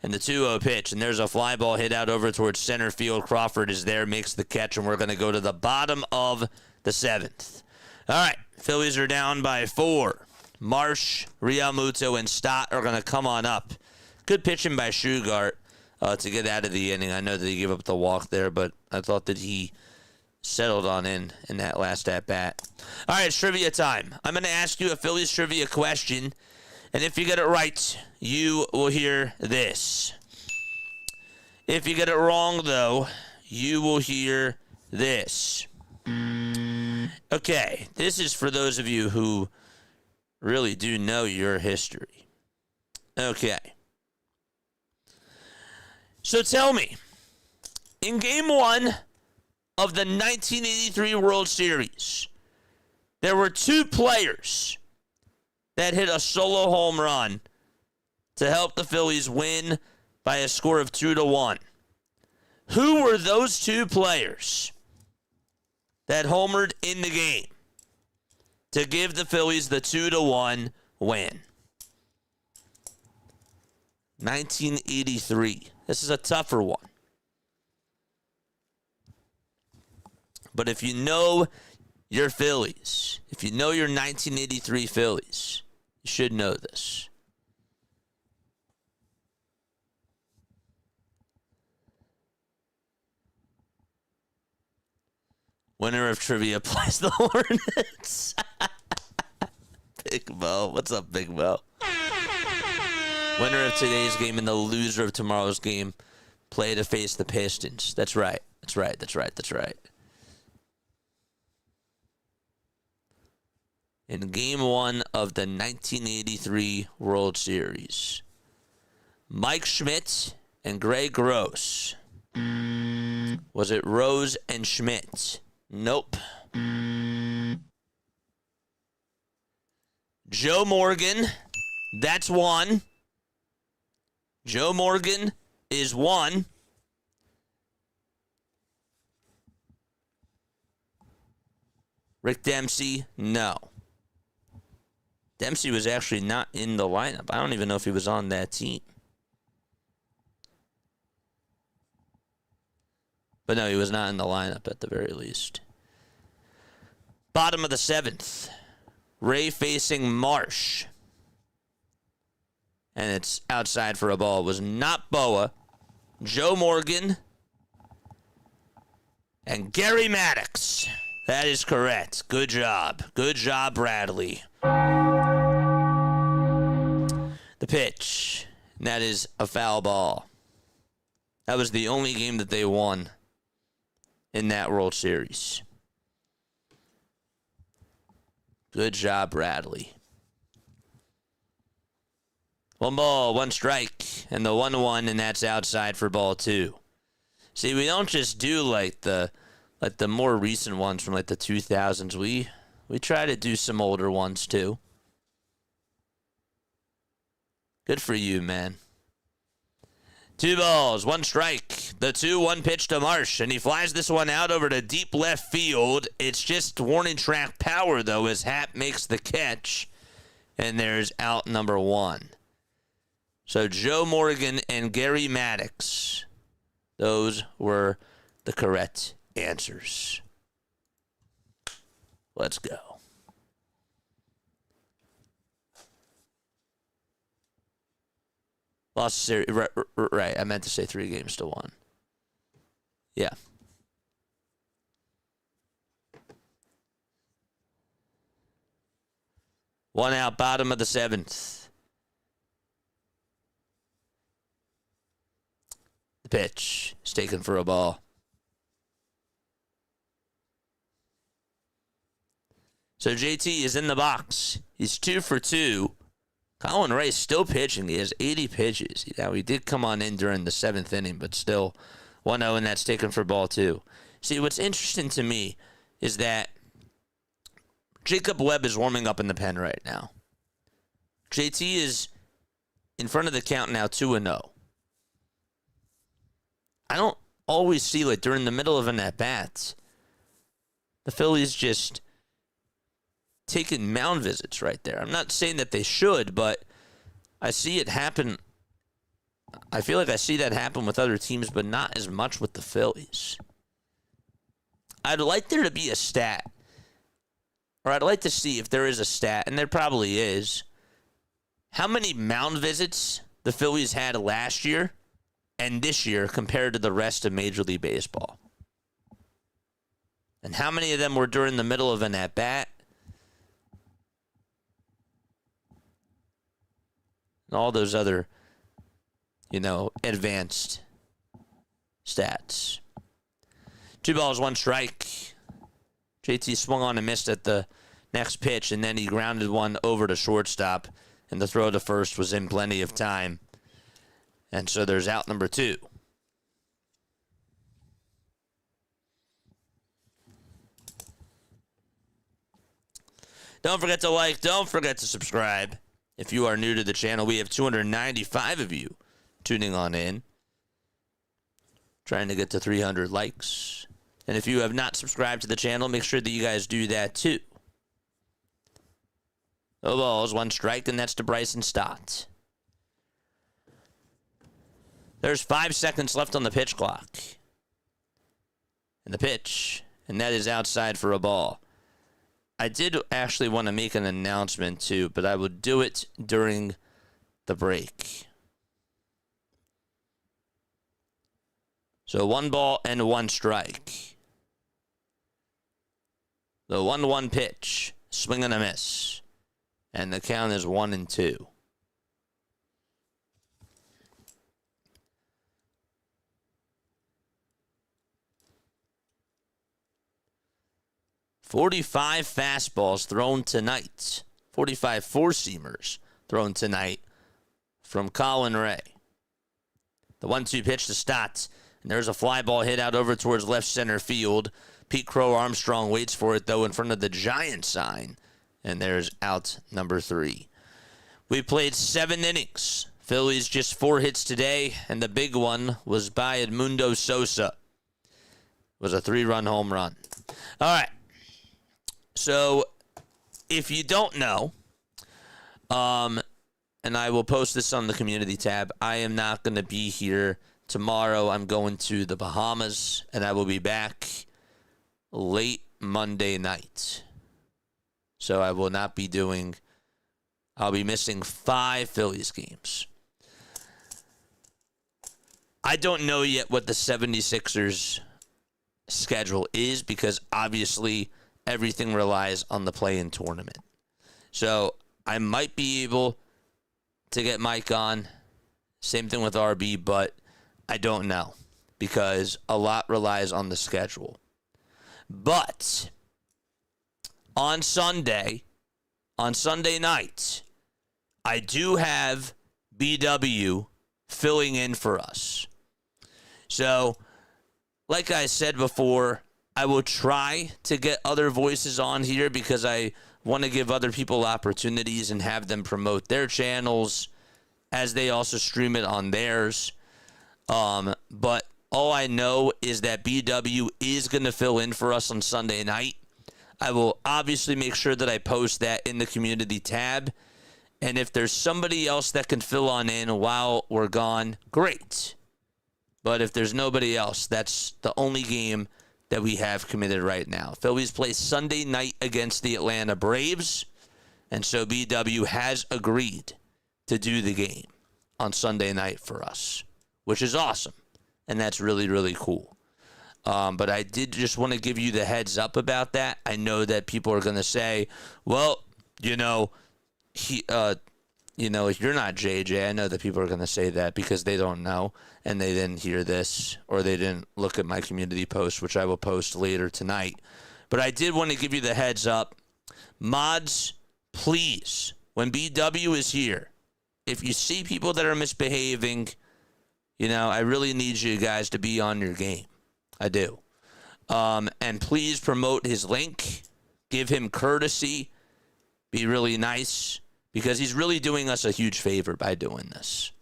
And the 2-0 pitch, and there's a fly ball hit out over towards center field. Crawford is there, makes the catch, and we're going to go to the bottom of the 7th. All right, Phillies are down by 4. Marsh, Realmuto, and Stott are going to come on up. Good pitching by Shugart to get out of the inning. I know that he gave up the walk there, but I thought that he settled on in that last at-bat. All right, it's trivia time. I'm going to ask you a Phillies trivia question, and if you get it right, you will hear this. If you get it wrong, though, you will hear this. Okay, this is for those of you who really do know your history. Okay. So tell me, in Game 1 of the 1983 World Series, there were two players that hit a solo home run to help the Phillies win by a score of 2-1. Who were those two players that homered in the game to give the Phillies the 2-1 win? 1983. This is a tougher one. But if you know your Phillies, if you know your 1983 Phillies, you should know this. Winner of trivia plays the Hornets. Big Mo. What's up, Big Mo? Winner of today's game and the loser of tomorrow's game play to face the Pistons. That's right. That's right. That's right. That's right. In Game 1 of the 1983 World Series, Mike Schmidt and Greg Gross. Was it Rose and Schmidt? Nope. Joe Morgan, that's one. Joe Morgan is one. Rick Dempsey, no. Dempsey was actually not in the lineup. I don't even know if he was on that team. But no, he was not in the lineup at the very least. Bottom of the 7th. Ray facing Marsh. And it's outside for a ball. It was not Boa, Joe Morgan, and Gary Maddox. That is correct. Good job. Good job, Bradley. The pitch. And that is a foul ball. That was the only game that they won in that World Series. Good job, Bradley. 1 ball, 1 strike, and the 1-1, and that's outside for ball 2. See, we don't just do like the more recent ones from like the 2000s. We try to do some older ones too. Good for you, man. 2 balls, 1 strike. The 2-1 pitch to Marsh, and he flies this one out over to deep left field. It's just warning track power, though, as Happ makes the catch, and there's out number 1. So Joe Morgan and Gary Maddox, those were the correct answers. Let's go. Lost series. Right, I meant to say 3-1. Yeah. One out, bottom of the 7th. The pitch is taken for a ball. So JT is in the box. He's 2 for 2. Colin Ray still pitching. He has 80 pitches. Now, he did come on in during the 7th inning, but still 1-0, and that's taken for ball 2. See, what's interesting to me is that Jacob Webb is warming up in the pen right now. JT is in front of the count now, 2-0. I don't always see, like, during the middle of an at-bat, the Phillies just taking mound visits right there. I'm not saying that they should, but I see it happen. I feel like I see that happen with other teams, but not as much with the Phillies. I'd like there to be a stat, or I'd like to see if there is a stat, and there probably is, how many mound visits the Phillies had last year and this year compared to the rest of Major League Baseball. And how many of them were during the middle of an at-bat? And all those other, advanced stats. 2 balls, 1 strike. JT swung on and missed at the next pitch, and then he grounded one over to shortstop, and the throw to first was in plenty of time. And so there's out number 2. Don't forget to like, don't forget to subscribe. If you are new to the channel, we have 295 of you tuning on in. Trying to get to 300 likes. And if you have not subscribed to the channel, make sure that you guys do that too. No balls, 1 strike, and that's to Bryson Stott. There's 5 seconds left on the pitch clock. And the pitch, and that is outside for a ball. I did actually want to make an announcement too, but I will do it during the break. So 1 ball and 1 strike. The 1-1 pitch, swing and a miss. And the count is 1-2. "45 fastballs thrown tonight. 45 four-seamers thrown tonight from Colin Ray. The 1-2 pitch to Stott. And there's a fly ball hit out over towards left center field. Pete Crow Armstrong waits for it, though, in front of the Giant sign. And there's out number 3. We played 7 innings. Phillies just 4 hits today, and the big one was by Edmundo Sosa. It was a 3-run home run. All right. So, if you don't know, and I will post this on the community tab, I am not going to be here tomorrow. I'm going to the Bahamas, and I will be back late Monday night. So I will not be I'll be missing 5 Phillies games. I don't know yet what the 76ers schedule is because obviously everything relies on the play-in tournament. So I might be able to get Mike on. Same thing with RB, but I don't know because a lot relies on the schedule. But on Sunday night, I do have BW filling in for us. So, like I said before, I will try to get other voices on here because I want to give other people opportunities and have them promote their channels as they also stream it on theirs. But all I know is that BW is going to fill in for us on Sunday night. I will obviously make sure that I post that in the community tab. And if there's somebody else that can fill on in while we're gone, great. But if there's nobody else, that's the only game that we have committed right now. Phillies play Sunday night against the Atlanta Braves. And so BW has agreed to do the game on Sunday night for us, which is awesome. And that's really, really cool. But I did just want to give you the heads up about that. I know that people are going to say, well, you're not JJ. I know that people are going to say that because they don't know and they didn't hear this or they didn't look at my community post, which I will post later tonight. But I did want to give you the heads up. Mods, please, when BW is here, if you see people that are misbehaving, I really need you guys to be on your game. I do. And please promote his link. Give him courtesy. Be really nice. Because he's really doing us a huge favor by doing this.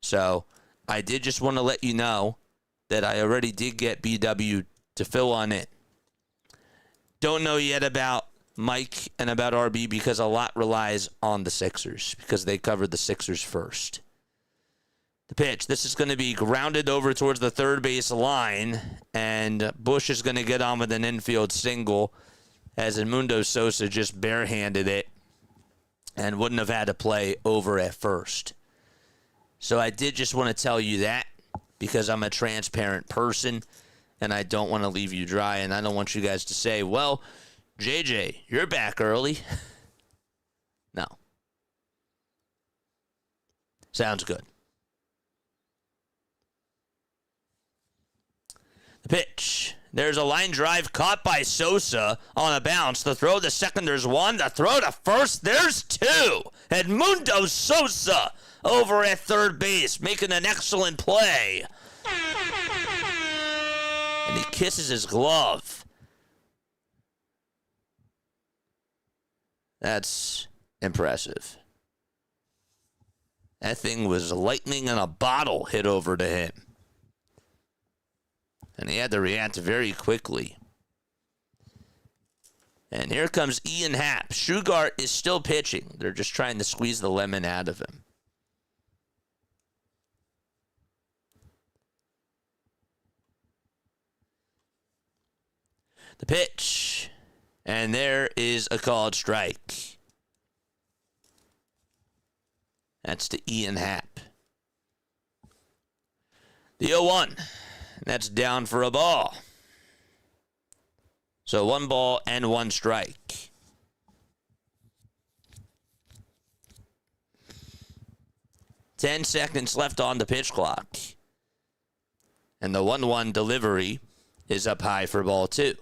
So, I did just want to let you know that I already did get BW to fill on it. Don't know yet about Mike and about RB because a lot relies on the Sixers. Because they covered the Sixers first. The pitch. This is going to be grounded over towards the third base line. And Bush is going to get on with an infield single. As Edmundo Sosa just barehanded it. And wouldn't have had to play over at first. So I did just want to tell you that. Because I'm a transparent person. and I don't want to leave you dry, and I don't want you guys to say, well, JJ, you're back early. No. Sounds good. The pitch. There's a line drive caught by Sosa on a bounce. The throw to second, there's one. The throw to first, there's two. Edmundo Sosa over at third base, making an excellent play. And he kisses his glove. That's impressive. That thing was lightning in a bottle hit over to him. And he had to react very quickly. And here comes Ian Happ. Shugart is still pitching. They're just trying to squeeze the lemon out of him. The pitch. And there is a called strike. That's to Ian Happ. The 0-1. That's down for a ball. So 1 ball and 1 strike. Ten seconds left on the pitch clock. And the 1-1 delivery is up high for ball 2.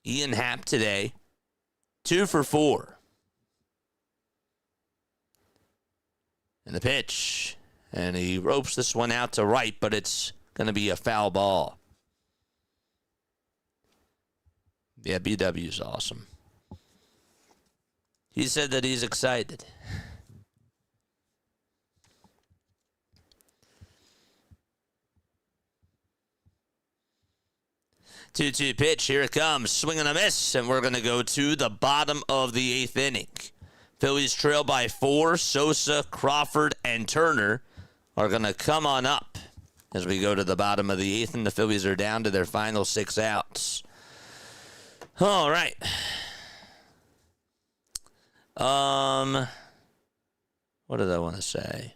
Ian Happ today, 2 for 4. And the pitch. And he ropes this one out to right, but it's going to be a foul ball. Yeah, BW's awesome. He said that he's excited. 2-2 pitch. Here it comes. Swing and a miss. And we're going to go to the bottom of the 8th inning. Phillies trail by 4. Sosa, Crawford, and Turner are going to come on up as we go to the bottom of the 8th, and the Phillies are down to their final 6 outs. All right. What did I want to say?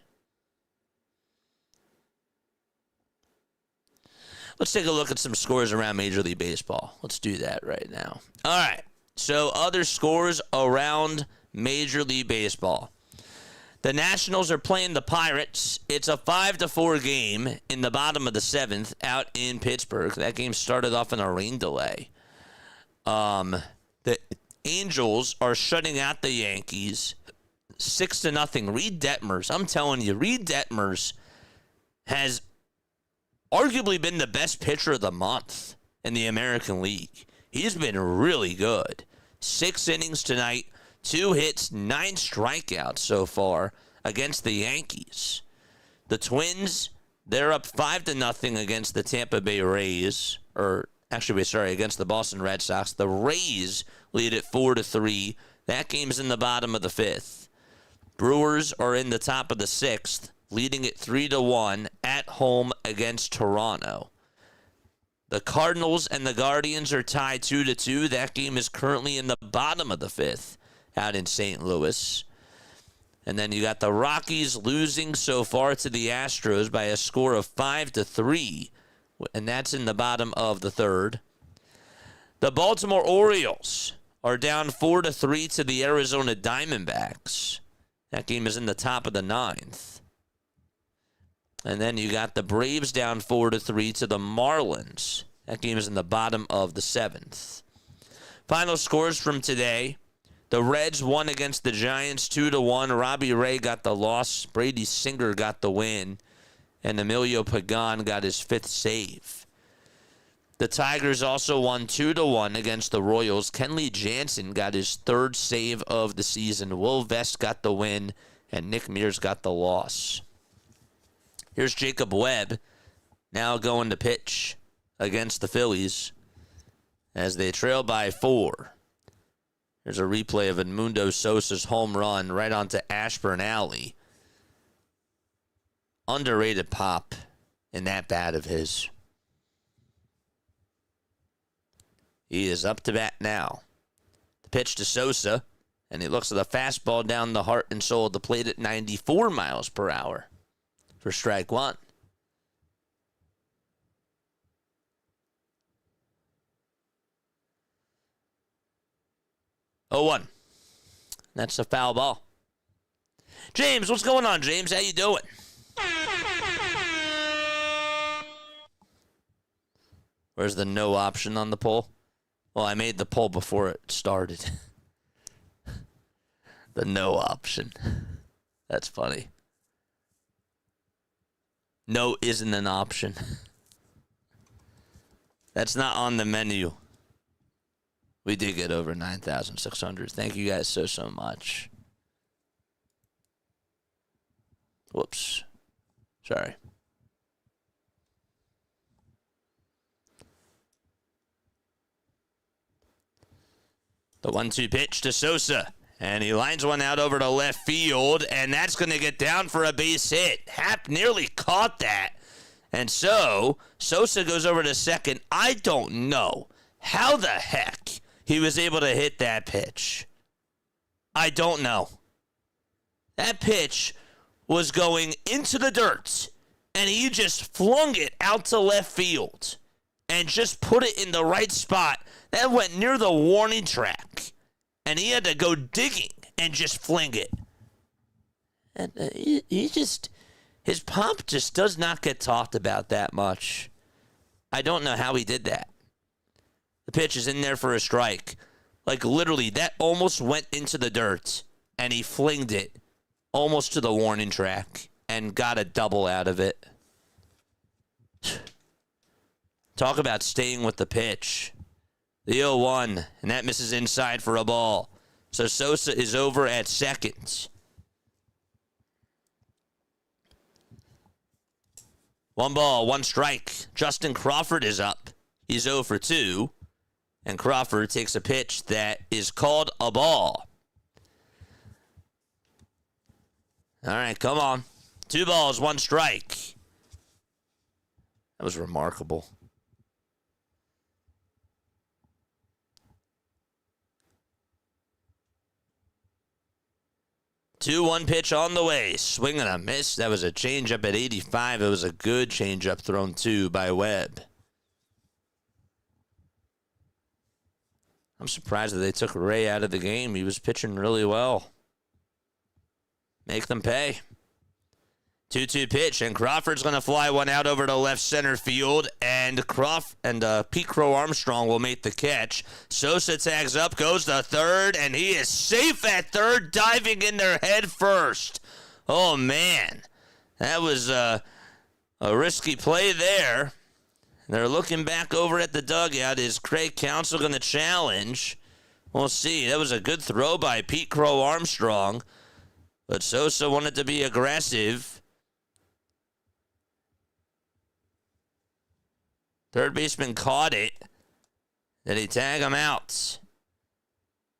Let's take a look at some scores around Major League Baseball. Let's do that right now. All right. So other scores around Major League Baseball. The Nationals are playing the Pirates. It's a 5-4 game in the bottom of the 7th out in Pittsburgh. That game started off in a rain delay. The Angels are shutting out the Yankees 6-0. Reed Detmers, I'm telling you, Reed Detmers has arguably been the best pitcher of the month in the American League. He's been really good. 6 innings tonight. 2 hits, 9 strikeouts so far against the Yankees. The Twins, they're up 5-0 against the Tampa Bay Rays. Against the Boston Red Sox. The Rays lead at 4-3. That game's in the bottom of the 5th. Brewers are in the top of the 6th, leading at 3-1 at home against Toronto. The Cardinals and the Guardians are tied 2-2. That game is currently in the bottom of the 5th. Out in St. Louis. And then you got the Rockies losing so far to the Astros by a score of 5-3. And that's in the bottom of the 3rd. The Baltimore Orioles are down 4-3 to the Arizona Diamondbacks. That game is in the top of the 9th. And then you got the Braves down 4-3 to the Marlins. That game is in the bottom of the 7th. Final scores from today. The Reds won against the Giants 2-1. Robbie Ray got the loss. Brady Singer got the win. And Emilio Pagan got his 5th save. The Tigers also won 2-1 against the Royals. Kenley Jansen got his 3rd save of the season. Will Vest got the win. And Nick Mears got the loss. Here's Jacob Webb now going to pitch against the Phillies as they trail by 4. There's a replay of Edmundo Sosa's home run right onto Ashburn Alley. Underrated pop in that bat of his. He is up to bat now. The pitch to Sosa, and he looks at the fastball down the heart and soul of the plate at 94 miles per hour for strike 1. 0-1. That's a foul ball. James, what's going on, James? How you doing? Where's the no option on the poll? Well, I made the poll before it started. The no option. That's funny. No isn't an option. That's not on the menu. We did get over 9,600. Thank you guys so much. Whoops. Sorry. The 1-2 pitch to Sosa. And he lines one out over to left field. And that's going to get down for a base hit. Happ nearly caught that. And so, Sosa goes over to second. I don't know how the heck he was able to hit that pitch. I don't know. That pitch was going into the dirt. And he just flung it out to left field. And just put it in the right spot. That went near the warning track. And he had to go digging and just fling it. And his pump just does not get talked about that much. I don't know how he did that. The pitch is in there for a strike. Like literally, that almost went into the dirt. And he flinged it almost to the warning track. And got a double out of it. Talk about staying with the pitch. The 0-1, and that misses inside for a ball. So Sosa is over at second. 1 ball, 1 strike. Justin Crawford is up. He's 0 for 2. And Crawford takes a pitch that is called a ball. All right, come on. 2 balls, 1 strike. That was remarkable. 2-1 pitch on the way. Swing and a miss. That was a changeup at 85. It was a good changeup thrown to by Webb. I'm surprised that they took Ray out of the game. He was pitching really well. Make them pay. 2-2 pitch, and Crawford's going to fly one out over to left center field, and Pete Crow Armstrong will make the catch. Sosa tags up, goes to third, and he is safe at third, diving in there head first. Oh, man. That was a risky play there. They're looking back over at the dugout. Is Craig Counsell going to challenge? We'll see. That was a good throw by Pete Crow Armstrong, but Sosa wanted to be aggressive. Third baseman caught it. Did he tag him out?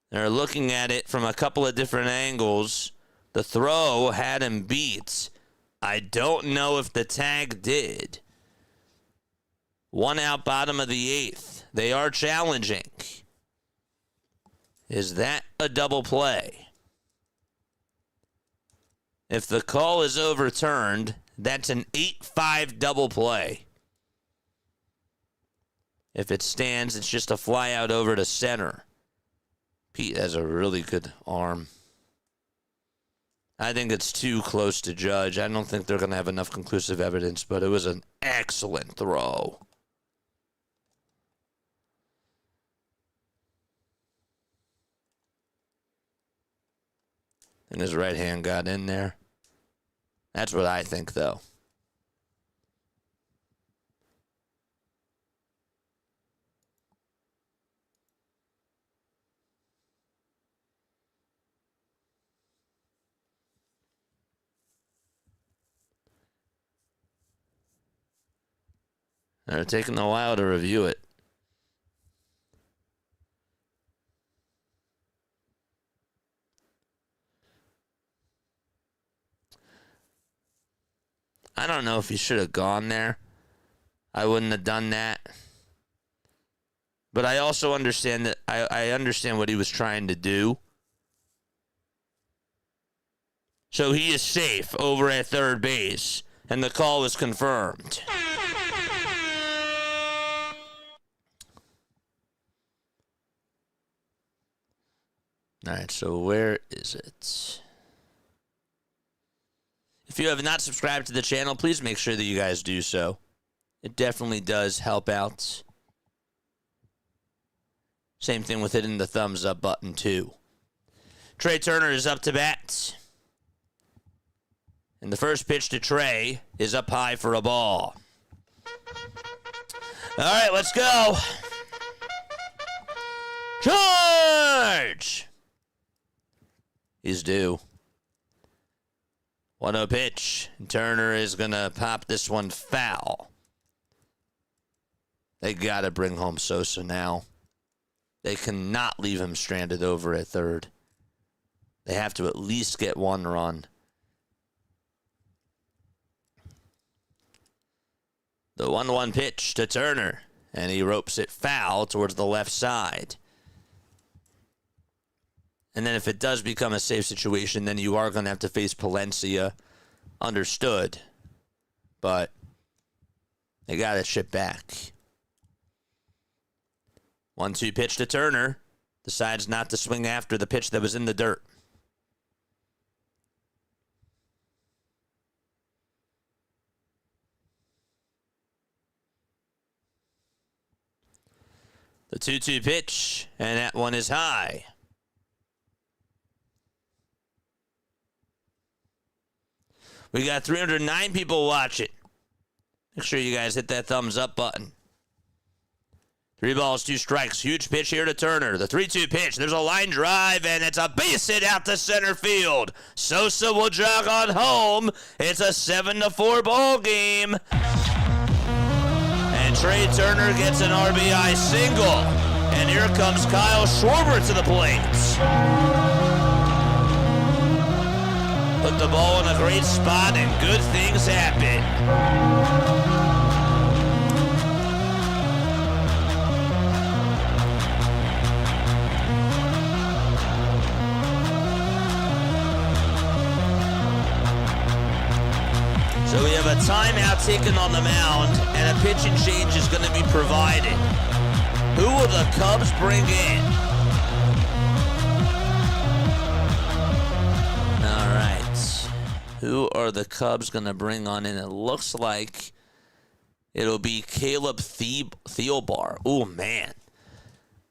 They're looking at it from a couple of different angles. The throw had him beat. I don't know if the tag did. 1 out, bottom of the 8th. They are challenging. Is that a double play? If the call is overturned, that's an 8-5 double play. If it stands, it's just a fly out over to center. Pete has a really good arm. I think it's too close to judge. I don't think they're going to have enough conclusive evidence, but it was an excellent throw. And his right hand got in there. That's what I think, though. They're taking a while to review it. I don't know if he should have gone there. I wouldn't have done that. But I also understand that I understand what he was trying to do. So he is safe over at third base, and the call was confirmed. All right, so where is it? If you have not subscribed to the channel, please make sure that you guys do so. It definitely does help out. Same thing with hitting the thumbs up button, too. Trey Turner is up to bat. And the first pitch to Trey is up high for a ball. All right, let's go. Charge! He's due. 1-0 pitch. Turner is going to pop this one foul. They got to bring home Sosa now. They cannot leave him stranded over at third. They have to at least get one run. The 1-1 pitch to Turner, and he ropes it foul towards the left side. And then if it does become a safe situation, then you are going to have to face Palencia. Understood. But they got to ship back. 1-2 pitch to Turner. Decides not to swing after the pitch that was in the dirt. The 2-2 pitch, and that one is high. We got 309 people watching. Make sure you guys hit that thumbs up button. 3 balls, 2 strikes. Huge pitch here to Turner. The 3-2 pitch. There's a line drive, and it's a base hit out to center field. Sosa will jog on home. It's a 7-4 ball game. And Trey Turner gets an RBI single. And here comes Kyle Schwarber to the plate. Put the ball in a great spot, and good things happen. So we have a timeout taken on the mound, and a pitching change is going to be provided. Who will the Cubs bring in? All right. Who are the Cubs going to bring on in? It looks like it'll be Caleb Thielbar. Oh, man.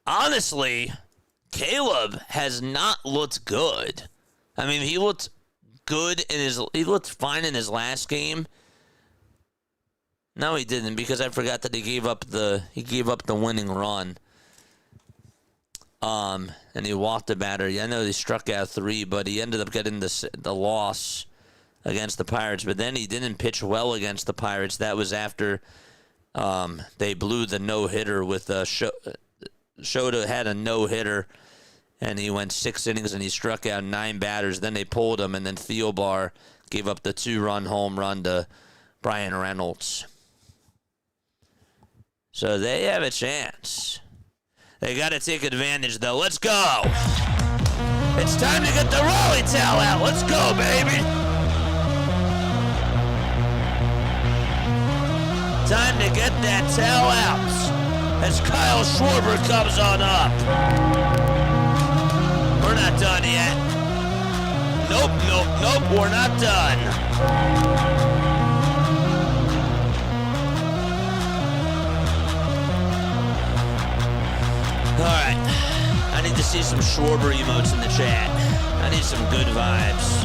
Honestly, Caleb has not looked good. I mean, he looked good he looked fine in his last game. No, he didn't, because I forgot that he gave up the winning run. And he walked the batter. I know he struck out 3, but he ended up getting the loss against the Pirates. But then he didn't pitch well against the Pirates. That was after they blew the no-hitter with Shota had a no-hitter, and he went 6 innings and he struck out 9 batters. Then they pulled him, and then Thielbar gave up the 2-run home run to Brian Reynolds. So they have a chance. They got to take advantage, though. Let's go. It's time to get the Raleigh towel out. Let's go, baby. Time to get that towel out as Kyle Schwarber comes on up. We're not done yet. Nope, we're not done. All right, I need to see some Schwarber emotes in the chat. I need some good vibes.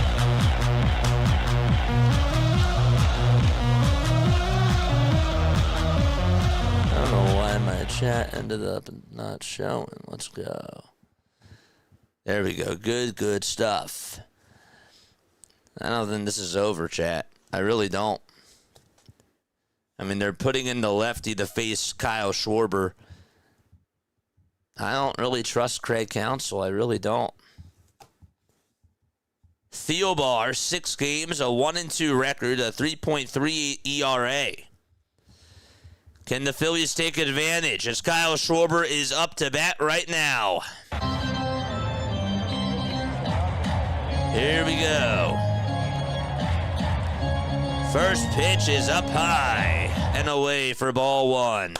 I don't know why my chat ended up not showing. Let's go. There we go. Good stuff. I don't think this is over, chat. I really don't. I mean, they're putting in the lefty to face Kyle Schwarber. I don't really trust Craig Counsell. I really don't. Thielbar, 6 games, a 1-2 record, a 3.38 ERA. Can the Phillies take advantage as Kyle Schwarber is up to bat right now? Here we go. First pitch is up high and away for ball 1.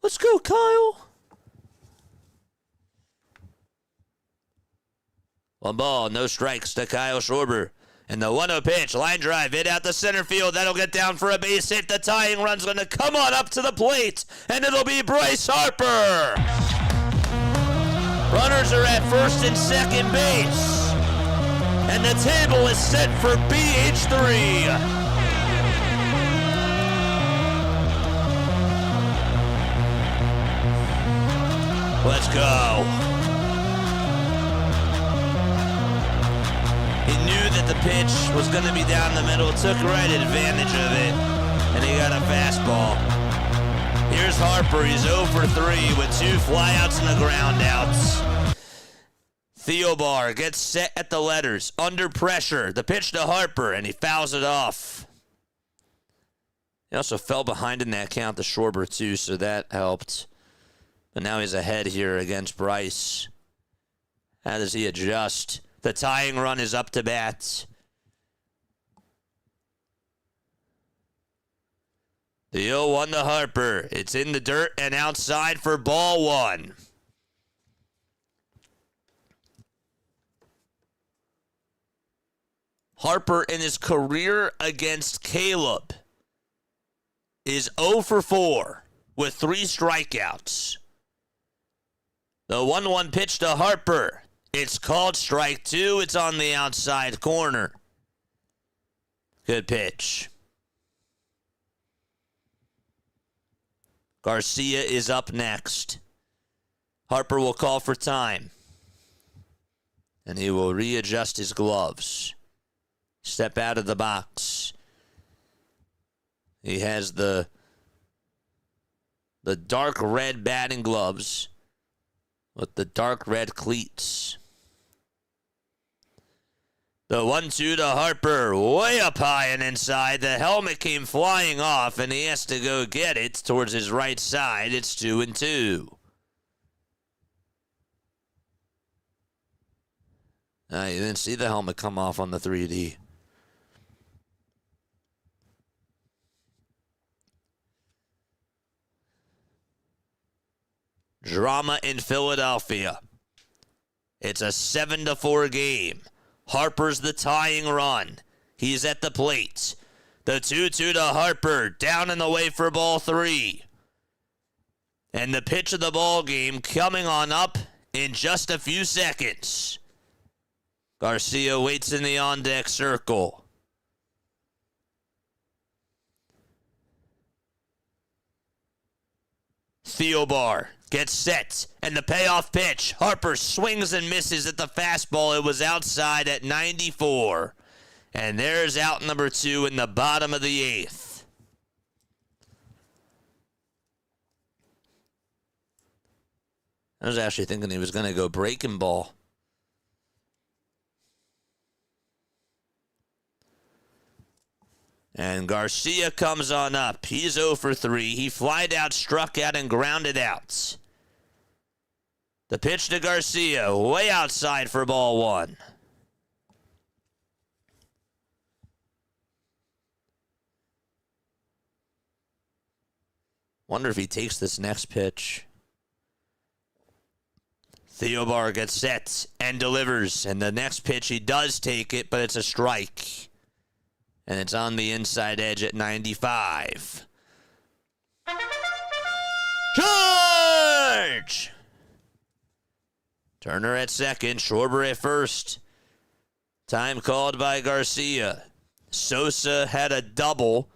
Let's go, Kyle. 1 ball, no strikes to Kyle Schwarber. And the 1-0 pitch, line drive, hit out the center field. That'll get down for a base hit. The tying run's going to come on up to the plate, and it'll be Bryce Harper. Runners are at first and second base, and the table is set for BH3. Let's go. He knew that the pitch was going to be down the middle, took right advantage of it, and he got a fastball. Here's Harper. He's 0 for 3 with 2 flyouts and a groundouts. Theobar gets set at the letters, under pressure. The pitch to Harper, and he fouls it off. He also fell behind in that count to Schwarber, too, so that helped. But now he's ahead here against Bryce. How does he adjust? The tying run is up to bat. The 0-1 to Harper. It's in the dirt and outside for ball 1. Harper in his career against Caleb is 0 for 4 with 3 strikeouts. The 1-1 pitch to Harper. It's called strike 2. It's on the outside corner. Good pitch. Garcia is up next. Harper will call for time. And he will readjust his gloves. Step out of the box. He has the dark red batting gloves with the dark red cleats. The 1-2 to Harper, way up high and inside. The helmet came flying off, and he has to go get it towards his right side. It's 2-2. You didn't see the helmet come off on the 3D. Drama in Philadelphia. It's a 7-4 game. Harper's the tying run. He's at the plate. The 2-2 to Harper, down and away for ball 3. And the pitch of the ball game coming on up in just a few seconds. Garcia waits in the on-deck circle. Theobar gets set, and the payoff pitch. Harper swings and misses at the fastball. It was outside at 94. And there's out number 2 in the bottom of the 8th. I was actually thinking he was going to go breaking ball. And Garcia comes on up. He's 0 for 3. He flied out, struck out, and grounded out. The pitch to Garcia, way outside for ball 1. Wonder if he takes this next pitch. Theobar gets set and delivers. And the next pitch, he does take it, but it's a strike. And it's on the inside edge at 95. Charge! Turner at second, Schwarber at first. Time called by Garcia. Sosa had a double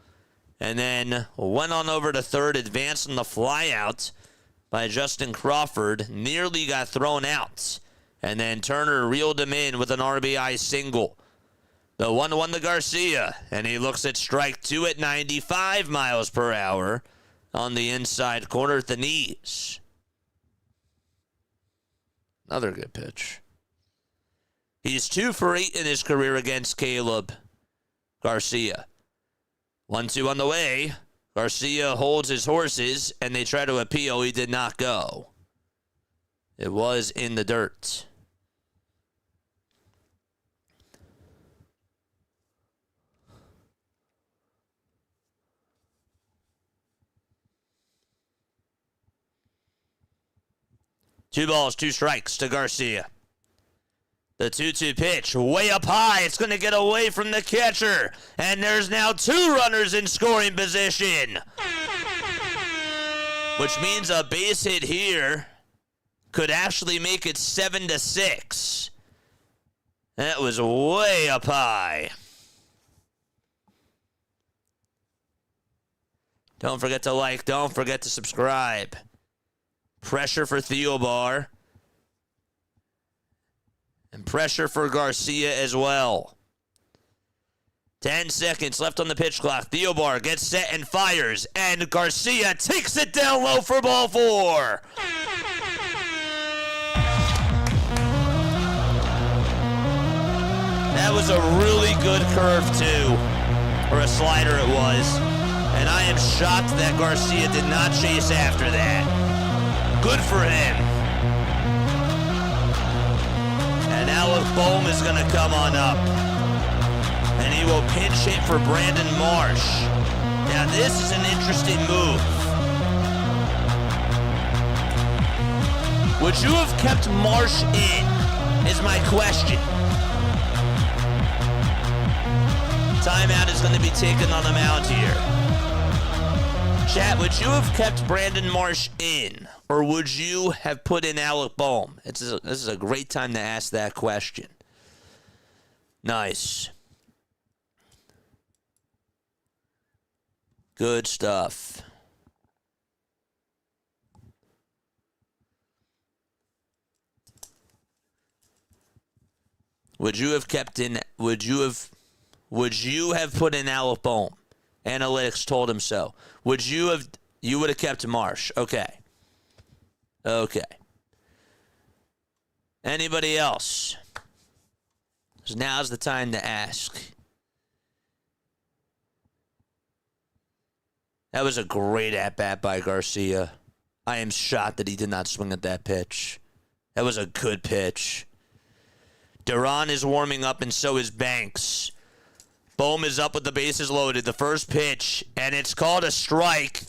and then went on over to third, advancing the flyout by Justin Crawford. Nearly got thrown out. And then Turner reeled him in with an RBI single. The 1-1 to Garcia, and he looks at strike 2 at 95 miles per hour on the inside corner at the knees. Another good pitch. He's 2 for 8 in his career against Caleb Garcia. 1-2 on the way. Garcia holds his horses, and they try to appeal. He did not go. It was in the dirt. Two balls, 2 strikes to Garcia. The 2-2 pitch, way up high. It's going to get away from the catcher. And there's now 2 runners in scoring position. Which means a base hit here could actually make it 7-6. That was way up high. Don't forget to like. Don't forget to subscribe. Pressure for Theobar. And pressure for Garcia as well. 10 seconds left on the pitch clock. Theobar gets set and fires. And Garcia takes it down low for ball 4. That was a really good curve, too. Or a slider it was. And I am shocked that Garcia did not chase after that. Good for him. And Alec Bohm is going to come on up. And he will pinch hit for Brandon Marsh. Now this is an interesting move. Would you have kept Marsh in? Is my question. Timeout is going to be taken on the mound here. Chat, would you have kept Brandon Marsh in? Or would you have put in Alec Bohm? This is a great time to ask that question. Nice. Good stuff. Would you have put in Alec Bohm? Analytics told him so. You would have kept Marsh. Okay. Anybody else? Now's the time to ask. That was a great at-bat by Garcia. I am shocked that he did not swing at that pitch. That was a good pitch. Duran is warming up, and so is Banks. Bohm is up with the bases loaded. The first pitch, and it's called a strike.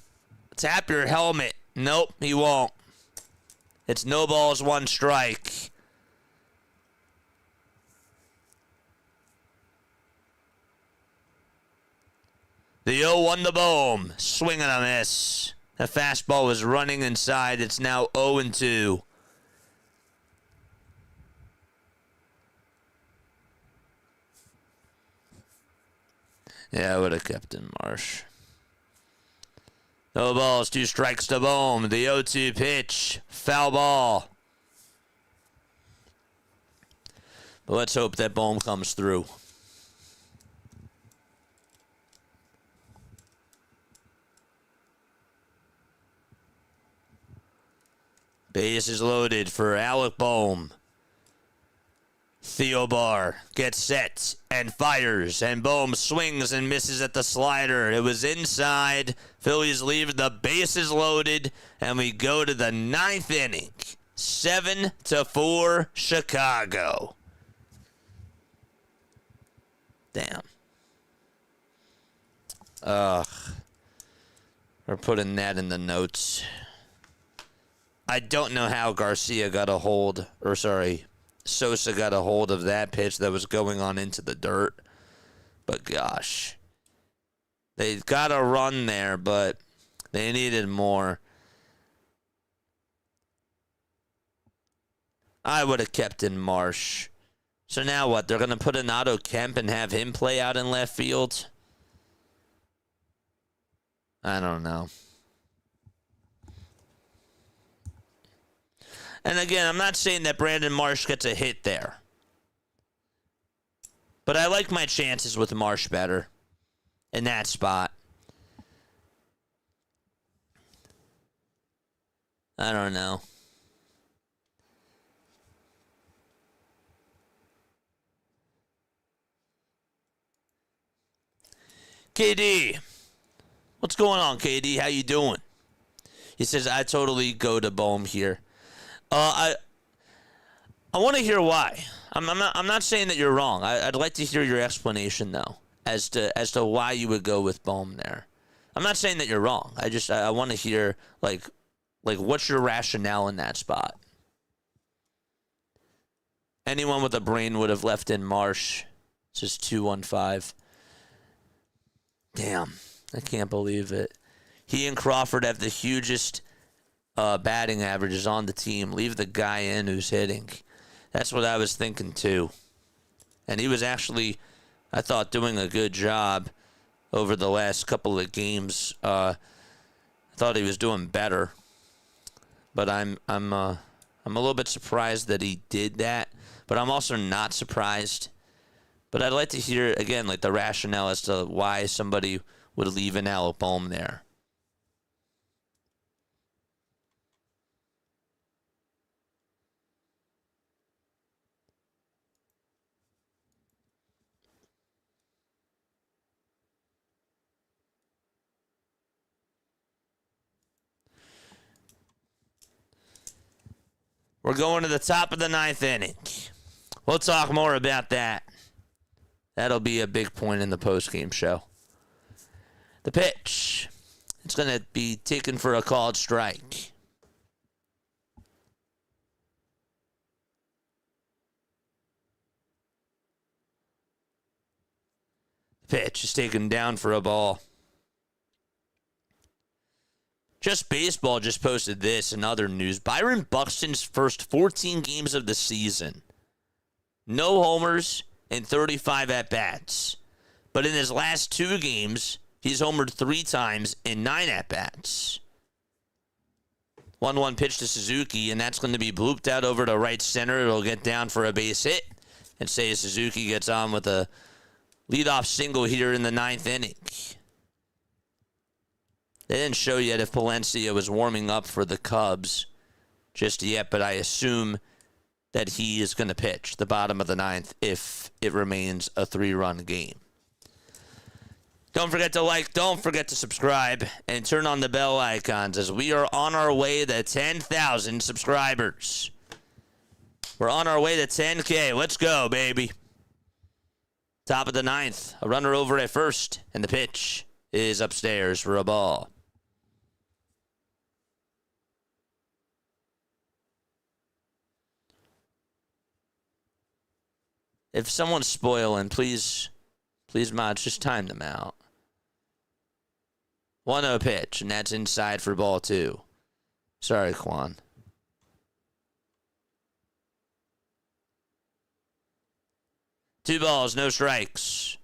Tap your helmet. Nope, he won't. It's no balls, 1 strike. The 0-1 to Bohm. Swing and a miss. The fastball was running inside. It's now 0-2. Yeah, I would have kept in Marsh. No balls, 2 strikes to Bohm. The 0-2 pitch. Foul ball. But let's hope that Bohm comes through. Base is loaded for Alec Bohm. Theobar gets set and fires, and Bohm swings and misses at the slider. It was inside. Phillies leave the bases loaded, and we go to the 9th inning. 7-4 Chicago. Damn. We're putting that in the notes. I don't know how Sosa got a hold of that pitch that was going on into the dirt. But gosh. They got a run there, but they needed more. I would have kept in Marsh. So now what? They're going to put in Otto Kemp and have him play out in left field? I don't know. And again, I'm not saying that Brandon Marsh gets a hit there. But I like my chances with Marsh better in that spot. I don't know. KD. What's going on, KD? How you doing? He says, I totally go to Bohm here. I want to hear why. I'm not saying that you're wrong. I'd like to hear your explanation though, as to why you would go with Bohm there. I'm not saying that you're wrong. I want to hear like what's your rationale in that spot. anyone with a brain would have left in Marsh. It's just 215. Damn, I can't believe it. He and Crawford have the hugest batting averages on the team. Leave the guy in who's hitting. That's what I was thinking too. And he was actually, I thought, doing a good job over the last couple of games. I thought he was doing better, but I'm a little bit surprised that he did that. But I'm also not surprised. But I'd like to hear again, like the rationale as to why somebody would leave an Alec Bohm there. We're going to the top of the ninth inning. We'll talk more about that. That'll be a big point in the postgame show. The pitch. It's going to be taken for a called strike. The pitch is taken down for a ball. Just Baseball just posted this in other news. Byron Buxton's first 14 games of the season. No homers and 35 at-bats. But in his last 2 games, he's homered 3 times in 9 at-bats. 1-1 pitch to Suzuki, and that's going to be blooped out over to right center. It'll get down for a base hit. And Seiya Suzuki gets on with a leadoff single here in the 9th inning. They didn't show yet if Palencia was warming up for the Cubs just yet, but I assume that he is going to pitch the bottom of the 9th if it remains a 3-run game. Don't forget to like, don't forget to subscribe, and turn on the bell icons as we are on our way to 10,000 subscribers. We're on our way to 10K. Let's go, baby. Top of the 9th. A runner over at first, and the pitch is upstairs for a ball. If someone's spoiling, please, mods, just time them out. 1-0 pitch, and that's inside for ball 2. Sorry, Quan. Two balls, no strikes.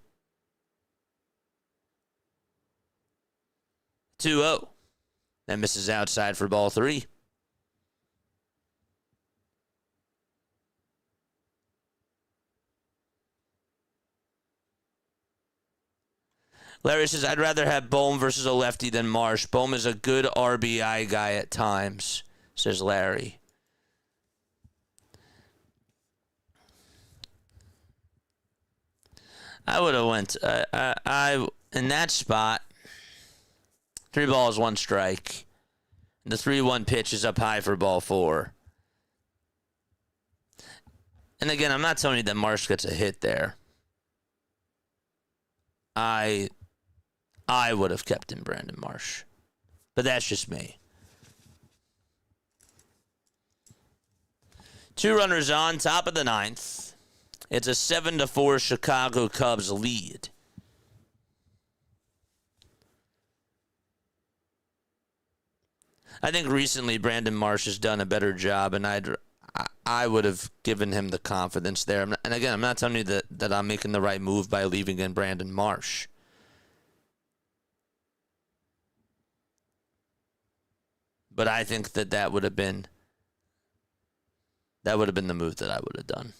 2-0. That misses outside for ball 3. Larry says, I'd rather have Bohm versus a lefty than Marsh. Bohm is a good RBI guy at times, says Larry. I would have went, I in that spot, 3 balls, 1 strike. The 3-1 pitch is up high for ball 4. And again, I'm not telling you that Marsh gets a hit there. I would have kept in Brandon Marsh. But that's just me. 2 runners on, top of the 9th. It's a 7-4 Chicago Cubs lead. I think recently Brandon Marsh has done a better job, and I would have given him the confidence there. And again, I'm not telling you that I'm making the right move by leaving in Brandon Marsh. But I think that would have been the move that I would have done.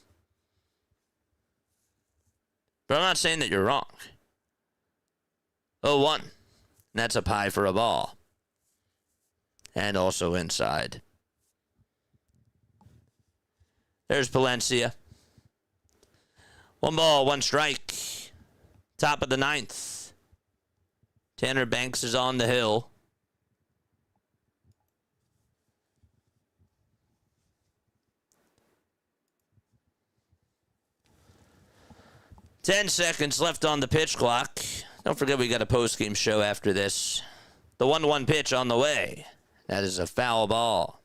But I'm not saying that you're wrong. 0-1. And that's up high for a ball. And also inside. There's Palencia. 1 ball, 1 strike. Top of the 9th. Tanner Banks is on the hill. Ten seconds left on the pitch clock. Don't forget we got a post-game show after this. The 1-1 pitch on the way. That is a foul ball.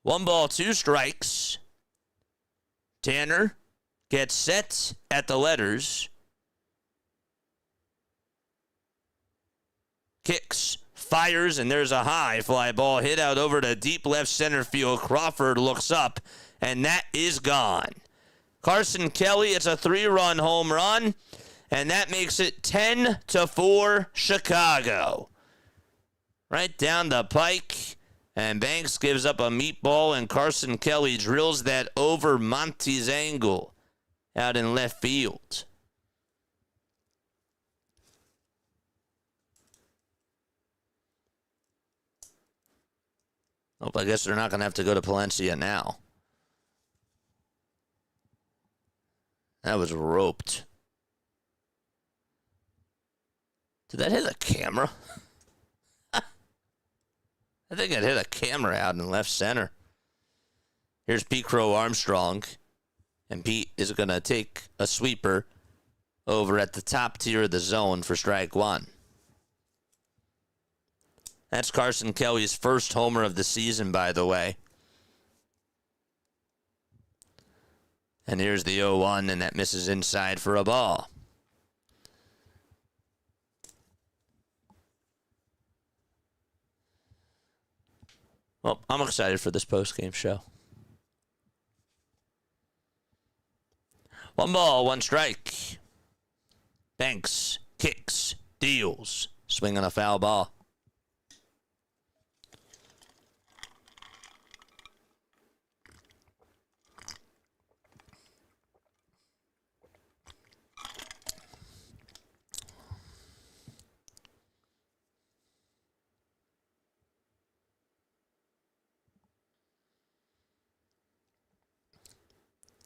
1 ball, 2 strikes. Tanner gets set at the letters. Kicks, fires, and there's a high fly ball hit out over to deep left center field. Crawford looks up, and that is gone. Carson Kelly, it's a 3-run home run, and that makes it 10-4 Chicago. Right down the pike, and Banks gives up a meatball, and Carson Kelly drills that over Monty's angle out in left field. Oh, I guess they're not going to have to go to Palencia now. That was roped. Did that hit a camera? I think it hit a camera out in left center. Here's Pete Crow Armstrong. And Pete is going to take a sweeper over at the top tier of the zone for strike 1. That's Carson Kelly's first homer of the season, by the way. And here's the 0-1, and that misses inside for a ball. Well, I'm excited for this postgame show. 1 ball, 1 strike. Banks, kicks, deals. Swing on a foul ball.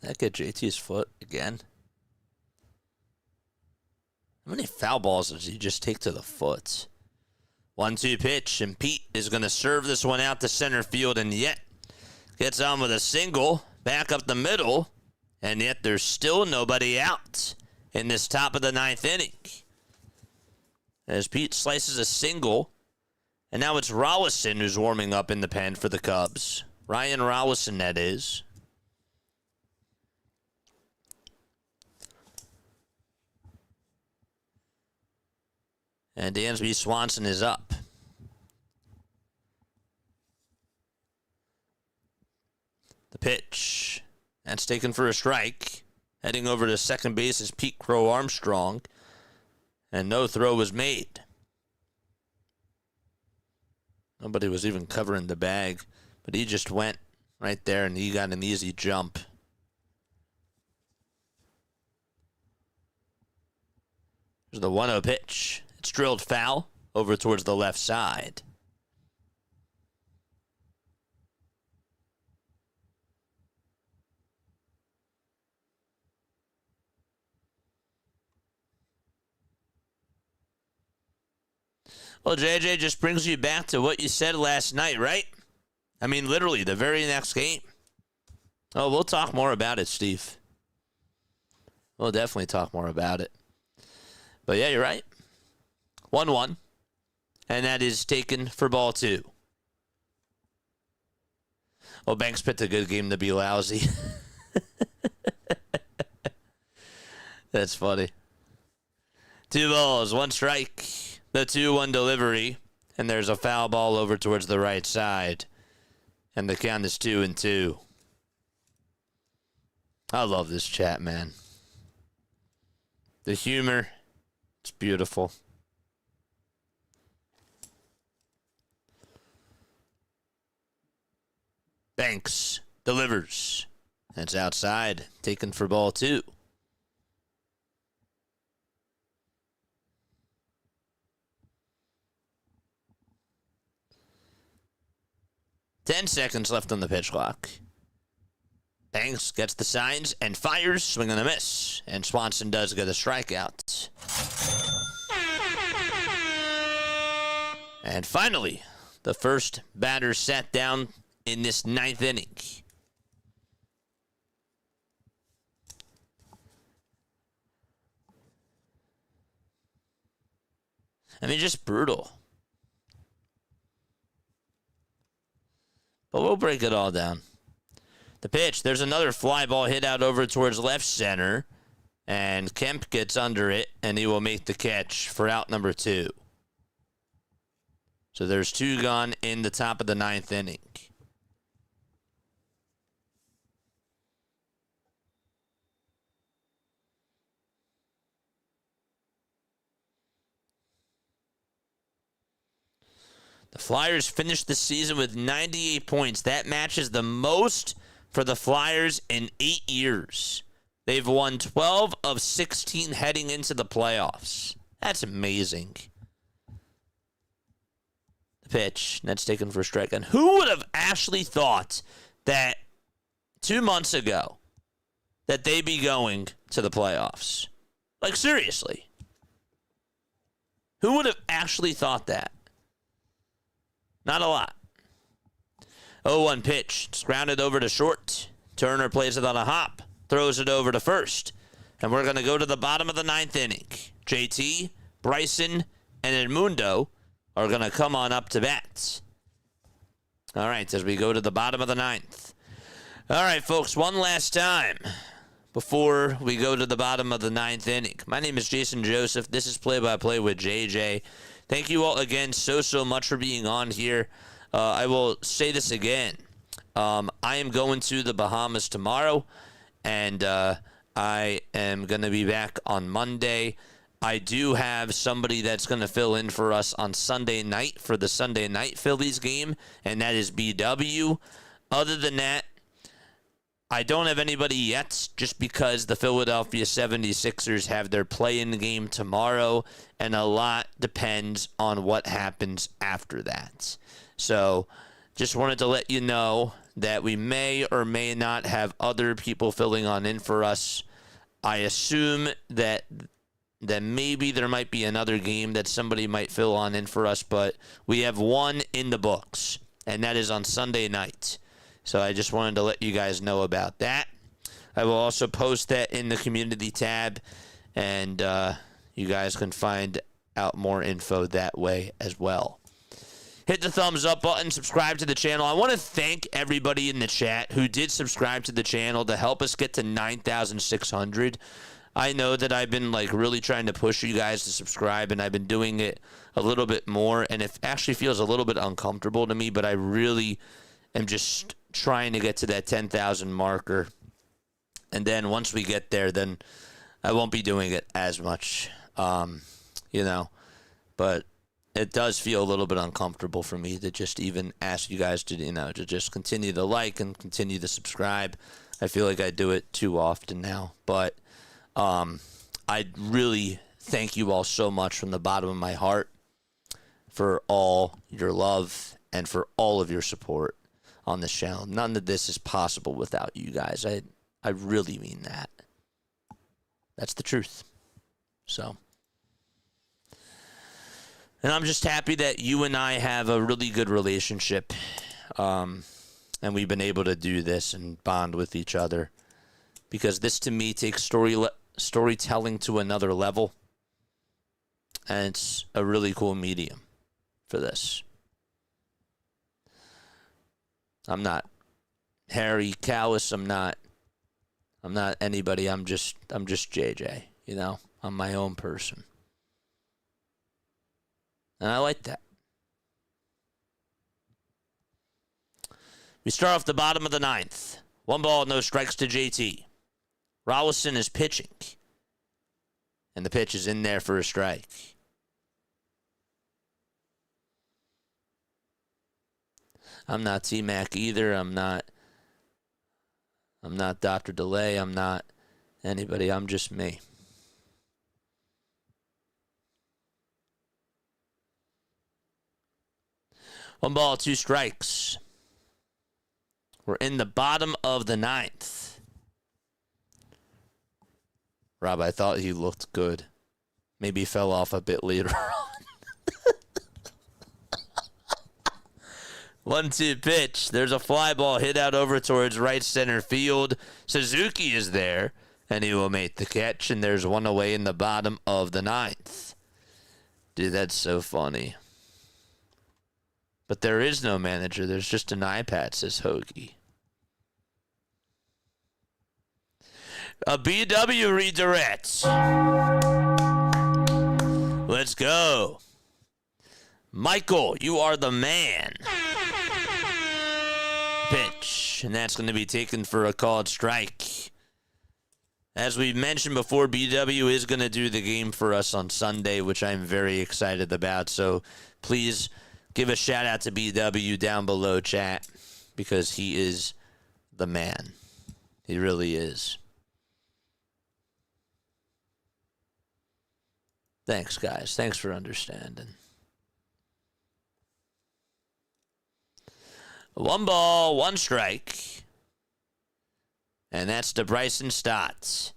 That get JT's foot again. How many foul balls does he just take to the foot? 1-2 pitch, and Pete is going to serve this one out to center field, and yet gets on with a single back up the middle, and yet there's still nobody out in this top of the 9th inning. As Pete slices a single, and now it's Rollison who's warming up in the pen for the Cubs. Ryan Rollison, that is. And Dansby Swanson is up. The pitch. That's taken for a strike. Heading over to second base is Pete Crow Armstrong. And no throw was made. Nobody was even covering the bag. But he just went right there and he got an easy jump. There's the 1-0 pitch. It's drilled foul over towards the left side. Well, JJ, just brings you back to what you said last night, right? I mean, literally, the very next game. Oh, we'll talk more about it, Steve. We'll definitely talk more about it. But yeah, you're right. 1-1, and that is taken for ball 2. Well, Banks picked a good game to be lousy. That's funny. 2 balls, 1 strike. The 2-1 delivery, and there's a foul ball over towards the right side. And the count is 2-2. I love this chat, man. The humor, it's beautiful. Banks delivers. That's outside. Taken for ball 2. Ten seconds left on the pitch clock. Banks gets the signs and fires. Swing and a miss. And Swanson does get a strikeout. And finally, the first batter sat down in this 9th inning. I mean, just brutal. But we'll break it all down. The pitch, there's another fly ball hit out over towards left center. And Kemp gets under it, and he will make the catch for out number 2. So there's 2 gone in the top of the 9th inning. The Flyers finished the season with 98 points. That matches the most for the Flyers in 8 years. They've won 12 of 16 heading into the playoffs. That's amazing. The pitch, that's taken for a strike. And who would have actually thought that 2 months ago that they'd be going to the playoffs? Like, seriously. Who would have actually thought that? Not a lot. 0-1 pitch. It's grounded over to short. Turner plays it on a hop. Throws it over to first. And we're going to go to the bottom of the 9th inning. JT, Bryson, and Edmundo are going to come on up to bat. All right, as we go to the bottom of the 9th. All right, folks, one last time before we go to the bottom of the 9th inning. My name is Jason Joseph. This is Play-by-Play with JJ. Thank you all again so much for being on here. I will say this again. I am going to the Bahamas tomorrow. And I am going to be back on Monday. I do have somebody that's going to fill in for us on Sunday night for the Sunday night Phillies game, and that is BW. Other than that, I don't have anybody yet just because the Philadelphia 76ers have their play-in game tomorrow, and a lot depends on what happens after that. So just wanted to let you know that we may or may not have other people filling on in for us. I assume that maybe there might be another game that somebody might fill on in for us, but we have one in the books, and that is on Sunday night. So I just wanted to let you guys know about that. I will also post that in the community tab, and you guys can find out more info that way as well. Hit the thumbs up button, subscribe to the channel. I want to thank everybody in the chat who did subscribe to the channel to help us get to 9,600. I know that I've been really trying to push you guys to subscribe, and I've been doing it a little bit more, and it actually feels a little bit uncomfortable to me, but I really am just trying to get to that 10,000 marker. And then once we get there, then I won't be doing it as much, but it does feel a little bit uncomfortable for me to just even ask you guys to, to just continue to like and continue to subscribe. I feel like I do it too often now, but I really thank you all so much from the bottom of my heart for all your love and for all of your support on this channel. None of this is possible without you guys. I really mean that. That's the truth. So, and I'm just happy that you and I have a really good relationship, and we've been able to do this and bond with each other, because this to me takes storytelling to another level, and it's a really cool medium for this. I'm not Harry Callis. I'm not anybody. I'm just JJ. I'm my own person. And I like that. We start off the bottom of the 9th. 1 ball, no strikes to JT. Rollison is pitching. And the pitch is in there for a strike. I'm not T-Mac either. I'm not Dr. DeLay. I'm not anybody. I'm just me. One ball, 2 strikes. We're in the bottom of the 9th. Rob, I thought he looked good. Maybe he fell off a bit later on. 1-2 pitch. There's a fly ball hit out over towards right center field. Suzuki is there, and he will make the catch, and there's one away in the bottom of the 9th. Dude, that's so funny. But there is no manager. There's just an iPad, says Hoagie. A BW redirect. Let's go. Michael, you are the man. Pitch. And that's going to be taken for a called strike. As we mentioned before, BW is going to do the game for us on Sunday, which I'm very excited about. So please give a shout out to BW down below, chat, because he is the man. He really is. Thanks, guys. Thanks for understanding. 1 ball, 1 strike. And that's to Bryson Stott.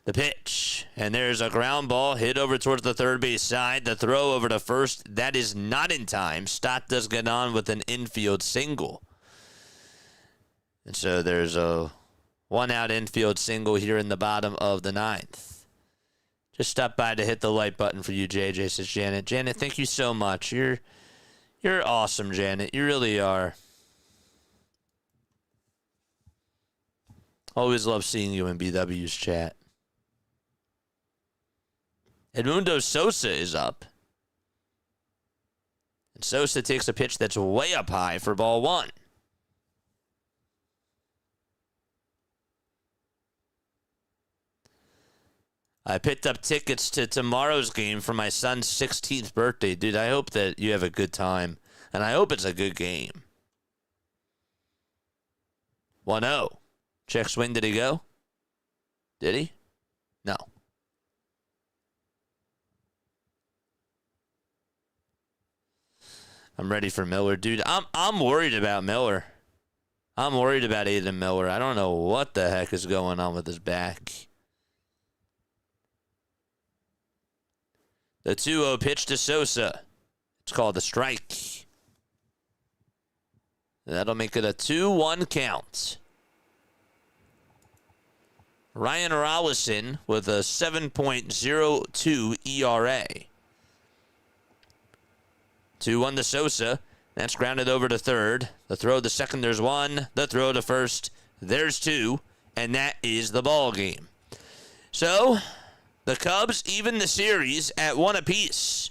The pitch. And there's a ground ball hit over towards the third base side. The throw over to first. That is not in time. Stott does get on with an infield single. And so there's a 1-out infield single here in the bottom of the 9th. Just stopped by to hit the like button for you, JJ, says Janet. Janet, thank you so much. You're awesome, Janet. You really are. Always love seeing you in BW's chat. Edmundo Sosa is up. And Sosa takes a pitch that's way up high for ball 1. I picked up tickets to tomorrow's game for my son's 16th birthday. Dude, I hope that you have a good time. And I hope it's a good game. 1-0. Check swing, did he go? Did he? No. I'm ready for Miller. Dude, I'm worried about Miller. I'm worried about Aiden Miller. I don't know what the heck is going on with his back. The 2-0 pitch to Sosa. It's called a strike. That'll make it a 2-1 count. Ryan Rollison with a 7.02 ERA. 2-1 to Sosa. That's grounded over to third. The throw to second, there's 1. The throw to first, there's 2. And that is the ball game. So, the Cubs even the series at 1 apiece.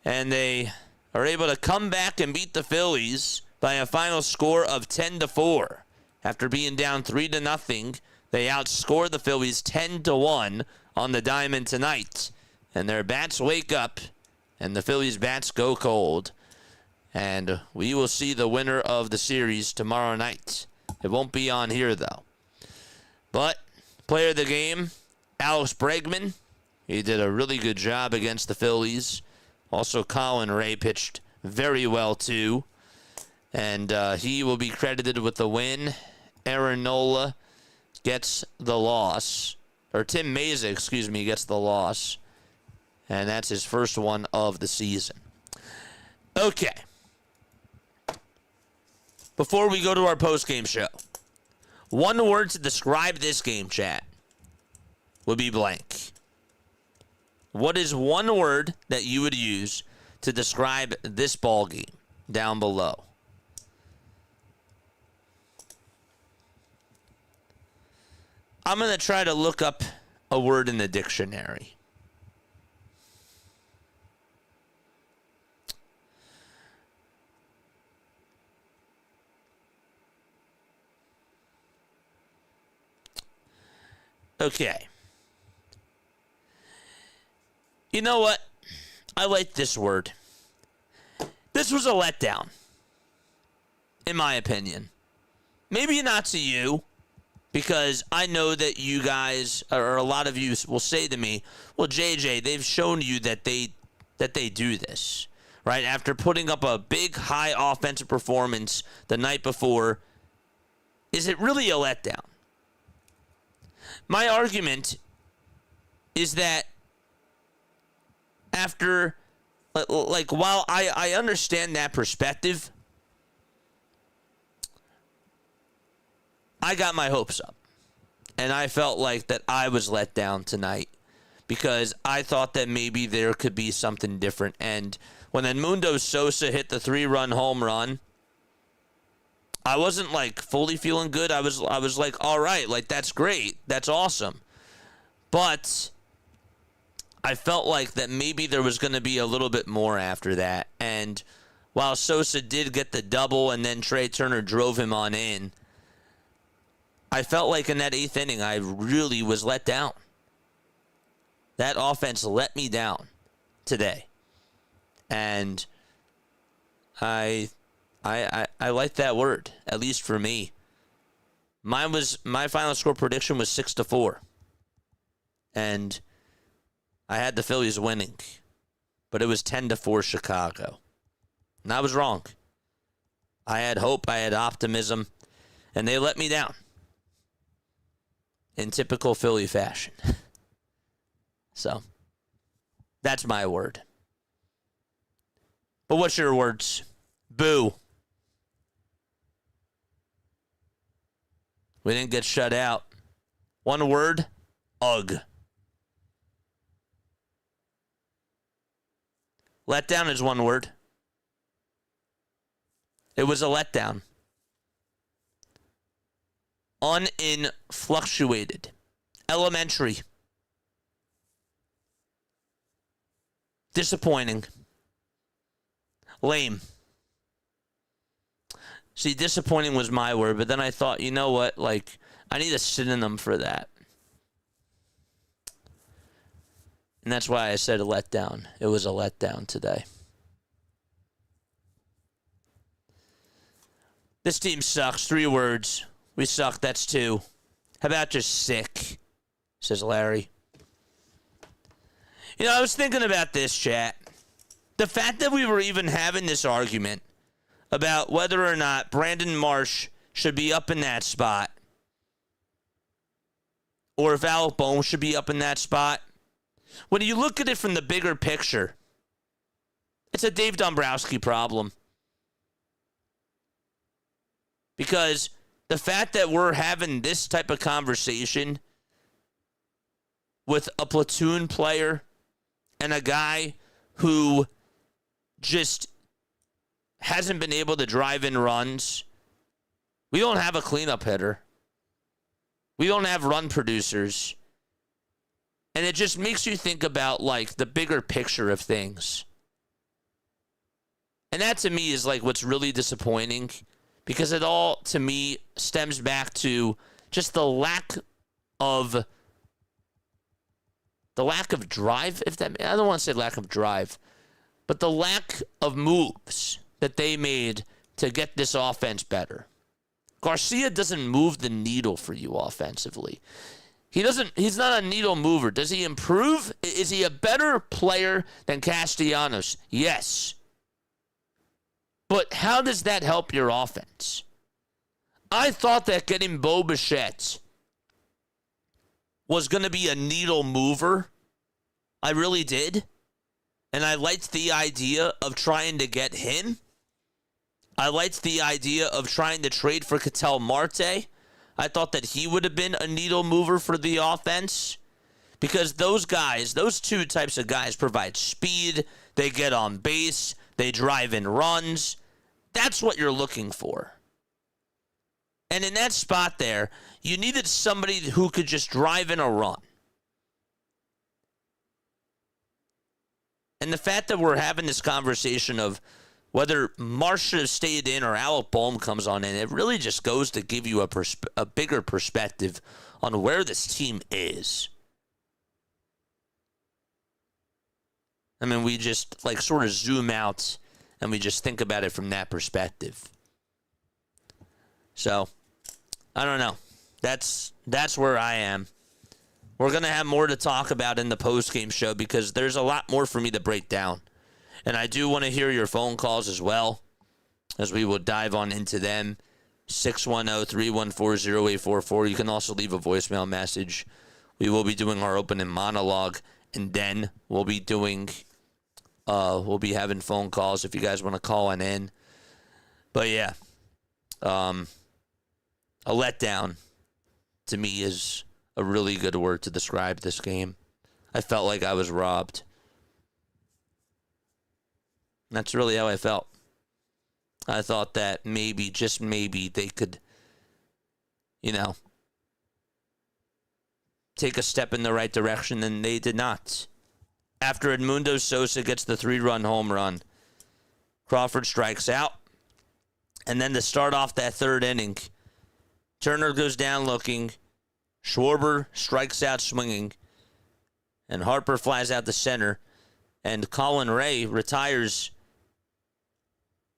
And they are able to come back and beat the Phillies by a final score of 10-4. After being down 3-0, they outscored the Phillies 10-1 on the diamond tonight. And their bats wake up, and the Phillies bats go cold. And we will see the winner of the series tomorrow night. It won't be on here, though. But player of the game, Alex Bregman. He did a really good job against the Phillies. Also, Colin Ray pitched very well, too. And he will be credited with the win. Aaron Nola gets the loss. Or Tim Meza, gets the loss. And that's his first one of the season. Okay. Before we go to our post-game show, one word to describe this game, chat, would be blank. What is one word that you would use to describe this ball game down below? I'm going to try to look up a word in the dictionary. Okay. You know what? I like this word. This was a letdown, in my opinion. Maybe not to you, because I know that you guys, or a lot of you will say to me, well, JJ, they've shown you that they do this, right? After putting up a big, high offensive performance the night before, is it really a letdown? My argument is that after, while I understand that perspective, I got my hopes up. And I felt like that I was let down tonight because I thought that maybe there could be something different. And when Edmundo Sosa hit the 3-run home run, I wasn't like fully feeling good. I was like, all right, like that's great. That's awesome. But I felt like that maybe there was going to be a little bit more after that. And while Sosa did get the double and then Trey Turner drove him on in, I felt like in that 8th inning, I really was let down. That offense let me down today. And I like that word, at least for me. My final score prediction was 6-4. And I had the Phillies winning. But it was 10-4 Chicago. And I was wrong. I had hope, I had optimism, and they let me down. In typical Philly fashion. So, that's my word. But what's your words? Boo. We didn't get shut out. One word, ugh. Letdown is one word. It was a letdown. Uninfluctuated. Elementary. Disappointing. Lame. See, disappointing was my word, but then I thought, you know what? Like, I need a synonym for that. And that's why I said a letdown. It was a letdown today. This team sucks. 3 words. We suck. That's 2. How about just sick? Says Larry. You know, I was thinking about this, chat. The fact that we were even having this argument about whether or not Brandon Marsh should be up in that spot or if Alec Bohm should be up in that spot. When you look at it from the bigger picture, it's a Dave Dombrowski problem. Because the fact that we're having this type of conversation with a platoon player and a guy who just hasn't been able to drive in runs. We don't have a cleanup hitter. We don't have run producers. And it just makes you think about, like, the bigger picture of things. And that, to me, is, like, what's really disappointing. Because it all, to me, stems back to just the lack of drive. I don't want to say lack of drive. But the lack of moves that they made to get this offense better. Garcia doesn't move the needle for you offensively. He's not a needle mover. Does he improve? Is he a better player than Castellanos? Yes. But how does that help your offense? I thought that getting Bo Bichette was going to be a needle mover. I really did. And I liked the idea of trying to get him. I liked the idea of trying to trade for Ketel Marte. I thought that he would have been a needle mover for the offense. Because those guys, those two types of guys provide speed. They get on base. They drive in runs. That's what you're looking for. And in that spot there, you needed somebody who could just drive in a run. And the fact that we're having this conversation of whether Marsh should have stayed in or Alec Bohm comes on in, it really just goes to give you a bigger perspective on where this team is. I mean, we just like sort of zoom out and we just think about it from that perspective. So, I don't know. That's where I am. We're going to have more to talk about in the postgame show because there's a lot more for me to break down. And I do want to hear your phone calls as well, as we will dive on into them. 610-314-0844. You can also leave a voicemail message. We will be doing our opening monologue, and then we'll be having phone calls if you guys want to call on in. But yeah, a letdown to me is a really good word to describe this game. I felt like I was robbed. That's really how I felt. I thought that maybe, just maybe, they could, take a step in the right direction, and they did not. After Edmundo Sosa gets the 3-run home run, Crawford strikes out. And then to start off that third inning, Turner goes down looking, Schwarber strikes out swinging, and Harper flies out the center, and Colin Ray retires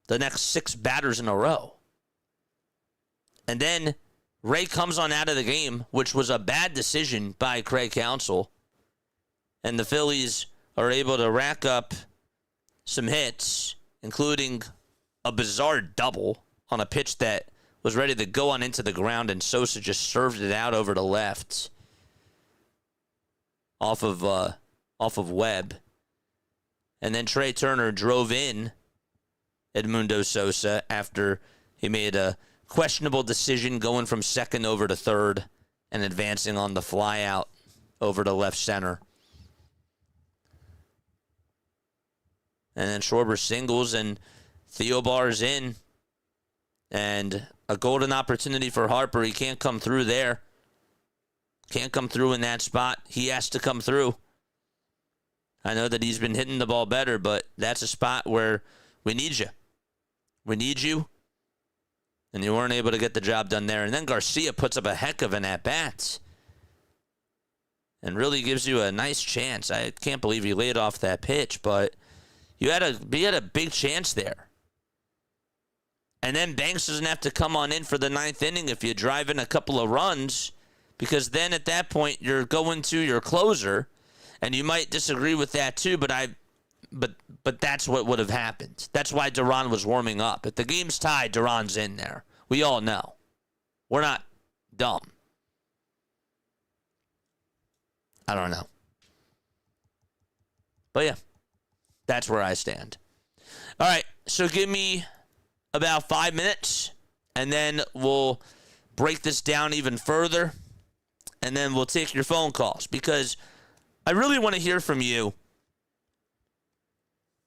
the next 6 batters in a row. And then Ray comes on out of the game, which was a bad decision by Craig Counsell. And the Phillies are able to rack up some hits, including a bizarre double on a pitch that was ready to go on into the ground, and Sosa just served it out over the left off of Webb. And then Trey Turner drove in Edmundo Sosa after he made a questionable decision going from second over to third and advancing on the fly out over to left center. And then Schwarber singles, and Theobar's in. And a golden opportunity for Harper. He can't come through there. Can't come through in that spot. He has to come through. I know that he's been hitting the ball better, but that's a spot where we need you. We need you. And you weren't able to get the job done there. And then Garcia puts up a heck of an at-bat. And really gives you a nice chance. I can't believe he laid off that pitch, but you had a big chance there. And then Banks doesn't have to come on in for the 9th inning if you drive in a couple of runs, because then at that point you're going to your closer, and you might disagree with that too, but that's what would have happened. That's why Duran was warming up. If the game's tied, Duran's in there. We all know. We're not dumb. I don't know. But yeah, that's where I stand. All right, so give me about 5 minutes, and then we'll break this down even further, and then we'll take your phone calls, because I really want to hear from you,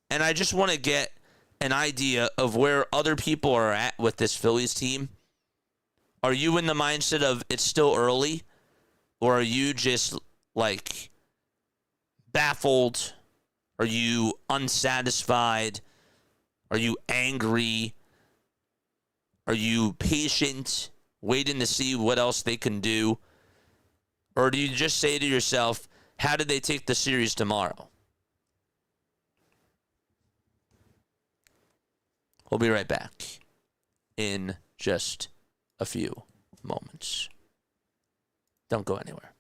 and I just want to get an idea of where other people are at with this Phillies team. Are you in the mindset of it's still early, or are you just like baffled? Are you unsatisfied? Are you angry? Are you patient, waiting to see what else they can do? Or do you just say to yourself, how did they take the series tomorrow? We'll be right back in just a few moments. Don't go anywhere.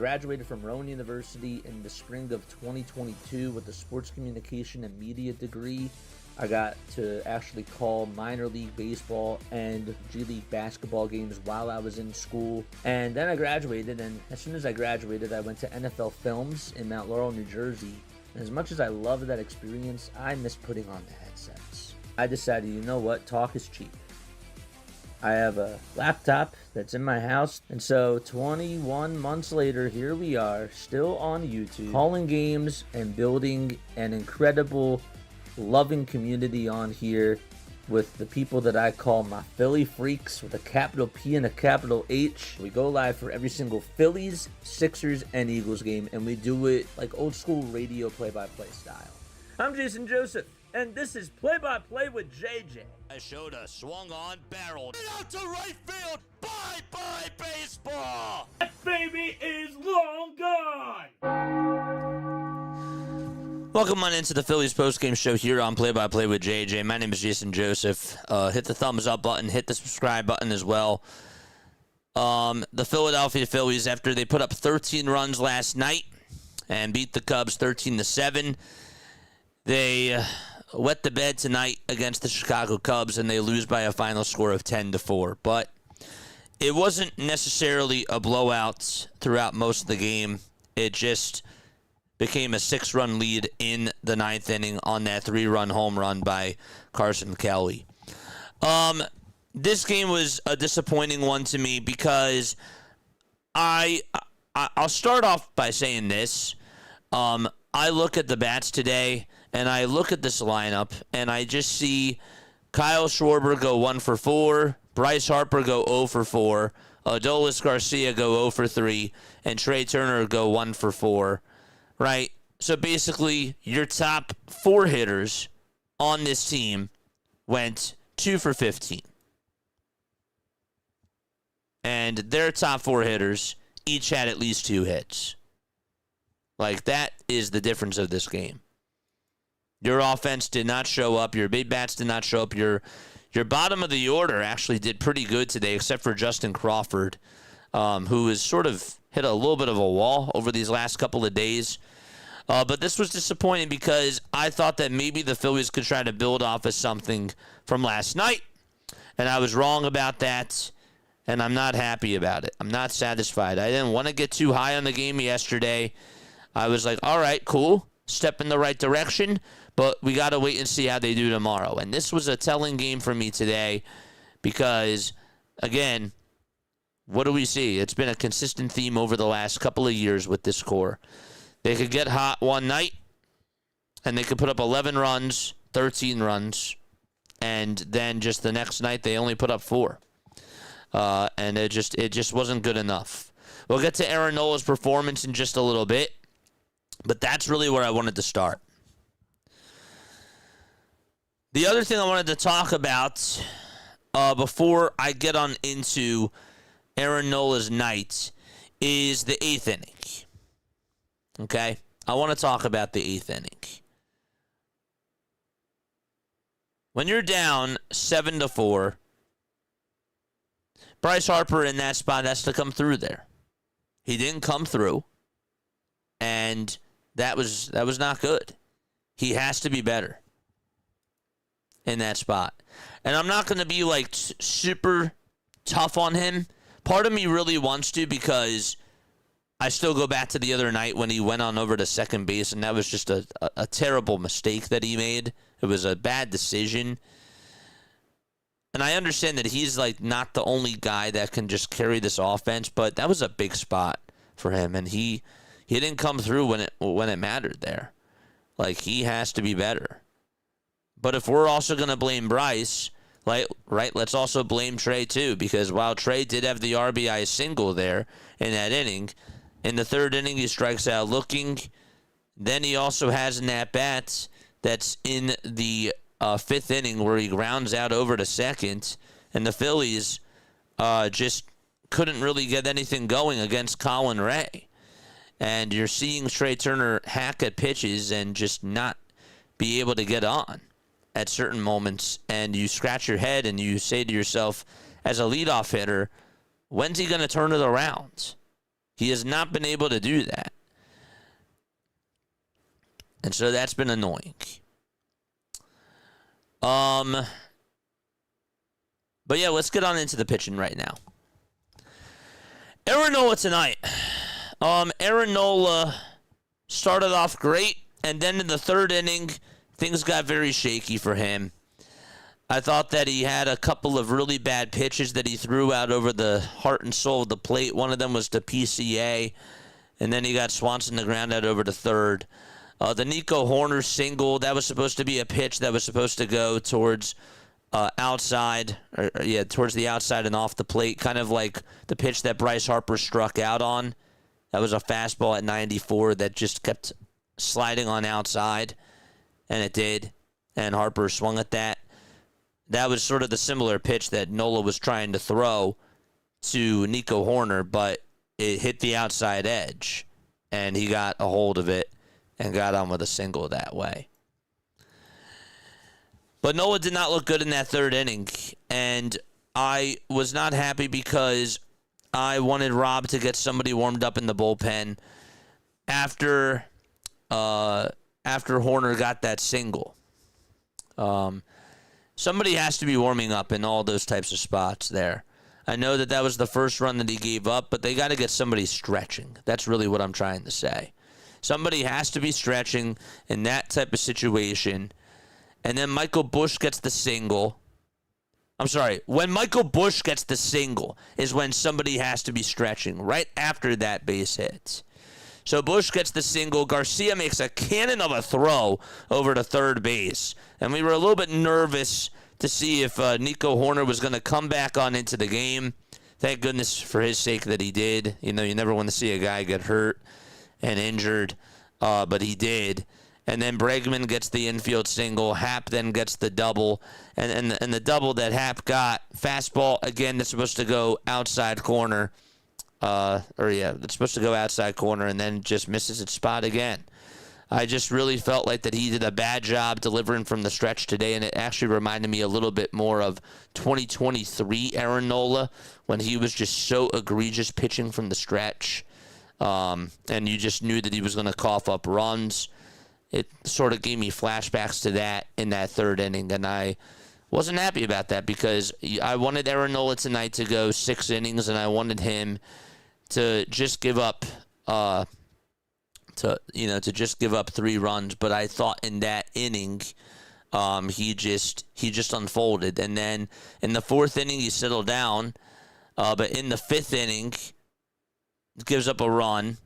graduated from Rowan University in the spring of 2022 with a sports communication and media degree. I got to actually call minor league baseball and G League basketball games while I was in school. And then I graduated, and as soon as I graduated, I went to NFL Films in Mount Laurel, New Jersey. And as much as I loved that experience, I miss putting on the headsets. I decided, you know what, talk is cheap. I have a laptop that's in my house, and so 21 months later, here we are, still on YouTube, calling games and building an incredible, loving community on here with the people that I call my Philly freaks with a capital P and a capital H. We go live for every single Phillies, Sixers, and Eagles game, and we do it like old school radio play-by-play style. I'm Jason Joseph, and this is Play-by-Play with JJ. I showed a swung on, barreled out to right field. Bye-bye baseball. That baby is long gone. Welcome on into the Phillies postgame show here on Play-by-Play with JJ. My name is Jason Joseph. Hit the thumbs up button, hit the subscribe button as well. The Philadelphia Phillies, after they put up 13 runs last night and beat the Cubs 13-7, they wet the bed tonight against the Chicago Cubs, and they lose by a final score of 10-4. But it wasn't necessarily a blowout throughout most of the game. It just became a 6-run lead in the 9th inning on that 3-run home run by Carson Kelly. This game was a disappointing one to me because I'll start off by saying this. I look at the bats today, and I look at this lineup, and I just see Kyle Schwarber go 1 for 4, Bryce Harper go 0 for 4, Adolis Garcia go 0 for 3, and Trey Turner go 1 for 4, right? So basically, your top 4 hitters on this team went 2 for 15. And their top 4 hitters each had at least 2 hits. Like, that is the difference of this game. Your offense did not show up. Your big bats did not show up. Your bottom of the order actually did pretty good today, except for Justin Crawford, who has sort of hit a little bit of a wall over these last couple of days. But this was disappointing because I thought that maybe the Phillies could try to build off of something from last night, and I was wrong about that, and I'm not happy about it. I'm not satisfied. I didn't want to get too high on the game yesterday. I was like, all right, cool, step in the right direction, but we got to wait and see how they do tomorrow. And this was a telling game for me today because, again, what do we see? It's been a consistent theme over the last couple of years with this core. They could get hot one night, and they could put up 11 runs, 13 runs, and then just the next night they only put up 4. And it just wasn't good enough. We'll get to Aaron Nola's performance in just a little bit, but that's really where I wanted to start. The other thing I wanted to talk about before I get on into Aaron Nola's night is the 8th inning. Okay? I want to talk about the 8th inning. When you're down 7-4, Bryce Harper in that spot has to come through there. He didn't come through, and that was not good. He has to be better in that spot. And I'm not going to be like super tough on him. Part of me really wants to because I still go back to the other night when he went on over to second base, and that was just a terrible mistake that he made. It was a bad decision. And I understand that he's like not the only guy that can just carry this offense, but that was a big spot for him, and he didn't come through when it mattered there. Like, he has to be better. But if we're also going to blame Bryce, right, let's also blame Trey too, because while Trey did have the RBI single there in that inning, in the 3rd inning he strikes out looking. Then he also has an at-bat that's in the 5th inning where he grounds out over to second, and the Phillies just couldn't really get anything going against Colin Ray. And you're seeing Trey Turner hack at pitches and just not be able to get on at certain moments, and you scratch your head and you say to yourself, as a leadoff hitter, when's he going to turn it around? He has not been able to do that. And so that's been annoying. But yeah, let's get on into the pitching right now. Aaron Nola tonight. Aaron Nola started off great, and then in the third inning, things got very shaky for him. I thought that he had a couple of really bad pitches that he threw out over the heart and soul of the plate. One of them was to PCA, and then he got Swanson to ground out over to third. The Nico Horner single, that was supposed to be a pitch that was supposed to go towards outside, towards the outside and off the plate, kind of like the pitch that Bryce Harper struck out on. That was a fastball at 94 that just kept sliding on outside, and it did, and Harper swung at that. That was sort of the similar pitch that Nola was trying to throw to Nico Horner, but it hit the outside edge, and he got a hold of it and got on with a single that way. But Nola did not look good in that third inning, and I was not happy because I wanted Rob to get somebody warmed up in the bullpen after Horner got that single. Somebody has to be warming up in all those types of spots there. I know that was the first run that he gave up, but they got to get somebody stretching. That's really what I'm trying to say. Somebody has to be stretching in that type of situation. And then Michael Busch gets the single. I'm sorry. When Michael Busch gets the single is when somebody has to be stretching, right after that base hit. So Busch gets the single. Garcia makes a cannon of a throw over to third base. And we were a little bit nervous to see if Nico Horner was going to come back on into the game. Thank goodness for his sake that he did. You know, you never want to see a guy get hurt and injured, but he did. And then Bregman gets the infield single. Happ then gets the double. And the double that Happ got, fastball, again, that's supposed to go outside corner. It's supposed to go outside corner and then just misses its spot again. I just really felt like that he did a bad job delivering from the stretch today, and it actually reminded me a little bit more of 2023 Aaron Nola when he was just so egregious pitching from the stretch. And you just knew that he was going to cough up runs. It sort of gave me flashbacks to that in that third inning, and I wasn't happy about that because I wanted Aaron Nola tonight to go 6 innings, and I wanted him to just give up to just give up 3 runs. But I thought in that inning, he just unfolded, and then in the 4th inning he settled down, but in the 5th inning gives up a run,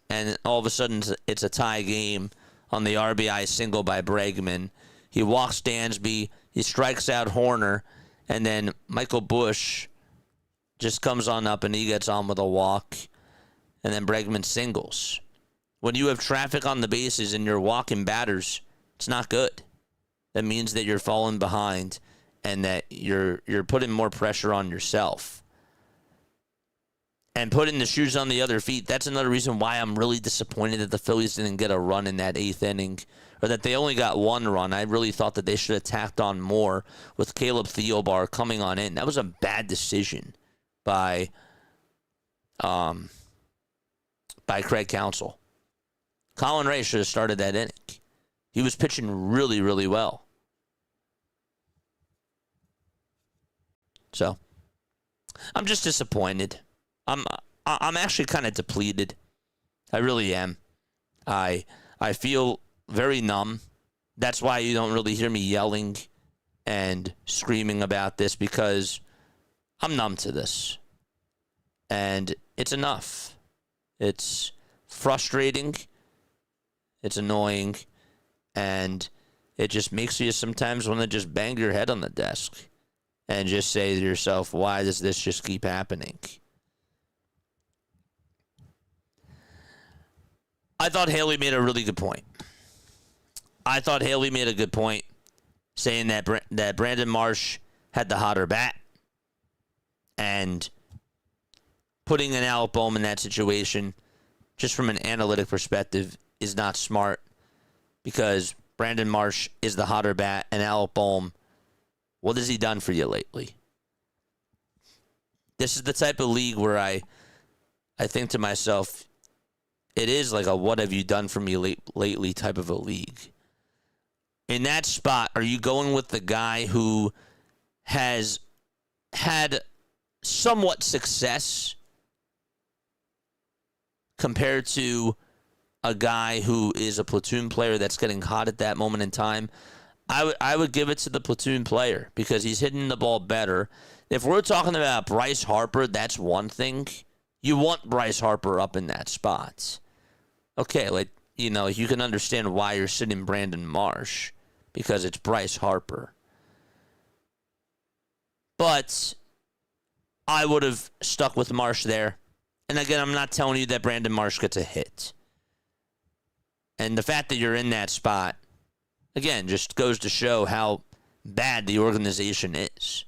and all of a sudden it's a tie game on the RBI single by Bregman. He walks Dansby, he strikes out Horner, and then Michael Busch just comes on up and he gets on with a walk, and then Bregman singles. When you have traffic on the bases and you're walking batters, it's not good. That means that you're falling behind and that you're putting more pressure on yourself. And putting the shoes on the other feet, that's another reason why I'm really disappointed that the Phillies didn't get a run in that 8th inning, or that they only got 1 run. I really thought that they should have tacked on more with Caleb Thielbar coming on in. That was a bad decision by Craig Counsell. Colin Ray should have started that inning. He was pitching really, really well. So, I'm just disappointed. I'm actually kind of depleted. I really am. I feel very numb. That's why you don't really hear me yelling and screaming about this, because I'm numb to this. And it's enough. It's frustrating. It's annoying. And it just makes you sometimes want to just bang your head on the desk and just say to yourself, why does this just keep happening? I thought Haley made a really good point. I thought Haley made a good point saying that Brandon Marsh had the hotter bat, and putting an Alec Bohm in that situation, just from an analytic perspective, is not smart, because Brandon Marsh is the hotter bat, and Alec Bohm, what has he done for you lately? This is the type of league where I think to myself, it is like a what have you done for me lately type of a league. In that spot, are you going with the guy who has had somewhat success compared to a guy who is a platoon player that's getting hot at that moment in time? I would give it to the platoon player because he's hitting the ball better. If we're talking about Bryce Harper, that's one thing. You want Bryce Harper up in that spot. Okay, like, you know, you can understand why you're sitting Brandon Marsh because it's Bryce Harper. But I would have stuck with Marsh there. And again, I'm not telling you that Brandon Marsh gets a hit. And the fact that you're in that spot, again, just goes to show how bad the organization is.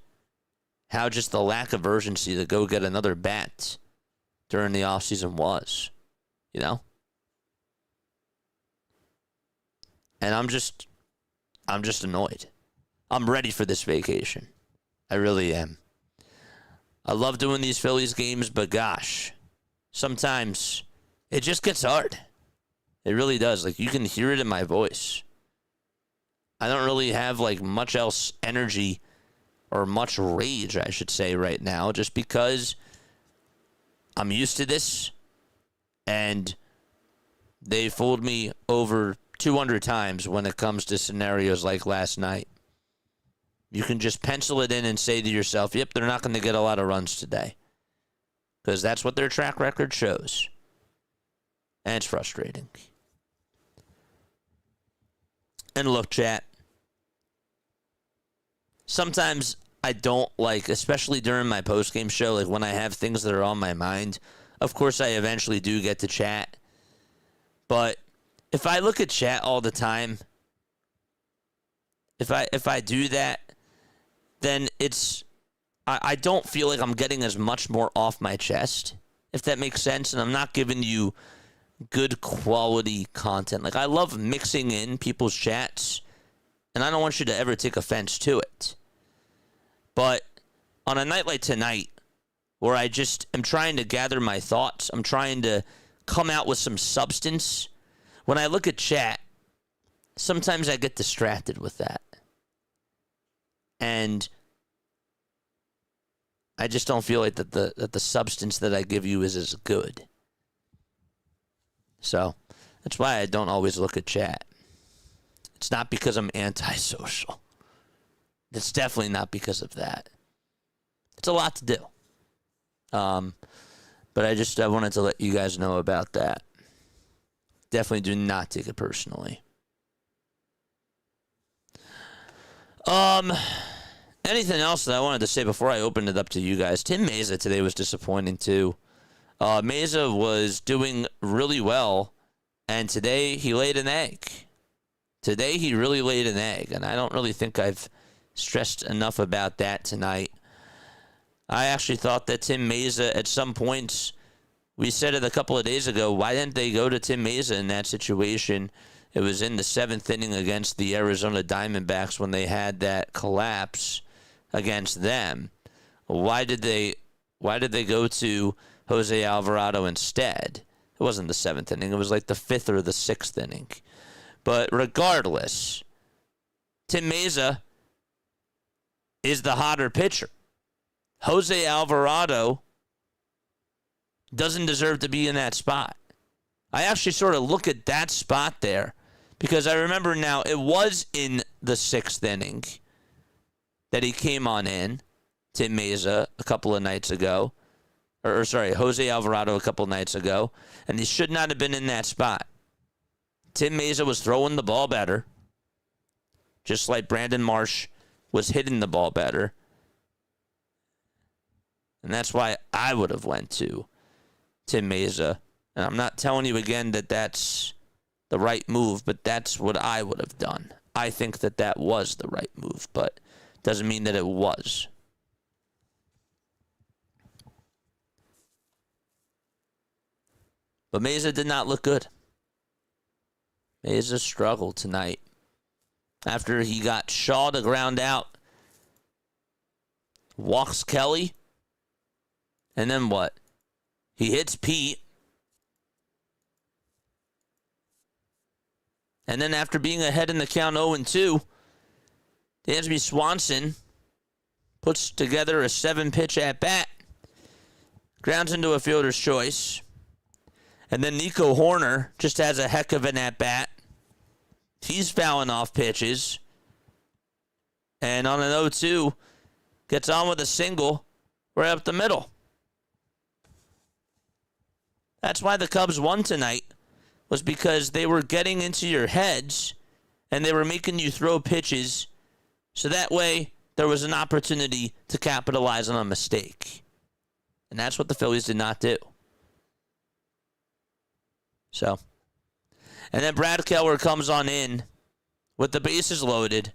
How just the lack of urgency to go get another bat during the offseason was. You know? And I'm just annoyed. I'm ready for this vacation. I really am. I love doing these Phillies games, but gosh, sometimes it just gets hard. It really does. Like, you can hear it in my voice. I don't really have, like, much else energy or much rage, I should say, right now, just because I'm used to this, and they fooled me over 200 times when it comes to scenarios like last night. You can just pencil it in and say to yourself, yep, they're not going to get a lot of runs today, because that's what their track record shows, and it's frustrating. And look, chat, sometimes I don't like, especially during my postgame show, like when I have things that are on my mind, of course I eventually do get to chat. But if I look at chat all the time, if I do that, then I don't feel like I'm getting as much more off my chest, if that makes sense, and I'm not giving you good quality content. Like, I love mixing in people's chats, and I don't want you to ever take offense to it. But on a night like tonight, where I just am trying to gather my thoughts, I'm trying to come out with some substance, when I look at chat, sometimes I get distracted with that. And I just don't feel like that the substance that I give you is as good. So that's why I don't always look at chat. It's not because I'm antisocial. It's definitely not because of that. It's a lot to do. But I wanted to let you guys know about that. Definitely do not take it personally. Anything else that I wanted to say before I opened it up to you guys? Tim Meza today was disappointing too. Meza was doing really well, and today he laid an egg. Today he really laid an egg, and I don't really think I've stressed enough about that tonight. I actually thought that Tim Meza, at some points, we said it a couple of days ago, why didn't they go to Tim Meza in that situation? It was in the 7th inning against the Arizona Diamondbacks when they had that collapse against them. Why did they go to Jose Alvarado instead? It wasn't the 7th inning. It was like the 5th or the 6th inning. But regardless, Tim Meza is the hotter pitcher. Jose Alvarado doesn't deserve to be in that spot. I actually sort of look at that spot there because I remember now it was in the 6th inning that he came on in, Tim Meza, a couple of nights ago. Jose Alvarado a couple of nights ago. And he should not have been in that spot. Tim Meza was throwing the ball better, just like Brandon Marsh was hitting the ball better. And that's why I would have went to Tim Meza. And I'm not telling you again that that's the right move, but that's what I would have done. I think that that was the right move, but doesn't mean that it was. But Meza did not look good. Meza struggled tonight. After he got Shaw to ground out, walks Kelly, and then what? He hits Pete. And then after being ahead in the count 0-2, Dansby Swanson puts together a 7-pitch at-bat. Grounds into a fielder's choice. And then Nico Horner just has a heck of an at-bat. He's fouling off pitches. And on an 0-2, gets on with a single right up the middle. That's why the Cubs won tonight, was because they were getting into your heads and they were making you throw pitches so that way there was an opportunity to capitalize on a mistake. And that's what the Phillies did not do. So, and then Brad Keller comes on in with the bases loaded.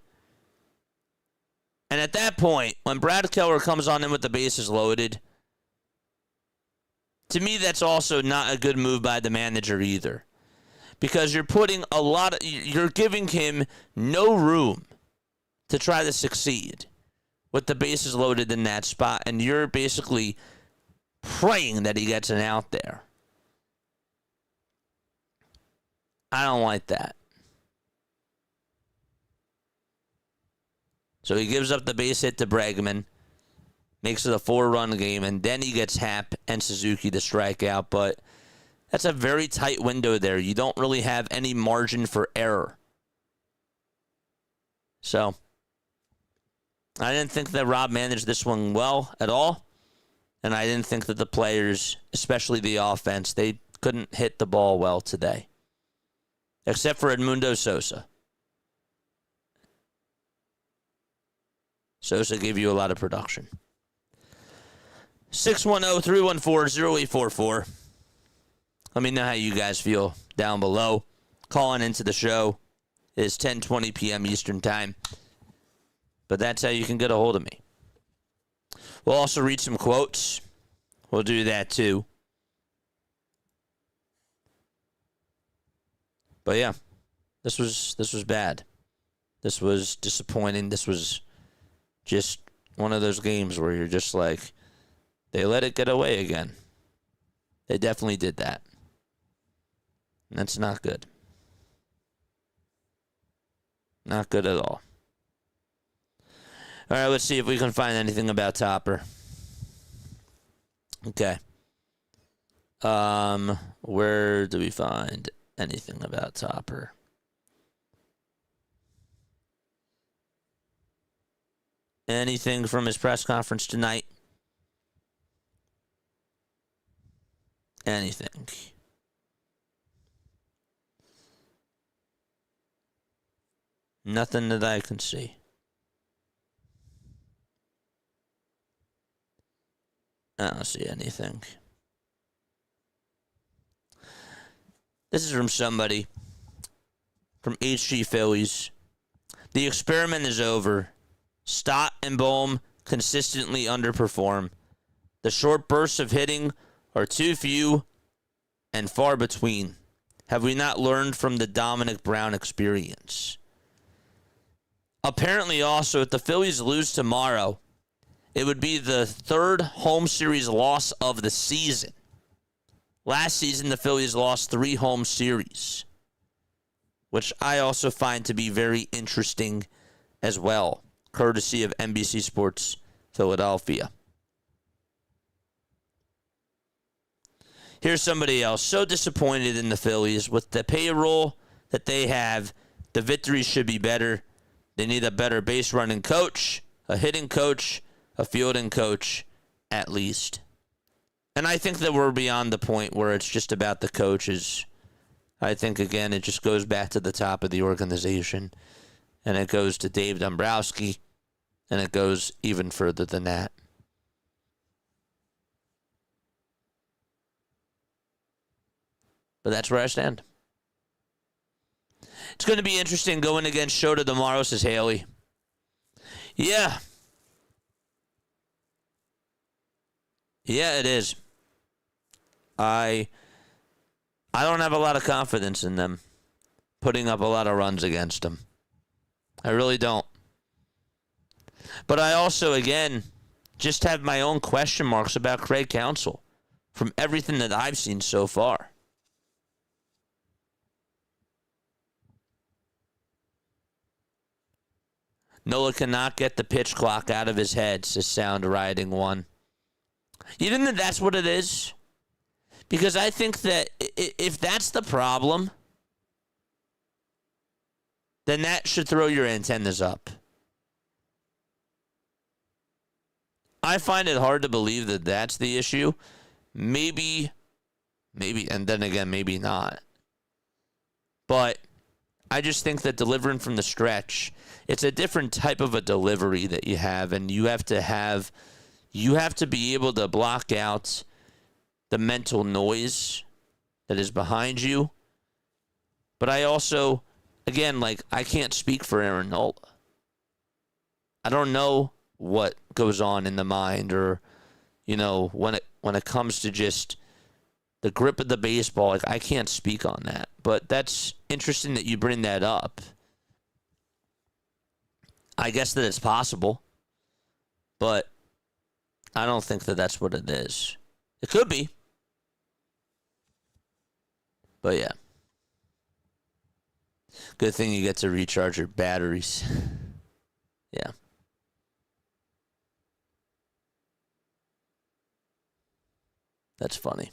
And at that point, when Brad Keller comes on in with the bases loaded, to me, that's also not a good move by the manager either. Because you're giving him no room to try to succeed with the bases loaded in that spot. And you're basically praying that he gets an out there. I don't like that. So he gives up the base hit to Bregman, makes it a 4-run game, and then he gets Happ and Suzuki to strike out. But that's a very tight window there. You don't really have any margin for error. So I didn't think that Rob managed this one well at all. And I didn't think that the players, especially the offense, they couldn't hit the ball well today. Except for Edmundo Sosa. Sosa gave you a lot of production. 610-314-0844. Let me know how you guys feel down below. Calling into the show is 10:20 p.m. Eastern Time. But that's how you can get a hold of me. We'll also read some quotes. We'll do that too. But yeah, this was bad. This was disappointing. This was just one of those games where you're just like, they let it get away again. They definitely did that. And that's not good. Not good at all. All right, let's see if we can find anything about Topper. Okay. Where do we find anything about Topper? Anything from his press conference tonight? Anything? Nothing that I can see. I don't see anything. This is from somebody from HG Phillies. The experiment is over. Stott and Bohm consistently underperform. The short bursts of hitting are too few and far between. Have we not learned from the Dominic Brown experience? Apparently also, if the Phillies lose tomorrow, it would be the third home series loss of the season. Last season, the Phillies lost 3 home series, which I also find to be very interesting as well, courtesy of NBC Sports Philadelphia. Here's somebody else. So disappointed in the Phillies. With the payroll that they have, the victories should be better. They need a better base running coach, a hitting coach, a fielding coach, at least. And I think that we're beyond the point where it's just about the coaches. I think, again, it just goes back to the top of the organization. And it goes to Dave Dombrowski. And it goes even further than that. But that's where I stand. It's going to be interesting going against Shota tomorrow, says Haley. Yeah. Yeah, it is. I don't have a lot of confidence in them putting up a lot of runs against them. I really don't. But I also, again, just have my own question marks about Craig Counsell. from everything that I've seen so far. Nola cannot get the pitch clock out of his head, says Sound Riding One. You think that that's what it is? Because I think that if that's the problem, then that should throw your antennas up. I find it hard to believe that that's the issue. Maybe, and then again, maybe not. But I just think that delivering from the stretch, it's a different type of a delivery that you have, and you have to be able to block out the mental noise that is behind you. But I also, again, I can't speak for Aaron Nola. I don't know what goes on in the mind, or, when it comes to just the grip of the baseball. I can't speak on that. But that's interesting that you bring that up. I guess that it's possible, but I don't think that that's what it is. It could be. But yeah. Good thing you get to recharge your batteries. Yeah. That's funny.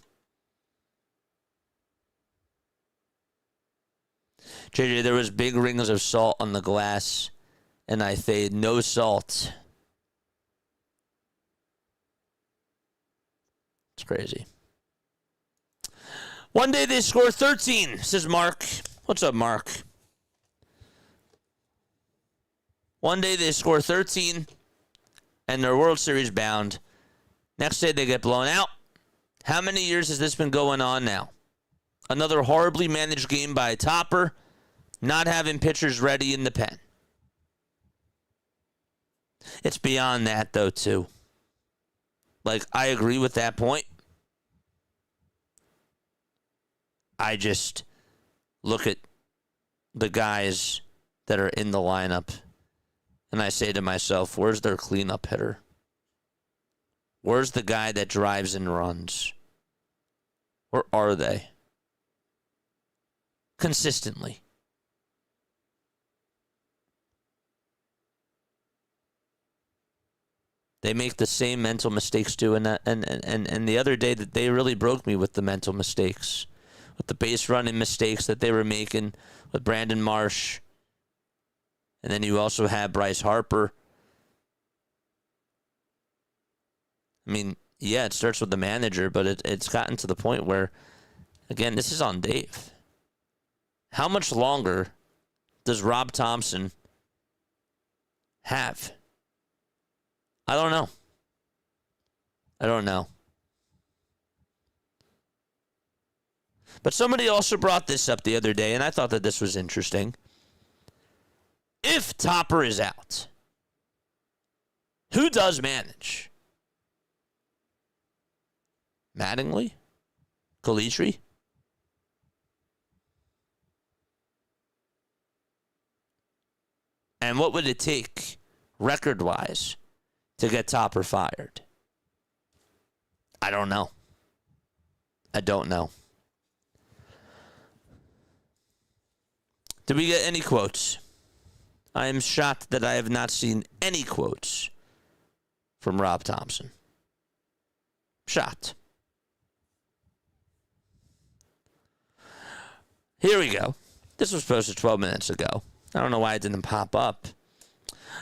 JJ, there was big rings of salt on the glass, and I say no salt. It's crazy. One day they score 13, says Mark. What's up, Mark? One day they score 13, and they're World Series bound. Next day they get blown out. How many years has this been going on now? Another horribly managed game by Topper, not having pitchers ready in the pen. It's beyond that, though, too. I agree with that point. I just look at the guys that are in the lineup, and I say to myself, where's their cleanup hitter? Where's the guy that drives and runs? Where are they? Consistently. They make the same mental mistakes too, and the other day that they really broke me with the mental mistakes, with the base running mistakes that they were making with Brandon Marsh, and then you also have Bryce Harper. I mean, yeah, it starts with the manager, but it's gotten to the point where, again, this is on Dave. How much longer does Rob Thompson have? I don't know. But somebody also brought this up the other day, and I thought that this was interesting. If Topper is out, who does manage? Mattingly? Calitri? And what would it take, record-wise, to get Topper fired? I don't know. Did we get any quotes? I am shocked that I have not seen any quotes from Rob Thompson. Shocked. Here we go. This was posted 12 minutes ago. I don't know why it didn't pop up.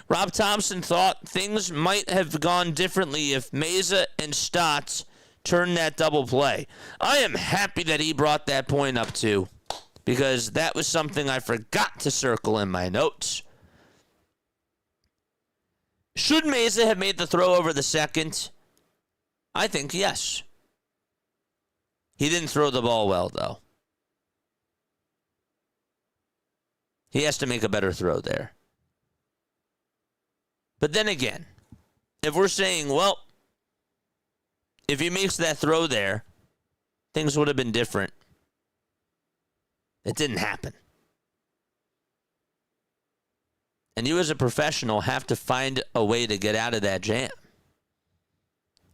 Rob Thompson thought things might have gone differently if Meza and Stotts turned that double play. I am happy that he brought that point up too, because that was something I forgot to circle in my notes. Should Meza have made the throw over the second? I think yes. He didn't throw the ball well, though. He has to make a better throw there. But then again, if we're saying, well, if he makes that throw there, things would have been different. It didn't happen. And you as a professional have to find a way to get out of that jam.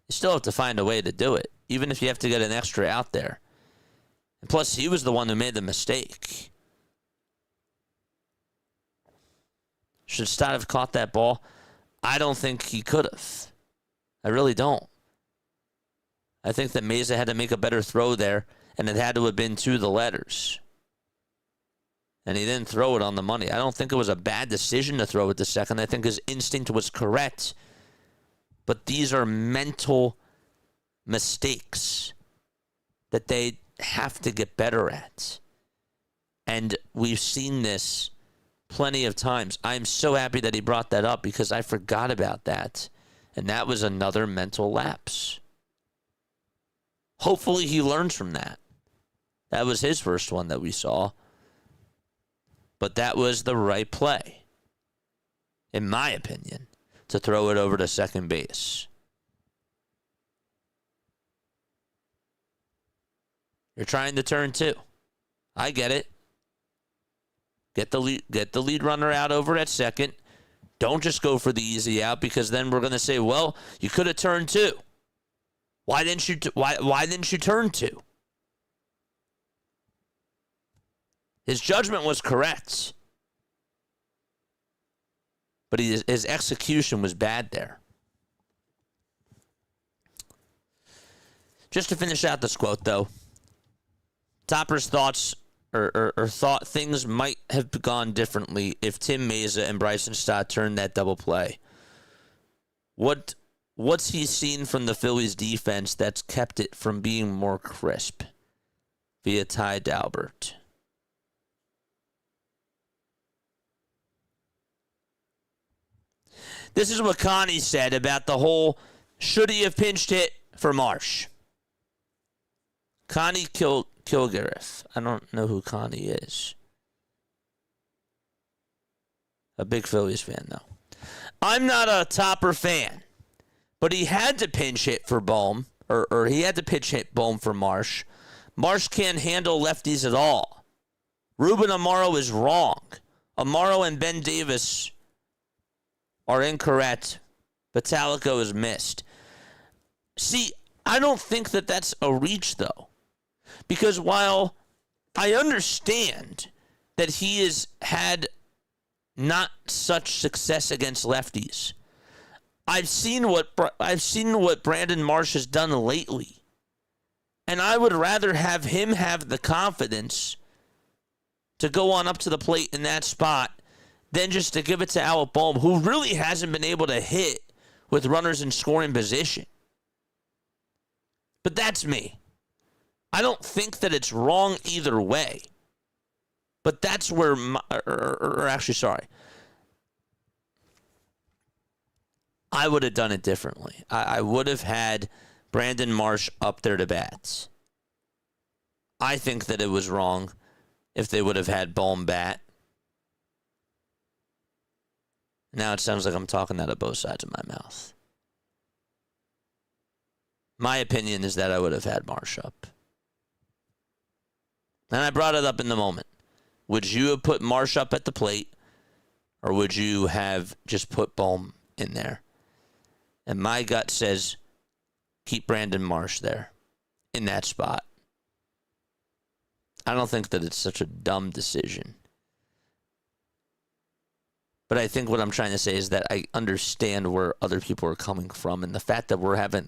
You still have to find a way to do it. even if you have to get an extra out there. And plus, he was the one who made the mistake. Should Stott have caught that ball? I don't think he could have. I really don't. I think that Meza had to make a better throw there, and it had to have been to the letters. And he didn't throw it on the money. I don't think it was a bad decision to throw it to second. I think his instinct was correct. But these are mental mistakes that they have to get better at. And we've seen this plenty of times. I'm so happy that he brought that up because I forgot about that. And that was another mental lapse. Hopefully he learns from that. That was his first one that we saw. But that was the right play, in my opinion, to throw it over to second base. You're trying to turn two. I get it. Get the lead runner out over at second. Don't just go for the easy out because then we're going to say, well, you could have turned two. Why didn't you turn two? His judgment was correct. But his execution was bad there. Just to finish out this quote, though, Topper's thoughts or thought things might have gone differently if Tim Meza and Bryson Stott turned that double play. What's he seen from the Phillies defense that's kept it from being more crisp? Via Ty Dalbert. This is what Connie said about the whole should he have pinched hit for Marsh. Connie Kilgariff. I don't know who Connie is. A big Phillies fan, though. I'm not a Topper fan, but he had to pinch hit for Bohm, or he had to pitch hit Bohm for Marsh. Marsh can't handle lefties at all. Ruben Amaro is wrong. Amaro and Ben Davis are incorrect. Batalico is missed. See, I don't think that that's a reach, though. Because while I understand that he has had not such success against lefties, I've seen what Brandon Marsh has done lately. And I would rather have him have the confidence to go on up to the plate in that spot than just to give it to Alec Bohm, who really hasn't been able to hit with runners in scoring position. But that's me. I don't think that it's wrong either way. But that's where I would have done it differently. I would have had Brandon Marsh up there to bat. I think that it was wrong if they would have had Bohm bat. Now it sounds like I'm talking out of both sides of my mouth. My opinion is that I would have had Marsh up. And I brought it up in the moment. Would you have put Marsh up at the plate, or would you have just put Bohm in there? And my gut says keep Brandon Marsh there in that spot. I don't think that it's such a dumb decision. But I think what I'm trying to say is that I understand where other people are coming from. And the fact that we're having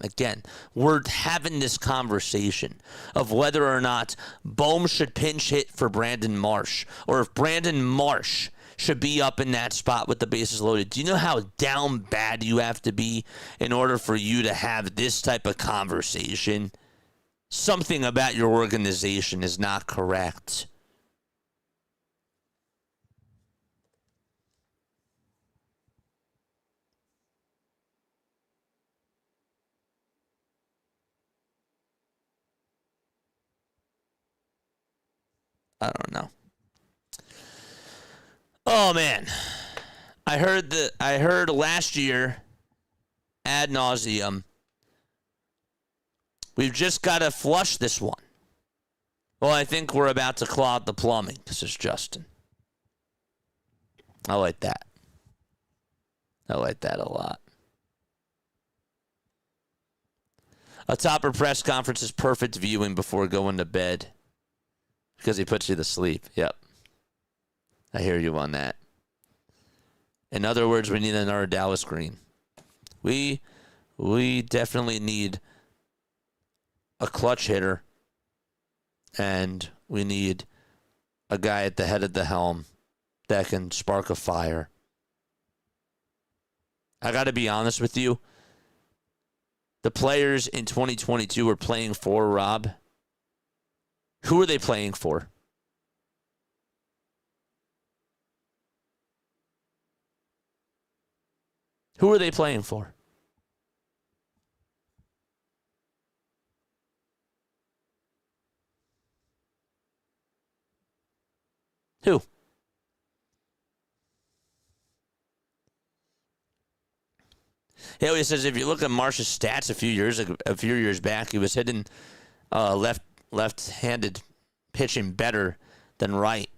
this conversation of whether or not Bohm should pinch hit for Brandon Marsh, or if Brandon Marsh should be up in that spot with the bases loaded. Do you know how down bad you have to be in order for you to have this type of conversation? Something about your organization is not correct. I don't know. Oh man, I heard last year ad nauseum. We've just got to flush this one. Well, I think we're about to clog the plumbing. This is Justin. I like that. I like that a lot. A Topper press conference is perfect viewing before going to bed because he puts you to sleep. Yep. I hear you on that. In other words, we need another Dallas Green. We definitely need a clutch hitter, and we need a guy at the head of the helm that can spark a fire. I got to be honest with you. The players in 2022 are playing for Rob. Who are they playing for? Who are they playing for? Who? He always says if you look at Marsh's stats a few years back, he was hitting left-handed pitching better than right.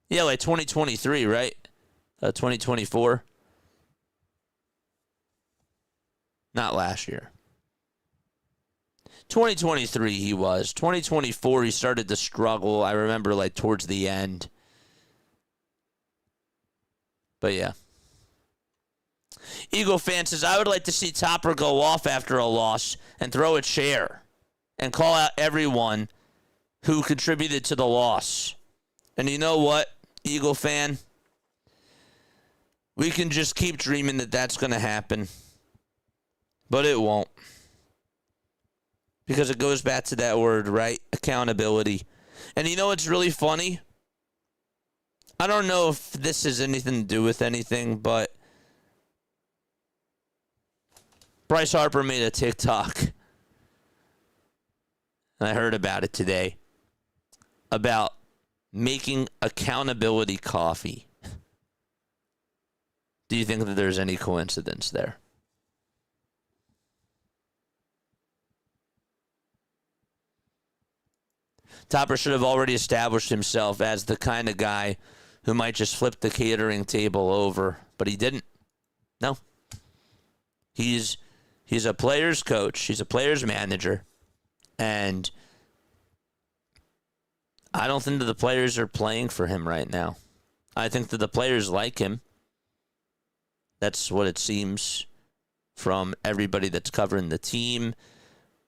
Yeah, like 2023, right? 2024. Not last year. 2023 he was. 2024 he started to struggle. I remember like towards the end. But yeah. Eagle fan says, I would like to see Topper go off after a loss and throw a chair and call out everyone who contributed to the loss. And you know what, Eagle fan? We can just keep dreaming that that's going to happen. But it won't. Because it goes back to that word, right? Accountability. And you know what's really funny? I don't know if this has anything to do with anything, but Bryce Harper made a TikTok. And I heard about it today. About making accountability coffee. Do you think that there's any coincidence there? Topper should have already established himself as the kind of guy who might just flip the catering table over, but he didn't. No. He's a player's coach. He's a player's manager. And I don't think that the players are playing for him right now. I think that the players like him. That's what it seems from everybody that's covering the team,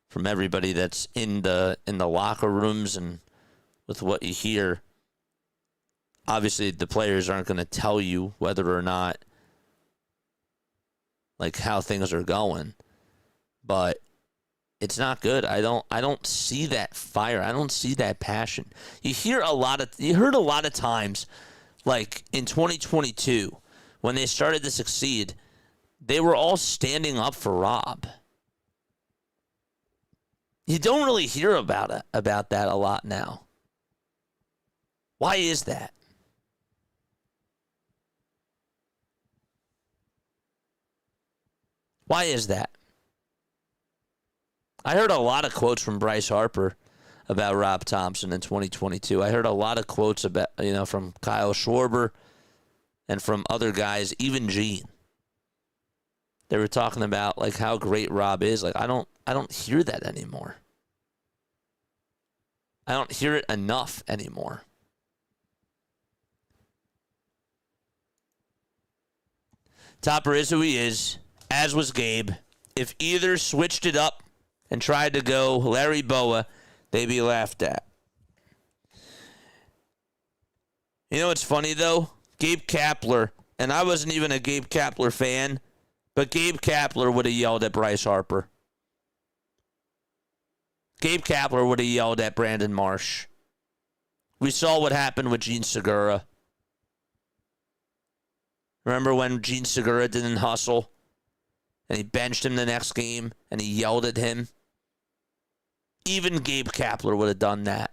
from everybody that's in the locker rooms and with what you hear. Obviously, the players aren't going to tell you whether or not, like, how things are going. But it's not good. I don't see that fire. I don't see that passion. You heard a lot of times, like in 2022, when they started to succeed, they were all standing up for Rob. You don't really hear about that a lot now. Why is that? Why is that? I heard a lot of quotes from Bryce Harper about Rob Thompson in 2022. I heard a lot of quotes about, from Kyle Schwarber and from other guys, even Gene. They were talking about like how great Rob is. Like I don't hear that anymore. I don't hear it enough anymore. Topper is who he is, as was Gabe. If either switched it up and tried to go Larry Boa, they'd be laughed at. You know what's funny, though? Gabe Kapler, and I wasn't even a Gabe Kapler fan, but Gabe Kapler would have yelled at Bryce Harper. Gabe Kapler would have yelled at Brandon Marsh. We saw what happened with Gene Segura. Remember when Gene Segura didn't hustle? And he benched him the next game, and he yelled at him? Even Gabe Kapler would have done that.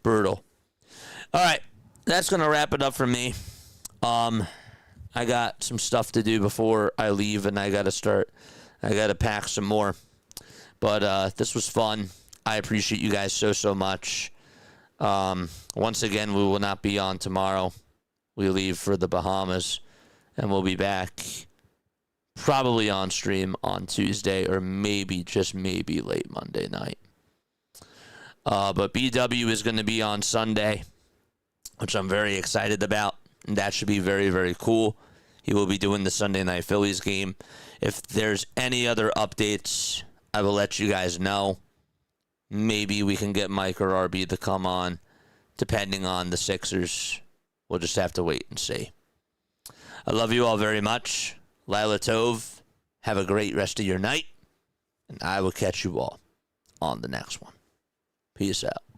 Brutal. All right, that's going to wrap it up for me. I got some stuff to do before I leave, and I got to pack some more. But this was fun. I appreciate you guys so much. Once again, we will not be on tomorrow. We leave for the Bahamas and we'll be back probably on stream on Tuesday or maybe, just maybe, late Monday night. But BW is going to be on Sunday, which I'm very excited about. And that should be very, very cool. He will be doing the Sunday Night Phillies game. If there's any other updates, I will let you guys know. Maybe we can get Mike or RB to come on, depending on the Sixers. We'll just have to wait and see. I love you all very much. Lila Tov, have a great rest of your night. And I will catch you all on the next one. Peace out.